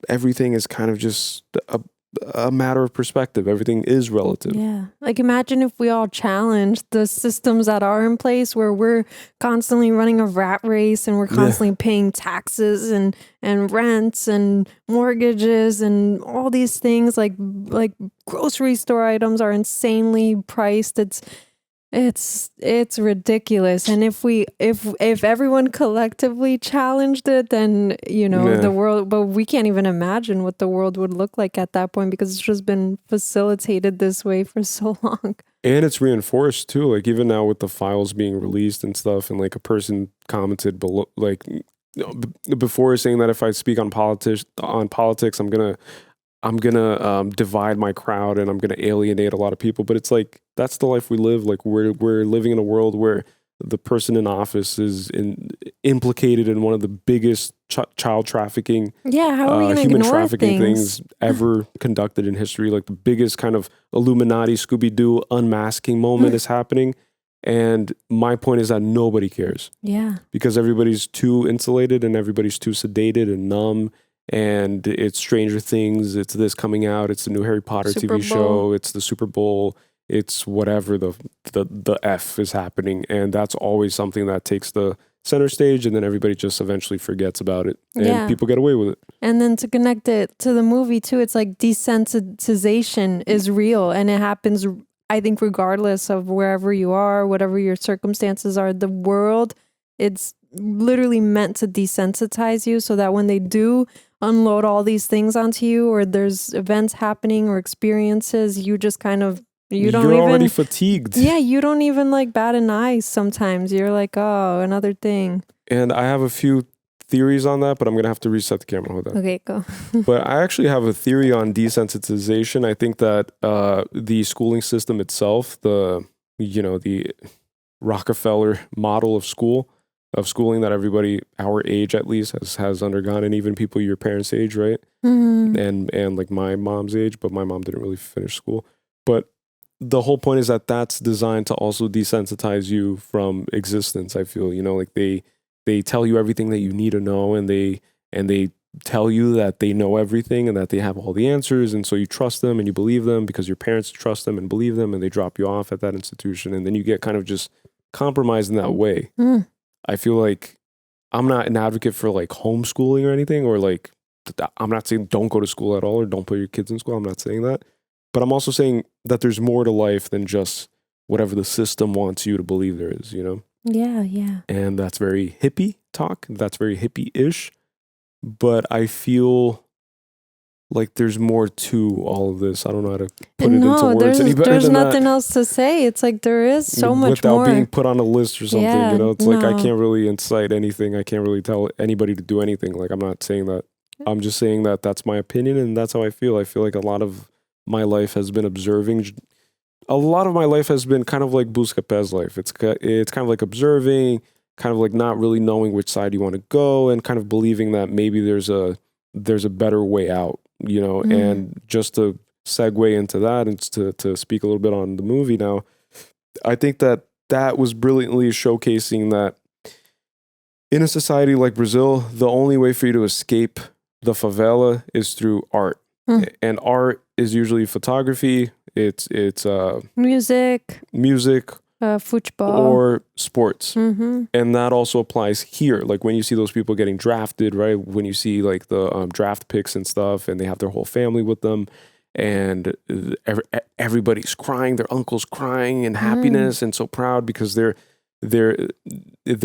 everything is kind of just a matter of perspective. Everything is relative. Yeah. Like imagine if we all challenged the systems that are in place where we're constantly running a rat race and we're constantly paying taxes and rents and mortgages and all these things like grocery store items are insanely priced. It's ridiculous. And if everyone collectively challenged it, then the world, but we can't even imagine what the world would look like at that point because it's just been facilitated this way for so long. And it's reinforced too, like even now with the files being released and stuff, and like a person commented below, like before, saying that if I speak on politics, I'm gonna divide my crowd and I'm gonna alienate a lot of people. But it's like that's the life we live. Like we're living in a world where the person in office is implicated in one of the biggest child trafficking, how are we gonna human ignore trafficking things ever conducted in history. Like the biggest kind of Illuminati Scooby-Doo unmasking moment is happening. And my point is that nobody cares. Yeah. Because everybody's too insulated and everybody's too sedated and numb. And it's Stranger Things, it's this coming out, it's the new Harry Potter Super TV Bowl. show, it's the Super Bowl, it's whatever the F is happening. And that's always something that takes the center stage, and then everybody just eventually forgets about it. And people get away with it. And then to connect it to the movie too, it's like desensitization is real and it happens, I think, regardless of wherever you are, whatever your circumstances are. The world, it's literally meant to desensitize you so that when they do unload all these things onto you, or there's events happening or experiences, you just kind of you're already fatigued. Yeah, you don't even like bat an eye sometimes. You're like, oh, another thing. And I have a few theories on that, but I'm gonna have to reset the camera. Hold on. Okay, go. But I actually have a theory on desensitization. I think that the schooling system itself, the Rockefeller model of schooling that everybody our age at least has undergone, and even people your parents' age, right? Mm-hmm. And like my mom's age, but my mom didn't really finish school. But the whole point is that that's designed to also desensitize you from existence. I feel, like they tell you everything that you need to know, and they tell you that they know everything and that they have all the answers, and so you trust them and you believe them because your parents trust them and believe them, and they drop you off at that institution, and then you get kind of just compromised in that way. I feel like I'm not an advocate for like homeschooling or anything, or like I'm not saying don't go to school at all or don't put your kids in school. I'm not saying that. But I'm also saying that there's more to life than just whatever the system wants you to believe there is, Yeah, yeah. And that's very hippie talk. That's very hippie-ish. But I feel like there's more to all of this. I don't know how to put it into words any better there's than nothing that. else to say. It's like there is so much more. Without being put on a list or something, Yeah, It's like I can't really incite anything. I can't really tell anybody to do anything. Like I'm not saying that. I'm just saying that that's my opinion and that's how I feel. I feel like a lot of my life has been observing. A lot of my life has been kind of like Buscapé's life. It's kind of like observing, kind of like not really knowing which side you want to go, and kind of believing that maybe there's a better way out, And just to segue into that and to speak a little bit on the movie now, I think that was brilliantly showcasing that in a society like Brazil, the only way for you to escape the favela is through art. And art is usually photography, it's music, football, or sports. Mm-hmm. And that also applies here. Like when you see those people getting drafted, right? When you see like the draft picks and stuff, and they have their whole family with them, and everybody's crying, their uncle's crying in happiness and so proud because they're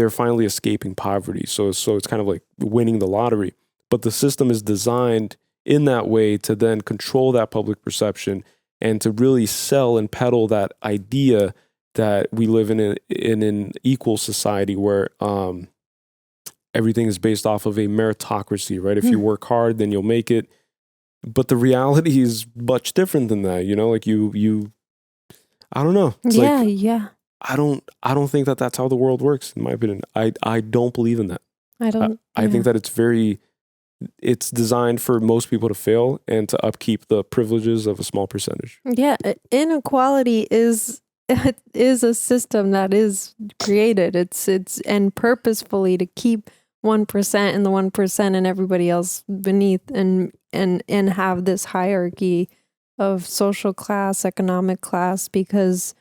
finally escaping poverty. So it's kind of like winning the lottery. But the system is designed in that way to then control that public perception and to really sell and peddle that idea that we live in an equal society where everything is based off of a meritocracy, right? If you work hard, then you'll make it. But the reality is much different than that, like you I don't know. It's yeah. I don't think that that's how the world works, in my opinion. I don't believe in that. I don't. I think that it's very it's designed for most people to fail and to upkeep the privileges of a small percentage. Yeah, inequality is a system that is created. It's and purposefully to keep 1% and the 1% and everybody else beneath, and have this hierarchy of social class, economic class, because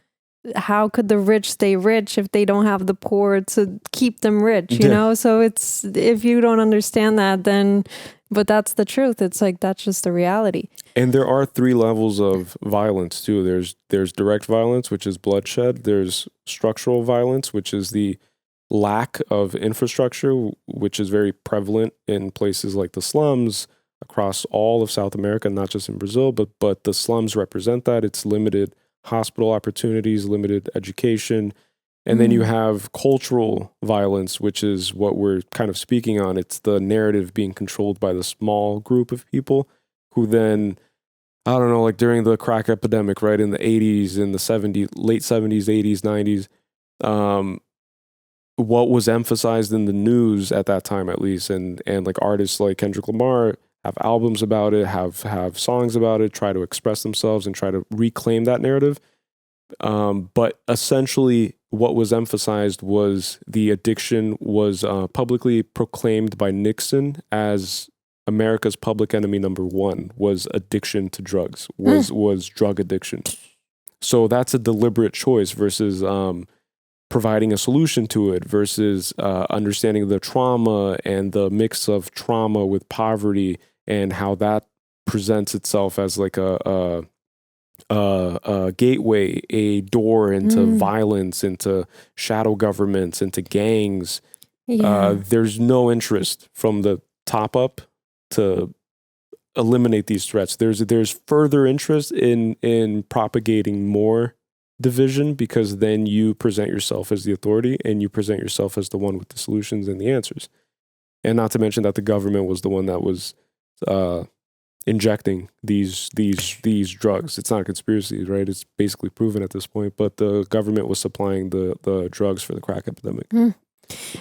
how could the rich stay rich if they don't have the poor to keep them rich, you know? So it's, if you don't understand that, then, but that's the truth. It's like, that's just the reality. And there are 3 levels of violence too. There's direct violence, which is bloodshed. There's structural violence, which is the lack of infrastructure, which is very prevalent in places like the slums across all of South America, not just in Brazil, but the slums represent that. It's limited hospital opportunities, limited education. And then you have cultural violence, which is what we're kind of speaking on. It's the narrative being controlled by the small group of people who then, I don't know, like during the crack epidemic, right, in the 80s, in the 70s, late 70s, 80s, 90s, what was emphasized in the news at that time, at least, and like artists like Kendrick Lamar have albums about it, have songs about it, try to express themselves and try to reclaim that narrative. But essentially what was emphasized was the addiction was publicly proclaimed by Nixon as America's public enemy number 1 was addiction to drugs, was drug addiction. So that's a deliberate choice versus providing a solution to it, versus understanding the trauma and the mix of trauma with poverty and how that presents itself as like a gateway, a door into violence, into shadow governments, into gangs. There's no interest from the top up to eliminate these threats. There's further interest in propagating more division, because then you present yourself as the authority and you present yourself as the one with the solutions and the answers. And not to mention that the government was the one that was injecting these drugs. It's not a conspiracy, right? It's basically proven at this point, but the government was supplying the drugs for the crack epidemic.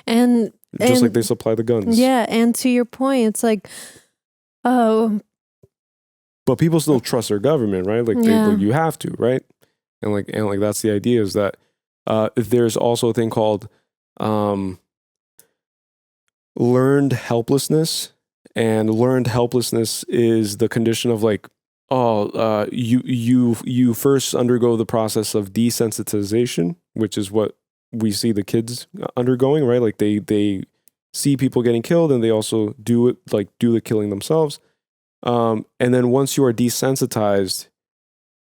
And just like they supply the guns. Yeah, and to your point, it's like, oh, but people still trust their government, right? Like, like you have to, right? And like that's the idea, is that there's also a thing called learned helplessness. And learned helplessness is the condition of like, you first undergo the process of desensitization, which is what we see the kids undergoing, right? Like they see people getting killed and they also do the killing themselves. And then once you are desensitized,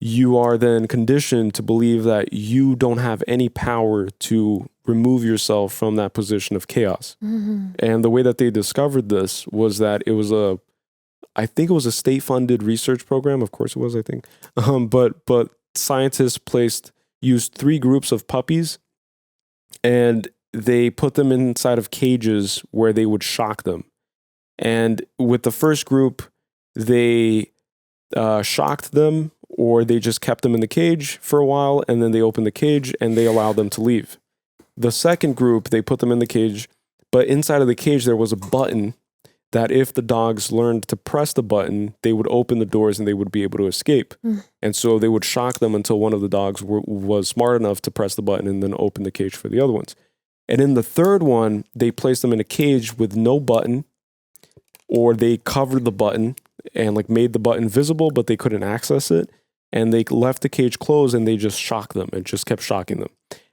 you are then conditioned to believe that you don't have any power to remove yourself from that position of chaos. And the way that they discovered this was that it was I think it was a state-funded research program. Of course it was, I think. But scientists used 3 groups of puppies, and they put them inside of cages where they would shock them. And with the first group, they shocked them, or they just kept them in the cage for a while, and then they opened the cage and they allowed them to leave. The second group, they put them in the cage, but inside of the cage there was a button that if the dogs learned to press the button, they would open the doors and they would be able to escape. And so they would shock them until one of the dogs was smart enough to press the button and then open the cage for the other ones. And in the third one, they placed them in a cage with no button, or they covered the button and like made the button visible, but they couldn't access it. And they left the cage closed and they just shocked them and just kept shocking them.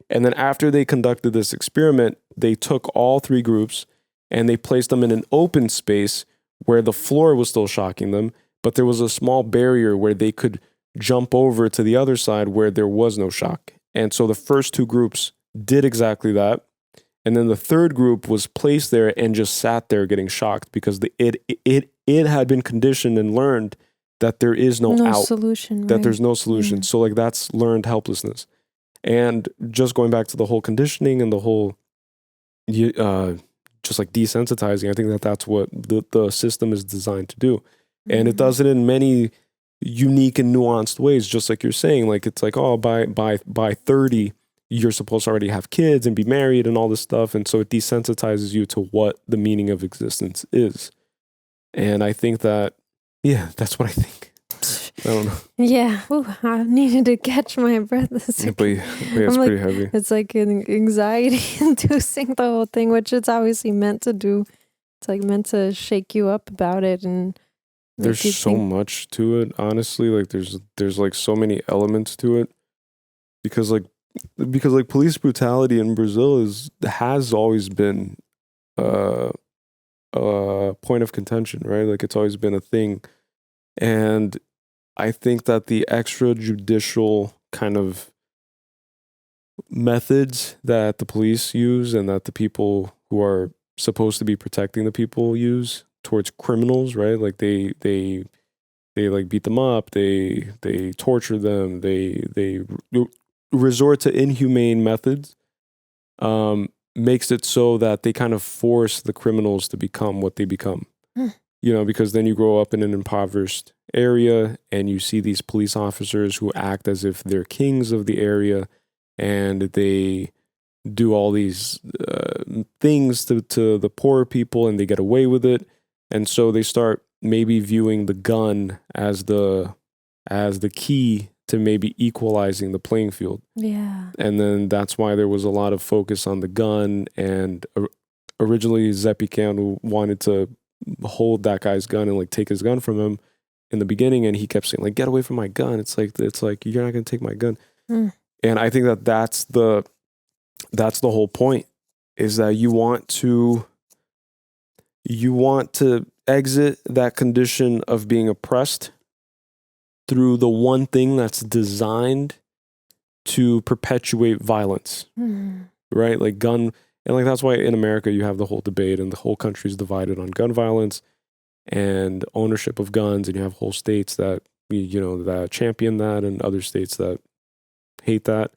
And then after they conducted this experiment, they took all 3 groups and they placed them in an open space where the floor was still shocking them, but there was a small barrier where they could jump over to the other side where there was no shock. And so the first 2 groups did exactly that. And then the third group was placed there and just sat there getting shocked because it had been conditioned and learned that there is no out, solution, that there's no solution. So like that's learned helplessness. And just going back to the whole conditioning and the whole, just like desensitizing, I think that's what the system is designed to do. And it does it in many unique and nuanced ways, just like you're saying. Like it's like, oh, by 30, you're supposed to already have kids and be married and all this stuff. And so it desensitizes you to what the meaning of existence is. And I think that, yeah, that's what I think. I don't know. Yeah. Ooh, I needed to catch my breath. But it's pretty heavy. It's like an anxiety inducing the whole thing, which it's obviously meant to do. It's like meant to shake you up about it, and there's so much to it, honestly. Like there's like so many elements to it. Because police brutality in Brazil has always been a point of contention, right? Like it's always been a thing. And I think that the extrajudicial kind of methods that the police use and that the people who are supposed to be protecting the people use towards criminals, right? Like they like beat them up, they torture them, they resort to inhumane methods, makes it so that they kind of force the criminals to become what they become. You know, because then you grow up in an impoverished area and you see these police officers who act as if they're kings of the area, and they do all these things to the poor people, and they get away with it. And so they start maybe viewing the gun as the key to maybe equalizing the playing field. Yeah. And then that's why there was a lot of focus on the gun. And originally Zé Pequeno wanted to hold that guy's gun and like take his gun from him in the beginning, and he kept saying like, get away from my gun. It's like you're not gonna take my gun. And I think that's the whole point, is that you want to exit that condition of being oppressed through the one thing that's designed to perpetuate violence. Right? Like gun. And like that's why in America you have the whole debate, and the whole country is divided on gun violence and ownership of guns, and you have whole states that that champion that, and other states that hate that.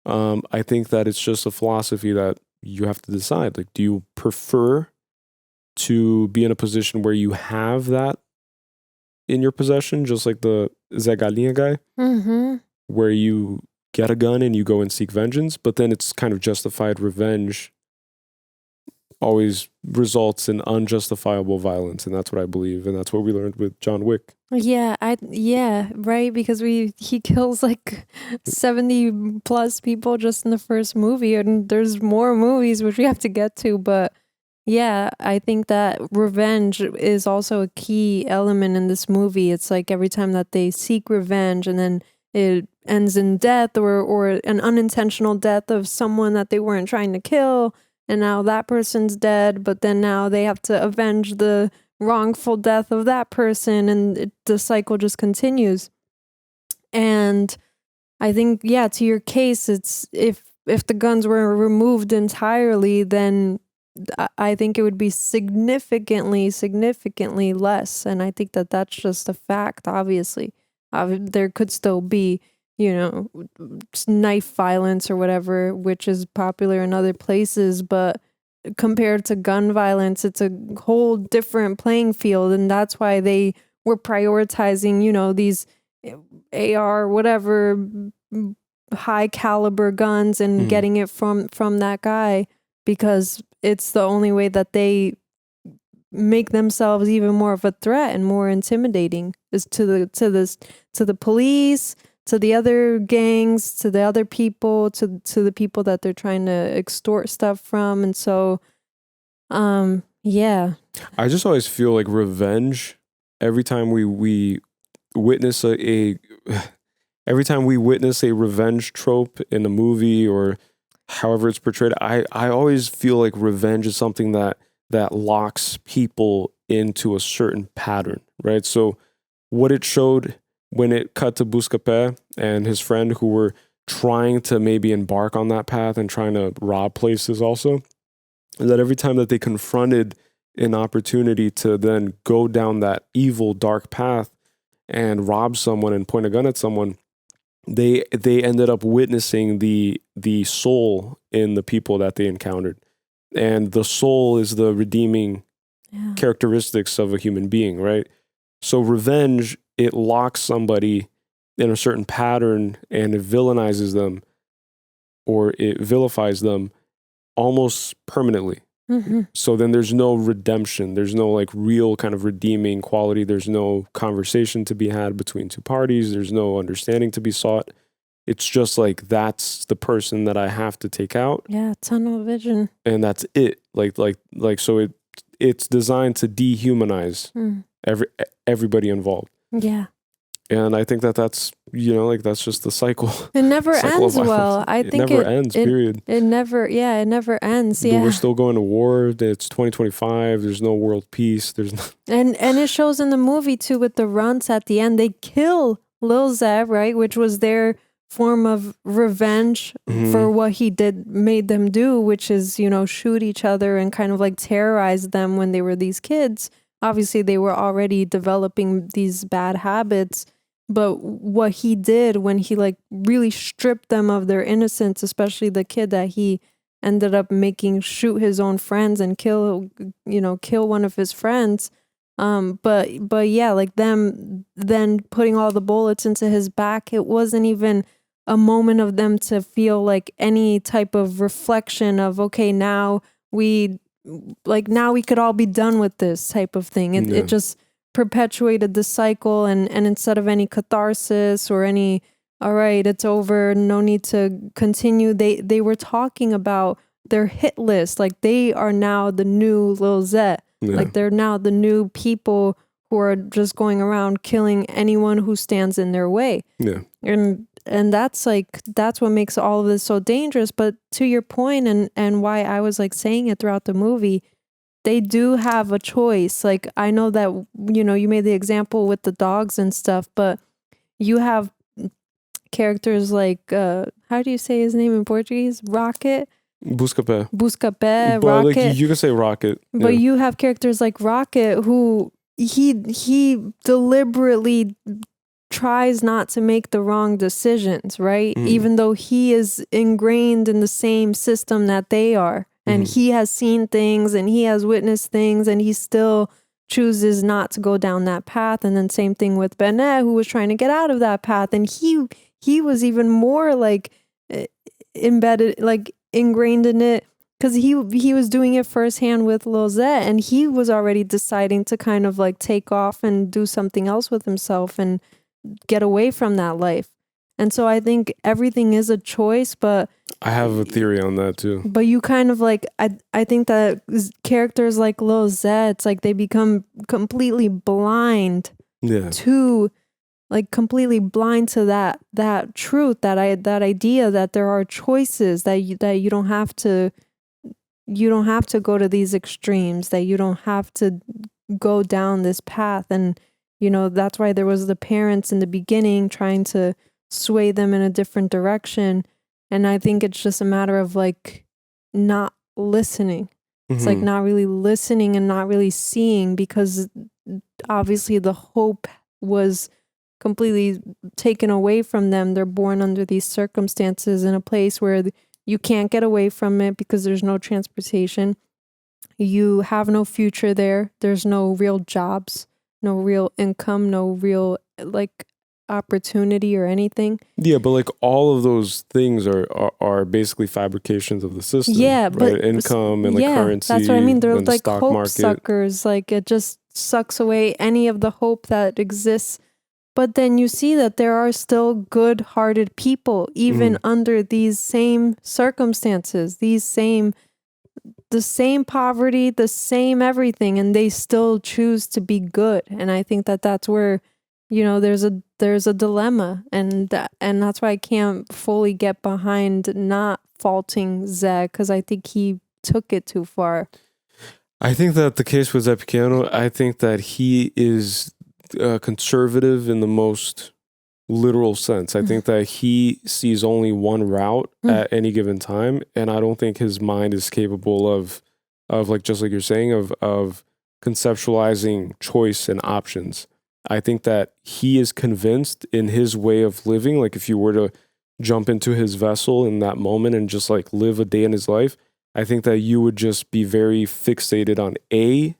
I think that it's just a philosophy that you have to decide. Like, do you prefer to be in a position where you have that in your possession, just like the Zé Galinha guy, where you get a gun and you go and seek vengeance, but then it's kind of justified revenge always results in unjustifiable violence, and that's what I believe, and that's what we learned with John Wick. Yeah, right, because he kills like 70 plus people just in the first movie, and there's more movies which we have to get to, but yeah, I think that revenge is also a key element in this movie. It's like every time that they seek revenge, and then it ends in death or an unintentional death of someone that they weren't trying to kill, and now that person's dead, but then now they have to avenge the wrongful death of that person, and the cycle just continues. And I think, yeah, to your case, it's if the guns were removed entirely, then I think it would be significantly less. And I think that that's just a fact, obviously. There could still be, knife violence or whatever, which is popular in other places, but compared to gun violence, it's a whole different playing field. And that's why they were prioritizing, these AR, whatever, high caliber guns, and getting it from that guy, because it's the only way that they make themselves even more of a threat and more intimidating, is to the police, to the other gangs, to the other people, to the people that they're trying to extort stuff from. And so yeah, I just always feel like revenge, every time we witness every time we witness a revenge trope in a movie or however it's portrayed, I always feel like revenge is something that locks people into a certain pattern, right? So what it showed when it cut to Buscapé and his friend, who were trying to maybe embark on that path and trying to rob places also, is that every time that they confronted an opportunity to then go down that evil, dark path and rob someone and point a gun at someone, they ended up witnessing the soul in the people that they encountered. And the soul is the redeeming characteristics of a human being, right? So revenge, it locks somebody in a certain pattern, and it villainizes them, or it vilifies them almost permanently. So then there's no redemption. There's no like real kind of redeeming quality. There's no conversation to be had between two parties. There's no understanding to be sought. It's just like, that's the person that I have to take out. Yeah, tunnel vision. And that's it. So it's designed to dehumanize everybody involved. Yeah. And I think that's, that's just the cycle. It never ends well. I think it never ends, period. It never ends. Yeah. But we're still going to war. It's 2025. There's no world peace. There's no... And it shows in the movie too with the runts at the end. They kill Lil Zeb, right? Which was their form of revenge for what he made them do, which is, shoot each other and kind of like terrorize them when they were these kids. Obviously, they were already developing these bad habits. But what he did when he like really stripped them of their innocence, especially the kid that he ended up making shoot his own friends and kill one of his friends. But yeah, like them then putting all the bullets into his back, it wasn't even a moment of them to feel like any type of reflection of, okay, now we could all be done with this type of thing. It just perpetuated the cycle, and instead of any catharsis or any, all right, it's over, no need to continue, they were talking about their hit list. Like, they are now the new Lil Zet. Like, they're now the new people who are just going around killing anyone who stands in their way. And that's what makes all of this so dangerous. But to your point, and why I was like saying it throughout the movie, they do have a choice. Like, I know that, you made the example with the dogs and stuff, but you have characters like, how do you say his name in Portuguese? Rocket? Buscapé. Rocket. Like, you can say Rocket. But you have characters like Rocket who he deliberately tries not to make the wrong decisions, right? Even though he is ingrained in the same system that they are. And he has seen things and he has witnessed things, and he still chooses not to go down that path. And then same thing with Benet, who was trying to get out of that path. And he was even more like embedded, like ingrained in it, because he was doing it firsthand with Lozette, and he was already deciding to kind of like take off and do something else with himself and get away from that life. And so I think everything is a choice, but I have a theory on that too. But you kind of like, I think that characters like Lozette, it's like they become completely blind to, like completely blind to that truth, that idea that there are choices, that you don't have to go to these extremes, that you don't have to go down this path. And that's why there was the parents in the beginning trying to sway them in a different direction. And I think it's just a matter of like not listening. It's like not really listening and not really seeing, because obviously the hope was completely taken away from them. They're born under these circumstances in a place where you can't get away from it because there's no transportation. You have no future there. There's no real jobs, no real income, no real like opportunity or anything. Yeah, but like all of those things are basically fabrications of the system. Yeah, right? but income and the currency. That's what I mean. They're and the like stock hope market. suckers. Like it just sucks away any of the hope that exists. But then you see that there are still good-hearted people, even under these same circumstances, the same poverty, the same everything, and they still choose to be good. And I think that that's where, there's a dilemma, and that's why I can't fully get behind not faulting Zeg, because I think he took it too far. I think that the case with Zé Pequeno, I think that he is conservative in the most literal sense. I think that he sees only one route at any given time, and I don't think his mind is capable of like, just like you're saying, of conceptualizing choice and options. I think that he is convinced in his way of living, like if you were to jump into his vessel in that moment and just like live a day in his life, I think that you would just be very fixated on A.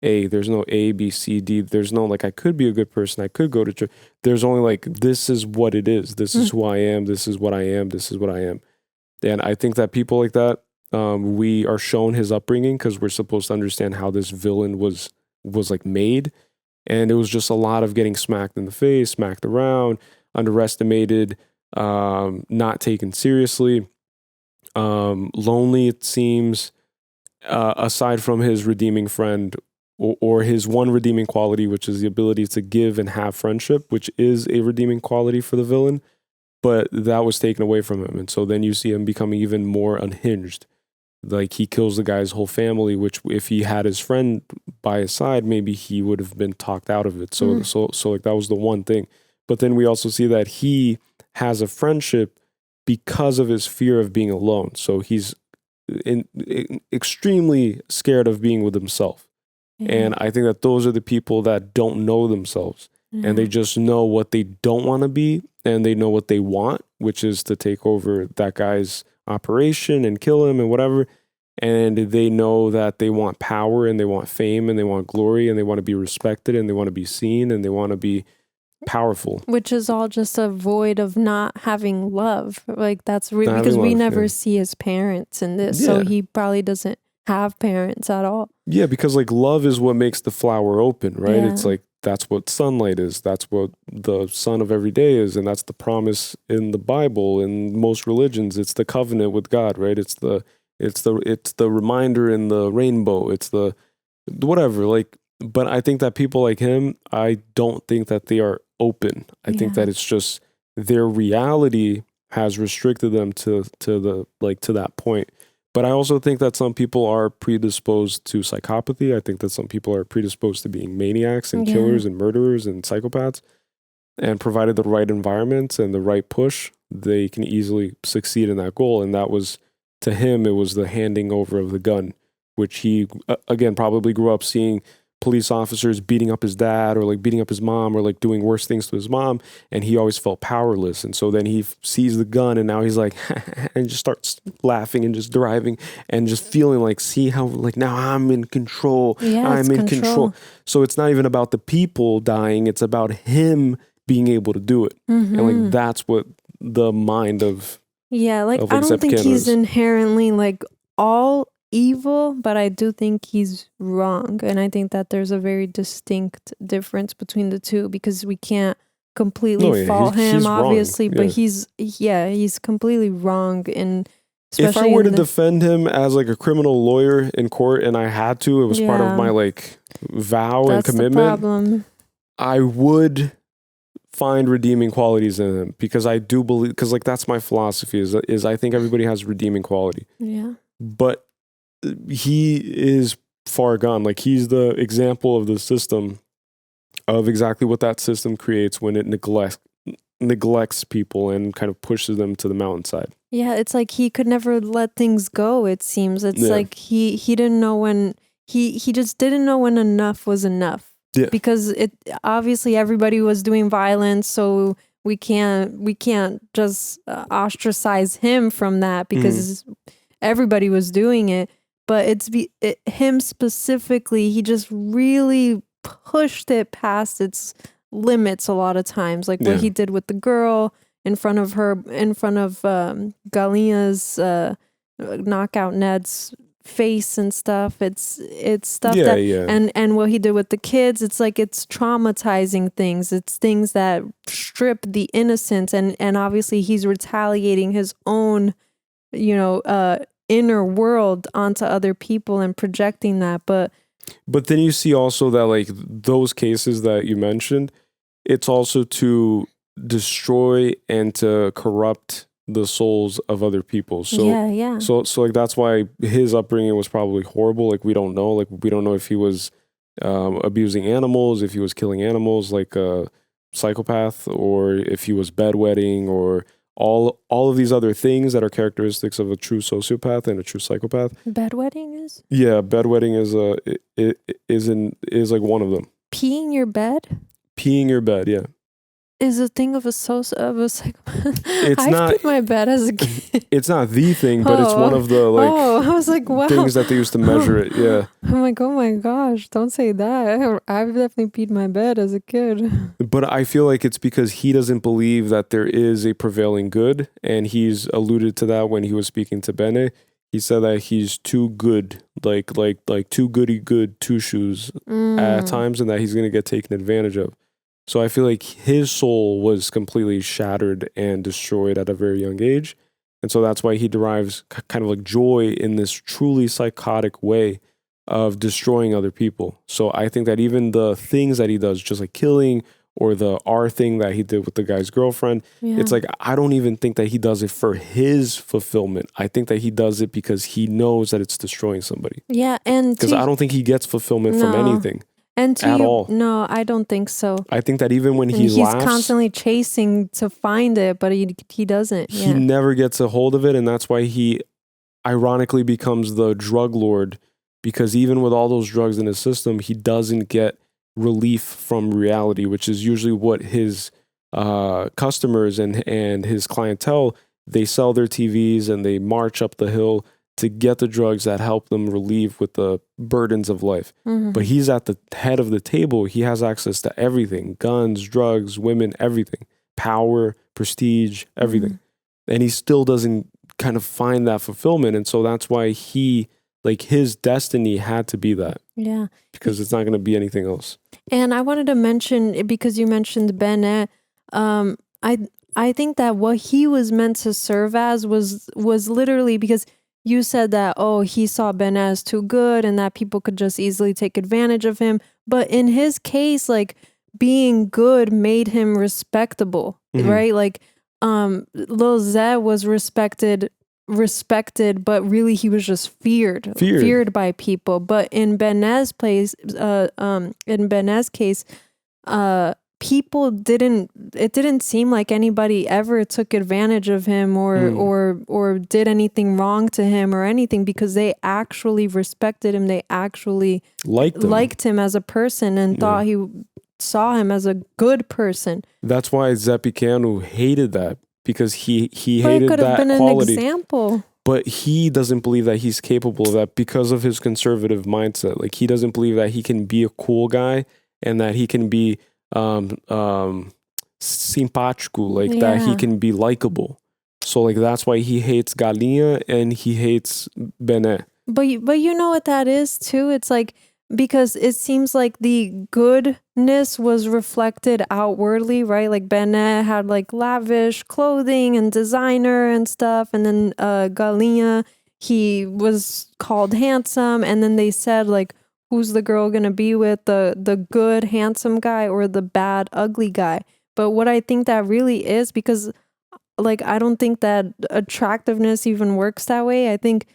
There's no A, B, C, D. There's no like, I could be a good person. I could go to church. There's only like, this is what it is. This is who I am. This is what I am. This is what I am. And I think that people like that, we are shown his upbringing because we're supposed to understand how this villain was like made. And it was just a lot of getting smacked in the face, smacked around, underestimated, not taken seriously, lonely, it seems, aside from his redeeming friend or his one redeeming quality, which is the ability to give and have friendship, which is a redeeming quality for the villain. But that was taken away from him. And so then you see him becoming even more unhinged. Like he kills the guy's whole family, which if he had his friend by his side, maybe he would have been talked out of it. So like that was the one thing. But then we also see that he has a friendship because of his fear of being alone. So he's extremely scared of being with himself. Yeah. And I think that those are the people that don't know themselves. Yeah. And they just know what they don't want to be, and they know what they want, which is to take over that guy's operation and kill him and whatever. And they know that they want power and they want fame and they want glory and they want to be respected and they want to be seen and they want to be powerful. Which is all just a void of not having love. Like that's really because we never see his parents in this. Yeah. So he probably doesn't have parents at all. Yeah, because like love is what makes the flower open, right? Yeah. It's like that's what sunlight is. That's what the sun of every day is. And that's the promise in the Bible, in most religions. It's the covenant with God, right? It's the reminder in the rainbow. It's the whatever. Like, but I think that people like him, I don't think that they are open. I think that it's just their reality has restricted them to that point. But I also think that some people are predisposed to psychopathy. I think that some people are predisposed to being maniacs and killers and murderers and psychopaths. And provided the right environment and the right push, they can easily succeed in that goal. And that was, to him, it was the handing over of the gun, which he, again, probably grew up seeing police officers beating up his dad or like beating up his mom or like doing worse things to his mom. And he always felt powerless. And so then he sees the gun and now he's like, and just starts laughing and just driving and just feeling like, see how like now I'm in control. Yeah, I'm in control. So it's not even about the people dying. It's about him being able to do it. Mm-hmm. And like, that's what the mind of, like I don't think he's inherently like all evil, but I do think he's wrong. And I think that there's a very distinct difference between the two because we can't completely fault him, obviously, but he's completely wrong. And if I were to defend him as like a criminal lawyer in court and I had to, it was part of my like vow and commitment, I would find redeeming qualities in him because I do believe, because like that's my philosophy is I think everybody has redeeming quality. Yeah. But he is far gone. Like he's the example of the system of exactly what that system creates when it neglects people and kind of pushes them to the mountainside. Yeah, it's like he could never let things go, it seems. It's like he didn't know when he just didn't know when enough was enough. Yeah. Because it obviously everybody was doing violence, so we can't just ostracize him from that because everybody was doing it. But him specifically, he just really pushed it past its limits a lot of times. Like what he did with the girl in front of Galina's knockout Ned's face and stuff. It's stuff and what he did with the kids, it's like it's traumatizing things. It's things that strip the innocence and obviously he's retaliating his own, inner world onto other people and projecting that. But then you see also that like those cases that you mentioned, it's also to destroy and to corrupt the souls of other people. So so like that's why his upbringing was probably horrible. Like we don't know if he was abusing animals, if he was killing animals like a psychopath, or if he was bedwetting, or all of these other things that are characteristics of a true sociopath and a true psychopath. Bedwetting is? Yeah, bedwetting is like one of them. Peeing your bed? Peeing your bed, yeah. Is a thing of a psychopath. I peed my bed as a kid. It's not the thing, but it's one of the I was like, wow, things that they used to measure it. Yeah. I'm like, oh my gosh, don't say that. I've definitely peed my bed as a kid. But I feel like it's because he doesn't believe that there is a prevailing good, and he's alluded to that when he was speaking to Bene. he said that he's too good, like too goody good two shoes at times, and that he's gonna get taken advantage of. So I feel like his soul was completely shattered and destroyed at a very young age. And so that's why he derives kind of like joy in this truly psychotic way of destroying other people. So I think that even the things that he does, just like killing or the R thing that he did with the guy's girlfriend, it's like, I don't even think that he does it for his fulfillment. I think that he does it because he knows that it's destroying somebody. Yeah. And because I don't think he gets fulfillment from anything. And at all. No, I don't think so. I think that even when He's laughs, constantly chasing to find it, but he doesn't. he never gets a hold of it, and that's why he ironically becomes the drug lord, because even with all those drugs in his system, he doesn't get relief from reality, which is usually what his customers and his clientele, they sell their TVs and they march up the hill to get the drugs that help them relieve with the burdens of life. But he's at the head of the table. He has access to everything: guns, drugs, women, everything, power, prestige, everything. And he still doesn't kind of find that fulfillment. And so that's why his destiny had to be that. Yeah. Because it's not going to be anything else. And I wanted to mention, because you mentioned Bennett, I think that what he was meant to serve as was literally, because you said that, he saw Ben as too good and that people could just easily take advantage of him. But in his case, like, being good made him respectable, right? Like, Lil Zed was respected, but really he was just feared by people. But in Ben's case, people it didn't seem like anybody ever took advantage of him or did anything wrong to him or anything, because they actually respected him. They actually liked him as a person and thought he saw him as a good person. That's why Zepicano hated that, because he But hated it could have that been quality. an example. But he doesn't believe that he's capable of that because of his conservative mindset. Like, he doesn't believe that he can be a cool guy and that he can be simpático, like that he can be likable. So like that's why he hates Galinha and he hates Bené. But you know what that is too? It's like, because it seems like the goodness was reflected outwardly, right? Like Bené had like lavish clothing and designer and stuff, and then Galinha, he was called handsome, and then they said like, who's the girl gonna be with, the good handsome guy or the bad ugly guy? But what I think that really is, because like I don't think that attractiveness even works that way. I think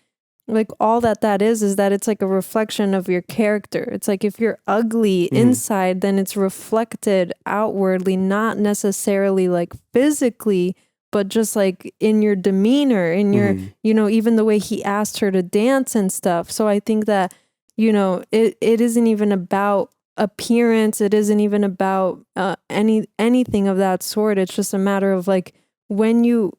like all that is that it's like a reflection of your character. It's like if you're ugly inside, then it's reflected outwardly, not necessarily like physically, but just like in your demeanor, in your, even the way he asked her to dance and stuff. So I think that, it isn't even about appearance. It isn't even about anything of that sort. It's just a matter of like, when you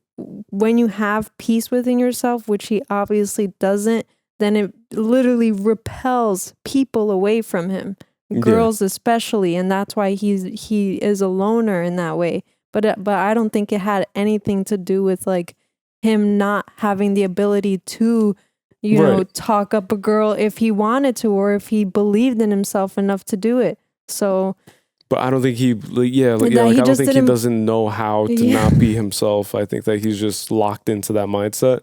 have peace within yourself, which he obviously doesn't, then it literally repels people away from him, girls especially, and that's why he is a loner in that way. But I don't think it had anything to do with like him not having the ability to, talk up a girl if he wanted to, or if he believed in himself enough to do it. So. But I don't think I don't think he doesn't know how to not be himself. I think that he's just locked into that mindset.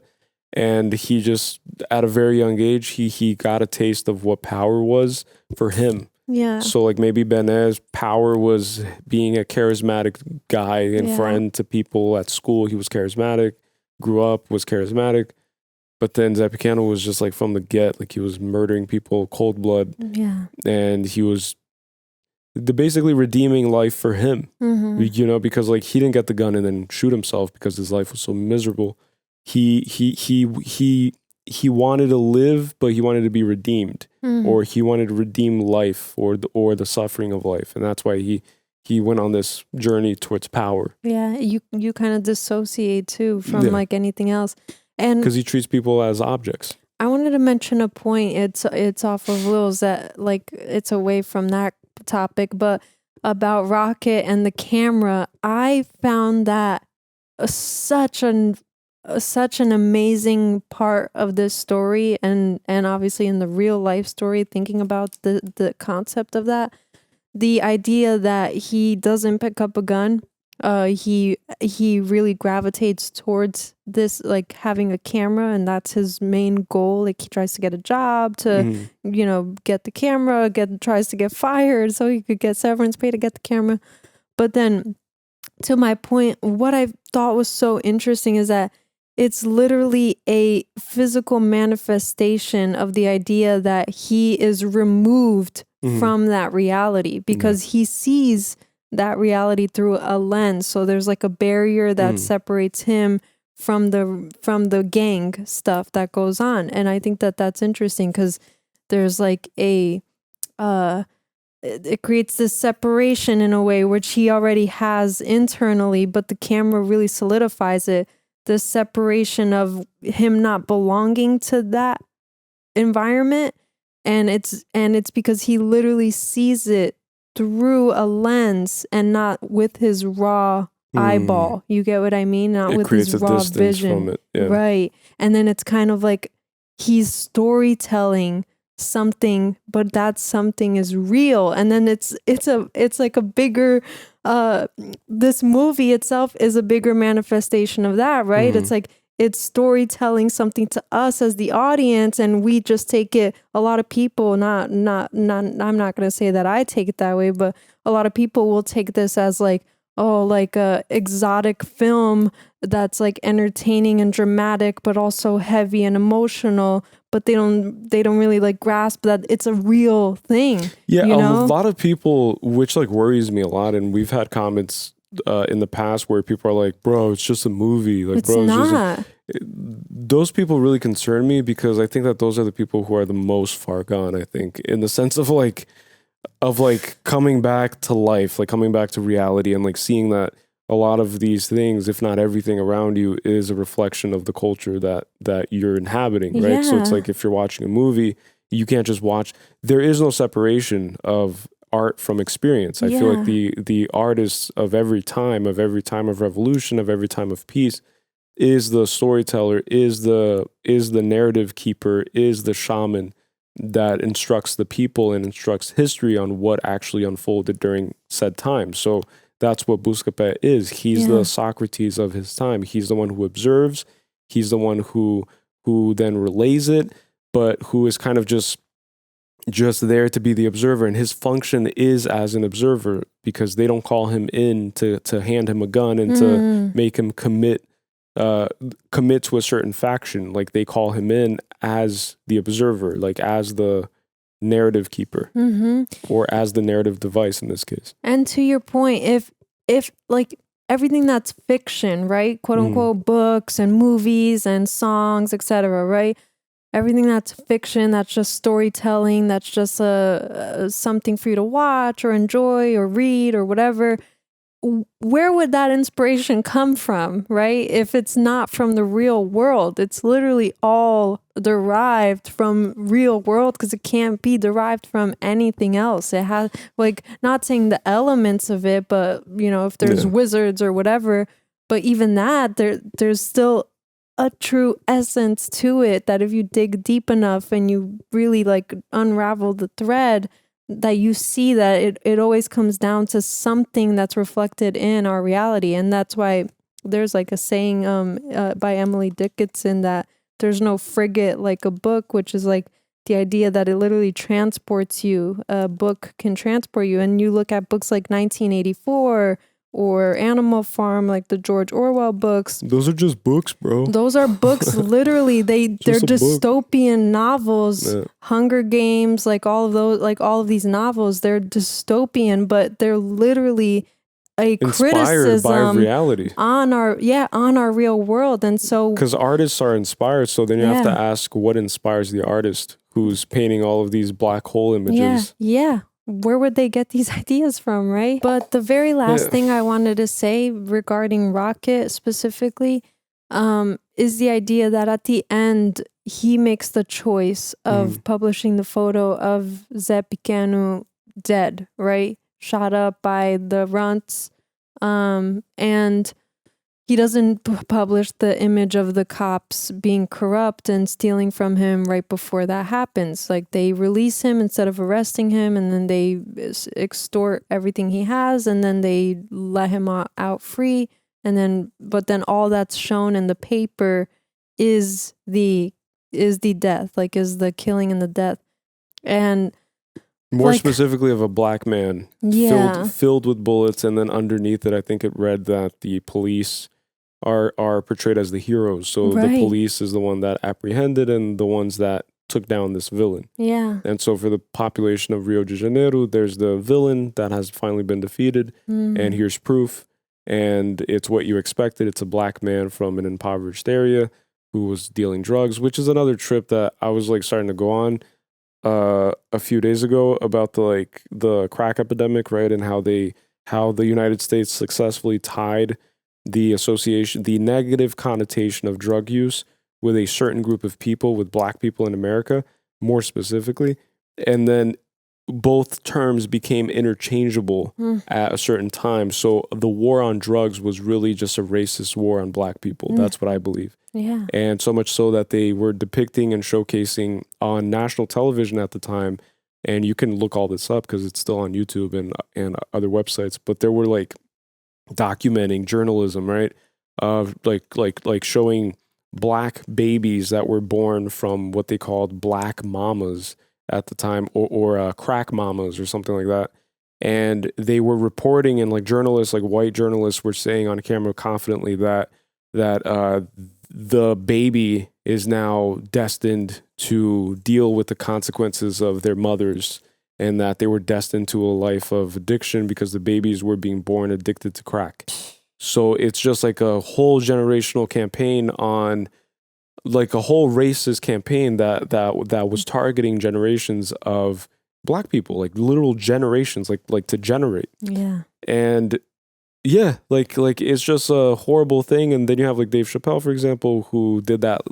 And he just, at a very young age, he got a taste of what power was for him. Yeah. So like maybe Ben's power was being a charismatic guy and friend to people at school. He was charismatic, grew up, was charismatic. But then Zepicano was just like from the get, like he was murdering people, cold blood. Yeah. And he was basically redeeming life for him, because like he didn't get the gun and then shoot himself because his life was so miserable. He wanted to live, but he wanted to be redeemed, or he wanted to redeem life or the suffering of life, and that's why he went on this journey towards power. Yeah, you kind of dissociate too from like anything else, and because he treats people as objects. I wanted to mention a point. It's off of Lil's, that like it's away from that topic, but about Rocket and the camera. I found that such an such an amazing part of this story, and obviously in the real life story, thinking about the concept of that, the idea that he doesn't pick up a gun, he really gravitates towards this, like having a camera, and that's his main goal. Like he tries to get a job to get the camera, tries to get fired so he could get severance pay to get the camera. But then, to my point, what I thought was so interesting is that it's literally a physical manifestation of the idea that he is removed from that reality, because he sees that reality through a lens. So there's like a barrier that separates him from the gang stuff that goes on. And I think that that's interesting, because there's like it creates this separation in a way, which he already has internally, but the camera really solidifies it. The separation of him not belonging to that environment. And it's because he literally sees it through a lens and not with his raw eyeball. You get what I mean? Not with his raw vision. From it. Yeah. Right. And then it's kind of like he's storytelling something, but that something is real. And then it's like a bigger this movie itself is a bigger manifestation of that, right? It's like it's storytelling something to us as the audience, and we just take it. A lot of people, not I'm not going to say that I take it that way, but a lot of people will take this as like, oh, like a exotic film that's like entertaining and dramatic, but also heavy and emotional. But they don't really like grasp that it's a real thing. Yeah, you know? A lot of people, which like worries me a lot, and we've had comments in the past where people are like, "Bro, it's just a movie." Like, it's bro, not. Those people really concern me, because I think that those are the people who are the most far gone. I think, in the sense of like coming back to life, like coming back to reality, and like seeing that a lot of these things, if not everything around you, is a reflection of the culture that you're inhabiting, right? Yeah. So it's like if you're watching a movie, you can't just watch. There is no separation of art from experience. I feel like the artists of every time of revolution, of every time of peace, is the storyteller, is the narrative keeper, is the shaman that instructs the people and instructs history on what actually unfolded during said time. So that's what Buscapé is. He's the Socrates of his time. He's the one who observes. He's the one who then relays it, but who is kind of just there to be the observer. And his function is as an observer, because they don't call him in to hand him a gun and to make him commit to a certain faction. Like, they call him in as the observer, like as the narrative keeper, or as the narrative device in this case. And to your point, if like everything that's fiction, right, quote unquote, books and movies and songs, etc., right, everything that's fiction, that's just storytelling, that's just something for you to watch or enjoy or read or whatever, where would that inspiration come from, right? If it's not from the real world, it's literally all derived from real world, because it can't be derived from anything else. It has, like, not saying the elements of it, but if there's wizards or whatever, but even that, there's still a true essence to it, that if you dig deep enough and you really like unravel the thread, that you see that it always comes down to something that's reflected in our reality. And that's why there's like a saying by Emily Dickinson that there's no frigate like a book, which is like the idea that it literally transports you. A book can transport you. And you look at books like 1984 or Animal Farm, like the George Orwell books. Those are just books, bro. Those are books. Literally, they're dystopian novels. Yeah. Hunger Games, like all of these novels, they're dystopian, but they're literally a inspired criticism by reality on our real world. And so, because artists are inspired, so then you have to ask, what inspires the artist who's painting all of these black hole images? Yeah. Where would they get these ideas from, right? But the very last thing I wanted to say regarding Rocket specifically is the idea that at the end, he makes the choice of publishing the photo of Zé Pequeno dead, right? Shot up by the runts. And he doesn't publish the image of the cops being corrupt and stealing from him right before that happens. Like they release him instead of arresting him, and then they extort everything he has, and then they let him out free. And then, but then all that's shown in the paper is the death, like is the killing and the death. And more specifically of a black man filled with bullets, and then underneath it I think it read that the police are portrayed as the heroes. So the police is the one that apprehended and the ones that took down this villain. Yeah. And so for the population of Rio de Janeiro, there's the villain that has finally been defeated, and here's proof. And it's what you expected. It's a black man from an impoverished area who was dealing drugs, which is another trip that I was like starting to go on a few days ago about the crack epidemic, right? And how the United States successfully tied the negative connotation of drug use with a certain group of people, with black people in America, more specifically. And then both terms became interchangeable at a certain time. So the war on drugs was really just a racist war on black people. That's what I believe. Yeah. And so much so that they were depicting and showcasing on national television at the time. And you can look all this up because it's still on YouTube and other websites. But there were like documenting journalism, right? Of like showing black babies that were born from what they called black mamas at the time, or crack mamas or something like that. And they were reporting, and like journalists, like white journalists, were saying on camera confidently that the baby is now destined to deal with the consequences of their mothers, and that they were destined to a life of addiction because the babies were being born addicted to crack. So it's just like a whole generational campaign on, like a whole racist campaign that was targeting generations of black people, like literal generations, like to generate. Yeah. And yeah, like it's just a horrible thing. And then you have like Dave Chappelle, for example, who did that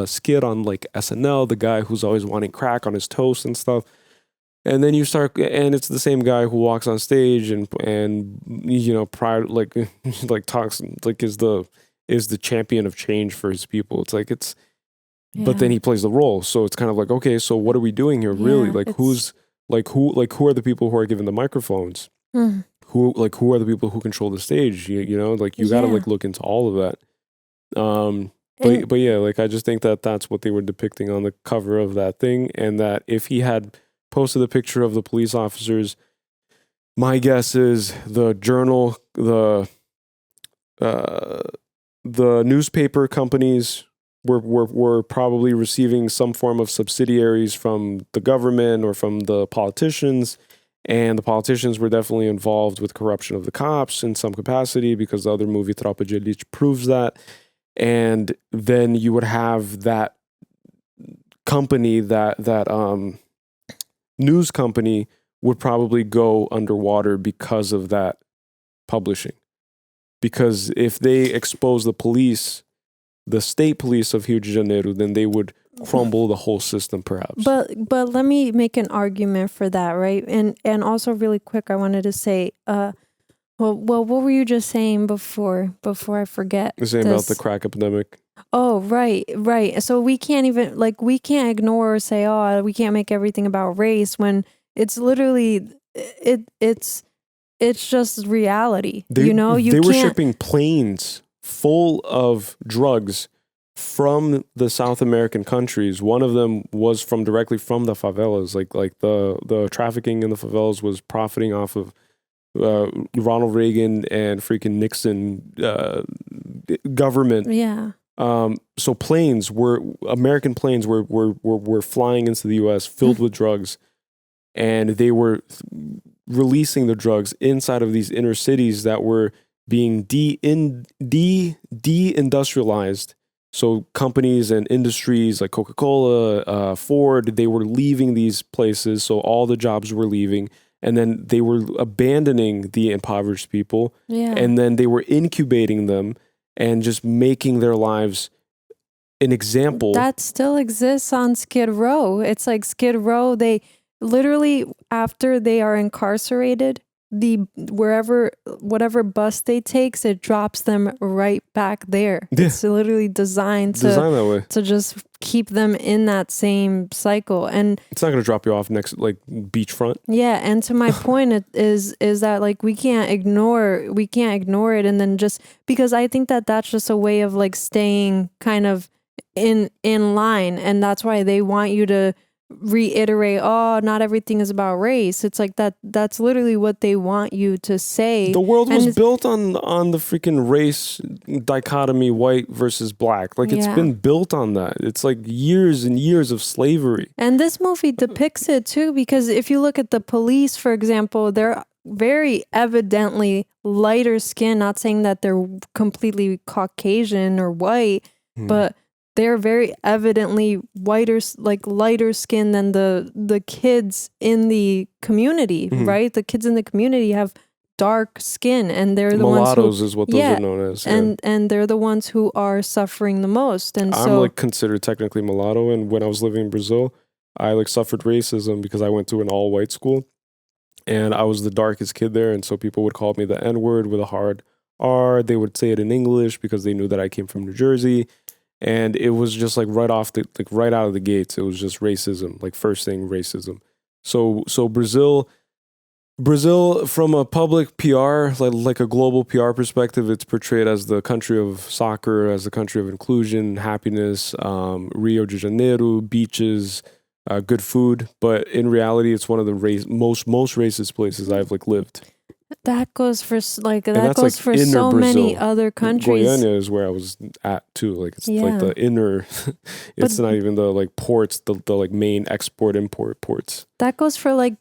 skit on like SNL, the guy who's always wanting crack on his toast and stuff. And then you start, and it's the same guy who walks on stage and you know, proud, like talks, like is the champion of change for his people. It's like but then he plays the role. So it's kind of like, okay, so what are we doing here? Really? Like who are the people who are given the microphones? Who are the people who control the stage? You know, like you got to like look into all of that. But yeah, like I just think that that's what they were depicting on the cover of that thing. And that if he had posted a picture of the police officers, my guess is the journal, the newspaper companies were probably receiving some form of subsidiaries from the government or from the politicians. And the politicians were definitely involved with corruption of the cops in some capacity, because the other movie, Tropa de Elite, proves that. And then you would have that company, that news company would probably go underwater because of that publishing. Because if they expose the police, the state police of Rio de Janeiro, then they would crumble the whole system, perhaps. But let me make an argument for that, right? And also really quick, I wanted to say, well, what were you just saying before I forget? You're saying about the crack epidemic. Oh, right. So we can't ignore or say, oh, we can't make everything about race, when it's literally it's just reality. They were shipping planes full of drugs from the South American countries. One of them was directly from the favelas. Like the trafficking in the favelas was profiting off of Ronald Reagan and freaking Nixon government. Yeah. So American planes were flying into the U.S. filled with drugs, and they were releasing the drugs inside of these inner cities that were being de-industrialized. So companies and industries like Coca-Cola, Ford, they were leaving these places. So all the jobs were leaving, and then they were abandoning the impoverished people. Yeah. And then they were incubating them and just making their lives an example. That still exists on Skid Row. It's like Skid Row, they literally, after they are incarcerated, whatever bus they takes, it drops them right back there. Yeah. It's literally designed that way. to just keep them in that same cycle. And it's not going to drop you off next like beachfront. Yeah, and to my point it is that like we can't ignore it, and then just because I think that that's just a way of like staying kind of in line, and that's why they want you to reiterate, oh, not everything is about race. It's like that's literally what they want you to say. The world was built on the freaking race dichotomy, white versus black. Like it's been built on that. It's like years and years of slavery. And this movie depicts it too, because if you look at the police, for example, they're very evidently lighter skin, not saying that they're completely Caucasian or white, but they're very evidently lighter skin than the kids in the community, right? The kids in the community have dark skin, and they're the mulattoes ones who, is what those are known as. And they're the ones who are suffering the most. And I'm so like considered technically mulatto, and when I was living in Brazil, I like suffered racism because I went to an all white school, and I was the darkest kid there, and so people would call me the N-word with a hard R. They would say it in English because they knew that I came from New Jersey. And it was just like right out of the gates, it was just racism, like first thing racism. So Brazil from a public PR, like a global PR perspective, it's portrayed as the country of soccer, as the country of inclusion, happiness, Rio de Janeiro, beaches, good food. But in reality, it's one of the most racist places I've like lived. That goes for so many Brazil. other countries. Goiânia is where I was at too. Like it's like the inner. It's not even the like ports, the like main import ports. That goes for like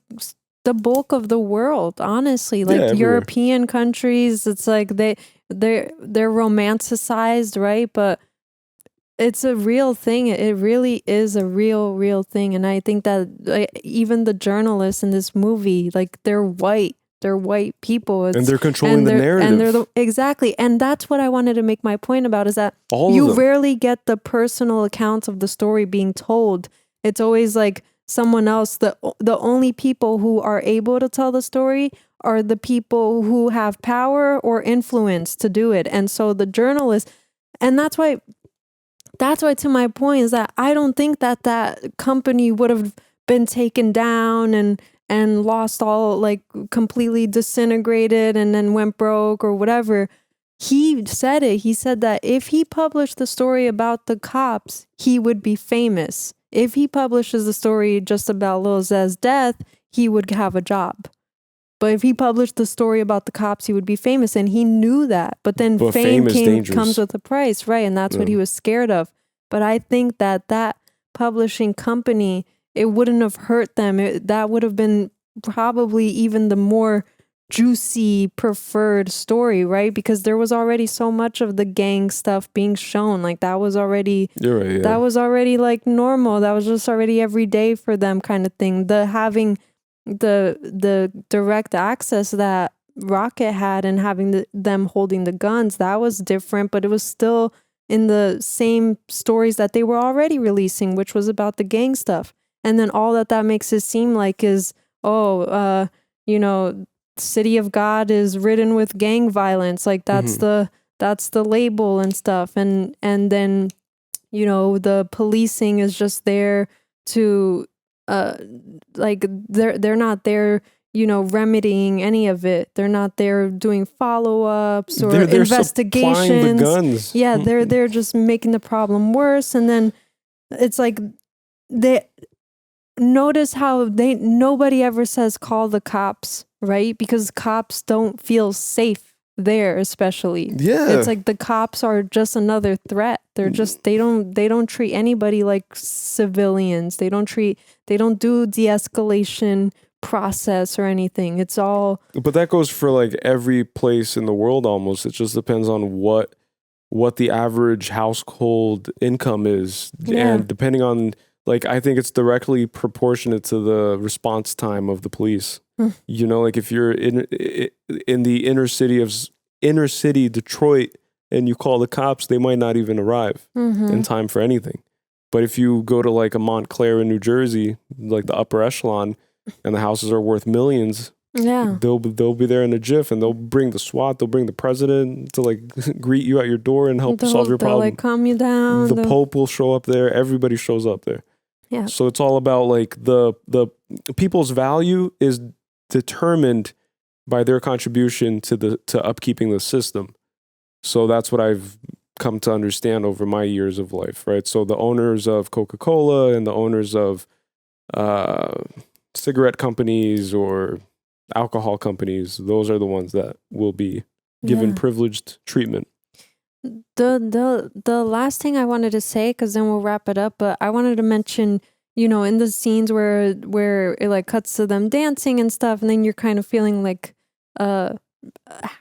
the bulk of the world, honestly. Like European countries, it's like they're romanticized, right? But it's a real thing. It really is a real thing. And I think that even the journalists in this movie, like they're white. They're white people. And they're controlling the narrative. And exactly. And that's what I wanted to make my point about, is that you rarely get the personal accounts of the story being told. It's always like someone else. The only people who are able to tell the story are the people who have power or influence to do it. And so the journalists, and that's why to my point is that I don't think that company would have been taken down and lost all, like completely disintegrated and then went broke or whatever. He said it. He said that if he published the story about the cops, he would be famous. If he publishes the story just about Lil Zed's death, he would have a job. But if he published the story about the cops, he would be famous. And he knew that. But then fame comes with a price, right? And that's what he was scared of. But I think that publishing company, it wouldn't have hurt them. That would have been probably even the more juicy preferred story, right? Because there was already so much of the gang stuff being shown. Like that was already, you're right, yeah. That was already like normal. That was just already every day for them kind of thing. The having the direct access that Rocket had and having them holding the guns, that was different, but it was still in the same stories that they were already releasing, which was about the gang stuff. And then all that makes it seem like is, City of God is ridden with gang violence. Like that's the label and stuff. And then, the policing is just there to, they're not there, remedying any of it. They're not there doing follow-ups or they're investigations. The guns. Yeah, they're just making the problem worse. And then it's like notice how nobody ever says call the cops, right? Because cops don't feel safe there, especially. Yeah. It's like the cops are just another threat. They're just they don't treat anybody like civilians. They don't do de-escalation process or anything. It's all. But that goes for like every place in the world almost. It just depends on what the average household income is. Yeah. And depending on, like, I think it's directly proportionate to the response time of the police. Like if you're in the inner city Detroit and you call the cops, they might not even arrive in time for anything. But if you go to like a Montclair in New Jersey, like the upper echelon, and the houses are worth millions, Yeah. They'll be there in a jiff, and they'll bring the SWAT, they'll bring the president to like greet you at your door and help solve your problem. They'll like calm you down. The Pope will show up there. Everybody shows up there. Yeah. So it's all about like the people's value is determined by their contribution to upkeeping the system. So that's what I've come to understand over my years of life, right? So the owners of Coca-Cola and the owners of cigarette companies or alcohol companies, those are the ones that will be given privileged treatment. The last thing I wanted to say, because then we'll wrap it up, but I wanted to mention, you know, in the scenes where it like cuts to them dancing and stuff, and then you're kind of feeling like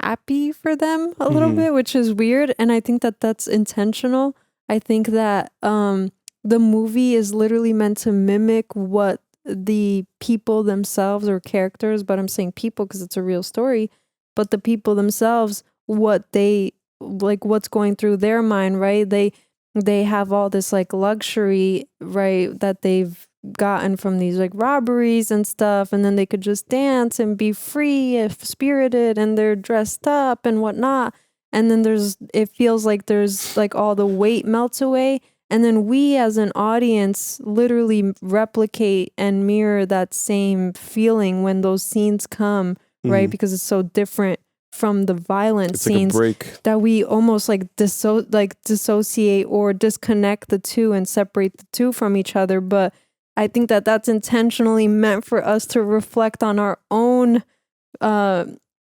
happy for them a little bit, which is weird, and I think that that's intentional. I think that the movie is literally meant to mimic what the people themselves or characters, but I'm saying people because it's a real story, but the people themselves, what they like, what's going through their mind, right? They have all this like luxury, right, that they've gotten from these like robberies and stuff, and then they could just dance and be free if spirited, and they're dressed up and whatnot, and then it feels like there's like all the weight melts away, and then we as an audience literally replicate and mirror that same feeling when those scenes come, right? Because it's so different from the violent scenes, like that we almost like dissociate or disconnect the two and separate the two from each other. But I think that that's intentionally meant for us to reflect on our own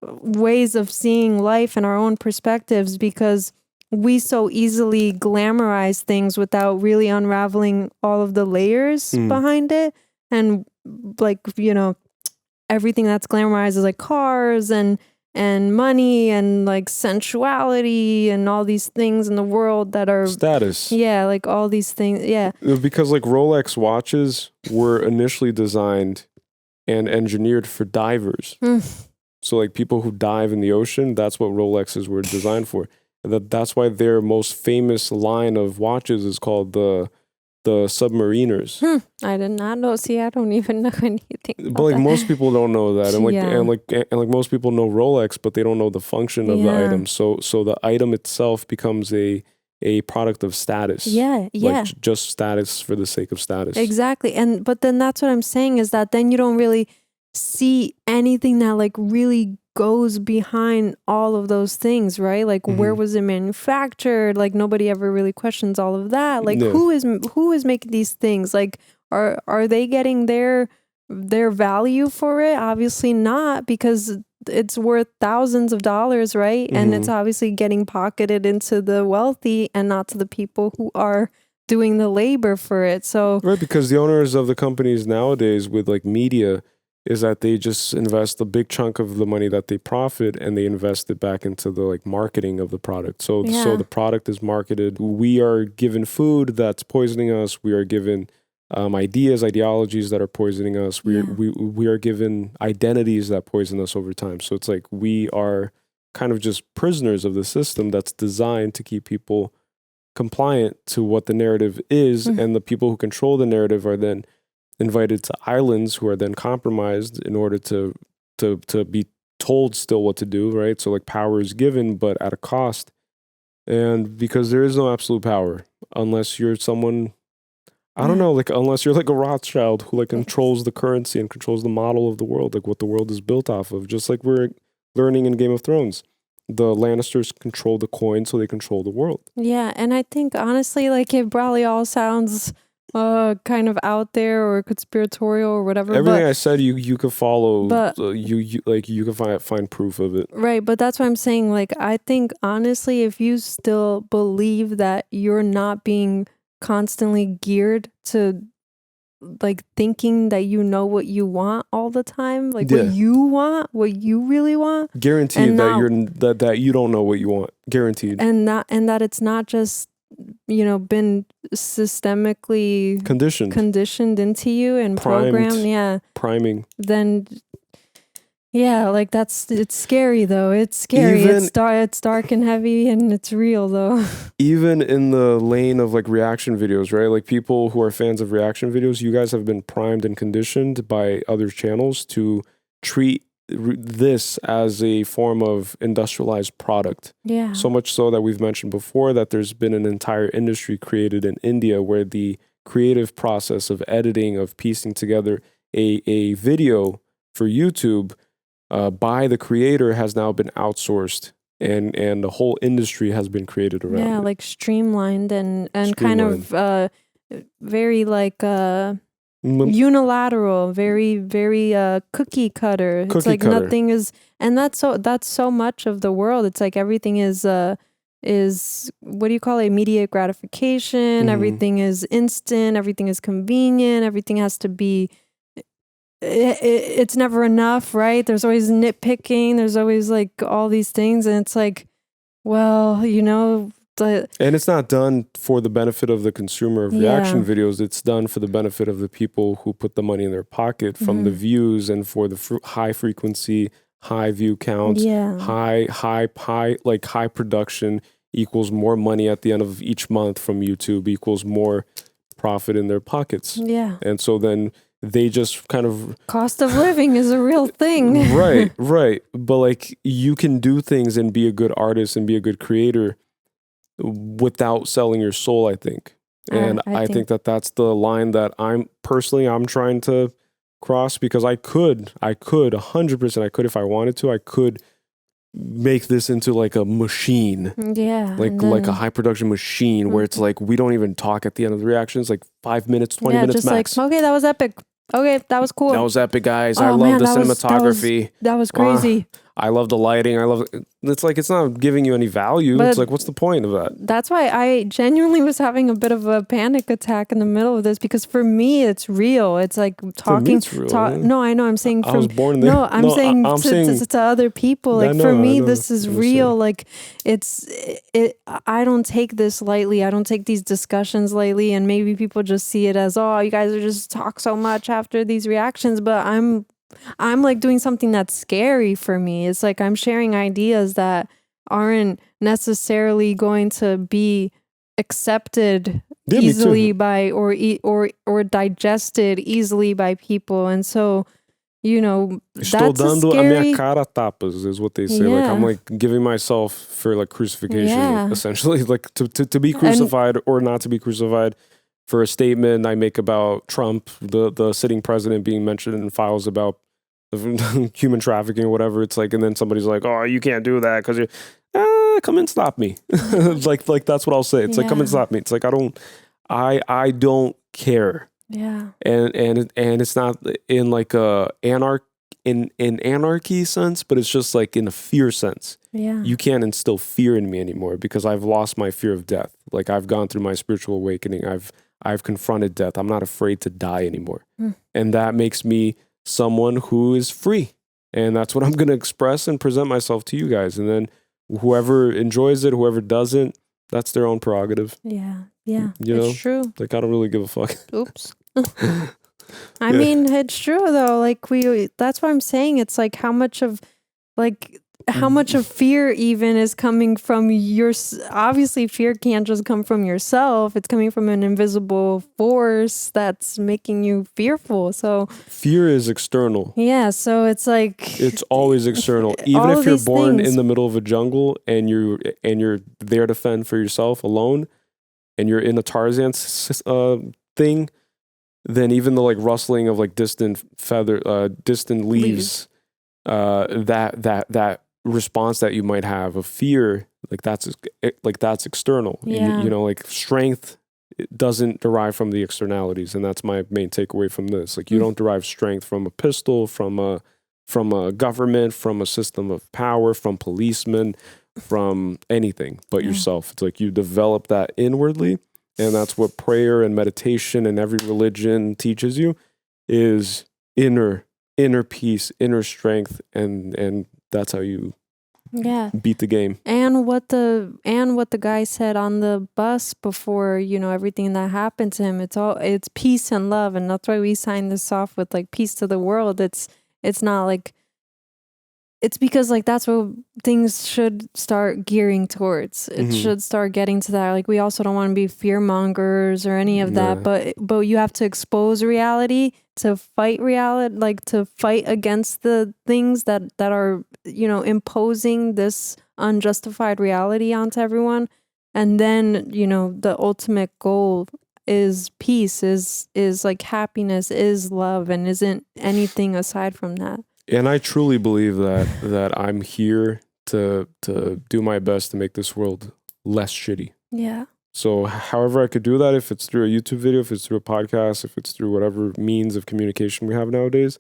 ways of seeing life and our own perspectives, because we so easily glamorize things without really unraveling all of the layers behind it. And like, you know, everything that's glamorized is like cars and money and like sensuality and all these things in the world that are status. Yeah, like all these things. Yeah. Because like Rolex watches were initially designed and engineered for divers. So like people who dive in the ocean, that's what Rolexes were designed for. And that's why their most famous line of watches is called the Submariners. I did not know. See, I don't even know anything about But like that. most people don't know that, and like Yeah. and like most people know Rolex, but they don't know the function of the item. So the item itself becomes a product of status. Yeah. Like just status for the sake of status. Exactly. But then that's what I'm saying, is that then you don't really see anything that like really goes behind all of those things, right? Like where was it manufactured? Like nobody ever really questions all of that. Like who is making these things? Like are they getting their value for it? Obviously not, because it's worth thousands of dollars, right? And it's obviously getting pocketed into the wealthy and not to the people who are doing the labor for it. So right, because the owners of the companies nowadays with like media is that they just invest a big chunk of the money that they profit, and they invest it back into the like marketing of the product. So the product is marketed. We are given food that's poisoning us. We are given ideologies that are poisoning us. We are given identities that poison us over time. So it's like we are kind of just prisoners of the system that's designed to keep people compliant to what the narrative is, and the people who control the narrative are then invited to islands who are then compromised in order to be told still what to do, right? So like power is given, but at a cost. And because there is no absolute power unless you're someone, I don't know, like unless you're like a Rothschild who like controls the currency and controls the model of the world, like what the world is built off of, just like we're learning in Game of Thrones. The Lannisters control the coin, so they control the world. yeah, and I think honestly, like it probably all sounds kind of out there or conspiratorial or whatever. Everything but, I said, you could follow. but- You can find proof of it. Right, but that's what I'm saying. Like, I think honestly, if you still believe that you're not being constantly geared to like thinking that you know what you want all the time, like what you want, what you really want, Guaranteed and that not- that you don't know what you want. Guaranteed. and that it's not just, you know, been systemically conditioned into you and programmed, priming, then like it's scary though. It's scary. It's dark and heavy, and it's real though. Even in the lane of like reaction videos, right? Like people who are fans of reaction videos, you guys have been primed and conditioned by other channels to treat this as a form of industrialized product. Yeah. So much so that we've mentioned before that there's been an entire industry created in India where the creative process of editing, of piecing together a video for YouTube by the creator has now been outsourced, and the whole industry has been created around it. Like streamlined and kind of very like unilateral, very cookie cutter. It's like nothing is, and that's so much of the world. It's like everything is what do you call it? Immediate gratification. Everything is instant. Everything is convenient. Everything has to be. It's never enough, right? There's always nitpicking. There's always like all these things, and it's like, well, you know. And it's not done for the benefit of the consumer of reaction videos. It's done for the benefit of the people who put the money in their pocket from the views and for the high frequency, high view counts, high production equals more money at the end of each month from YouTube equals more profit in their pockets. Yeah. And so then they just kind of cost of living is a real thing. Right. But like you can do things and be a good artist and be a good creator without selling your soul, I think. And I think that that's the line that I'm trying to cross, because I could 100%, I could, if I wanted to, I could make this into like a machine. Yeah. Like a high production machine where it's like, we don't even talk at the end of the reactions, like 5 minutes, 20 minutes just max. Like, okay, that was epic. Okay, that was cool. That was epic, guys. I love the cinematography. That was crazy. I love the lighting. It's like, it's not giving you any value. But it's like, what's the point of that? That's why I genuinely was having a bit of a panic attack in the middle of this, because for me, it's real. It's like talking. For me, it's real, no, I know. I'm saying I was born there. No, I'm saying to other people. Like for me, this is real. Like I don't take this lightly. I don't take these discussions lightly. And maybe people just see it as, oh, you guys are just talk so much after these reactions. But I'm like doing something that's scary for me. It's like I'm sharing ideas that aren't necessarily going to be accepted easily by or digested easily by people. And so, you know, Estou that's dando a minha cara a tapas is what they say. Like I'm like giving myself for like crucifixion, essentially, like to be crucified or not to be crucified. For a statement I make about Trump, the sitting president being mentioned in files about human trafficking or whatever, it's like, and then somebody's like, oh, you can't do that because you're, come and stop me. like that's what I'll say. It's like, come and stop me. It's like, I don't care. Yeah. And it's not in like a in anarchy sense, but it's just like in a fear sense. Yeah. You can't instill fear in me anymore because I've lost my fear of death. Like I've gone through my spiritual awakening. I've confronted death. I'm not afraid to die anymore. And that makes me someone who is free. And that's what I'm going to express and present myself to you guys. And then whoever enjoys it, whoever doesn't, that's their own prerogative. Yeah. It's true. Like, I don't really give a fuck. Oops. I mean, it's true though. Like that's what I'm saying. It's like how much of fear even is coming from obviously fear can't just come from yourself. It's coming from an invisible force that's making you fearful. So fear is external. Yeah. So it's like, it's always external. Even if you're born in the middle of a jungle and you're there to fend for yourself alone and you're in a Tarzan thing, then even the like rustling of like distant leaves, that response that you might have of fear, that's external. Yeah. You know, like strength doesn't derive from the externalities, and that's my main takeaway from this. Like you don't derive strength from a pistol, from a government, from a system of power, from policemen, from anything but yourself. It's like you develop that inwardly, and that's what prayer and meditation and every religion teaches you is inner peace, inner strength, and that's how you beat the game. And what the guy said on the bus before, you know, everything that happened to him, it's peace and love. And that's why we signed this off with like peace to the world. It's not like, it's because like that's what things should start gearing towards. It should start getting to that. Like we also don't want to be fear mongers or any of that, but you have to expose reality fight reality, like to fight against the things that are, you know, imposing this unjustified reality onto everyone. And then, you know, the ultimate goal is peace, is like happiness, is love, and isn't anything aside from that. And I truly believe that I'm here to do my best to make this world less shitty. Yeah. So however I could do that, if it's through a YouTube video, if it's through a podcast, if it's through whatever means of communication we have nowadays,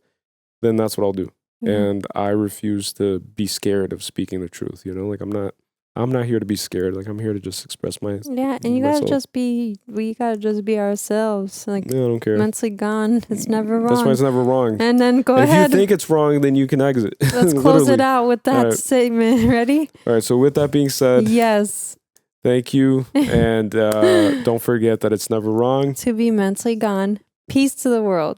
then that's what I'll do. Yeah. And I refuse to be scared of speaking the truth. You know, like I'm not here to be scared. Like I'm here to just express my Yeah, and we gotta just be ourselves. Like, yeah, I don't care. Mentally gone. It's never wrong. That's why it's never wrong. And then go ahead. If you think it's wrong, then you can exit. Let's close it out with that statement. Ready? All right. So with that being said, yes. Thank you. And don't forget that it's never wrong to be mentally gone. Peace to the world.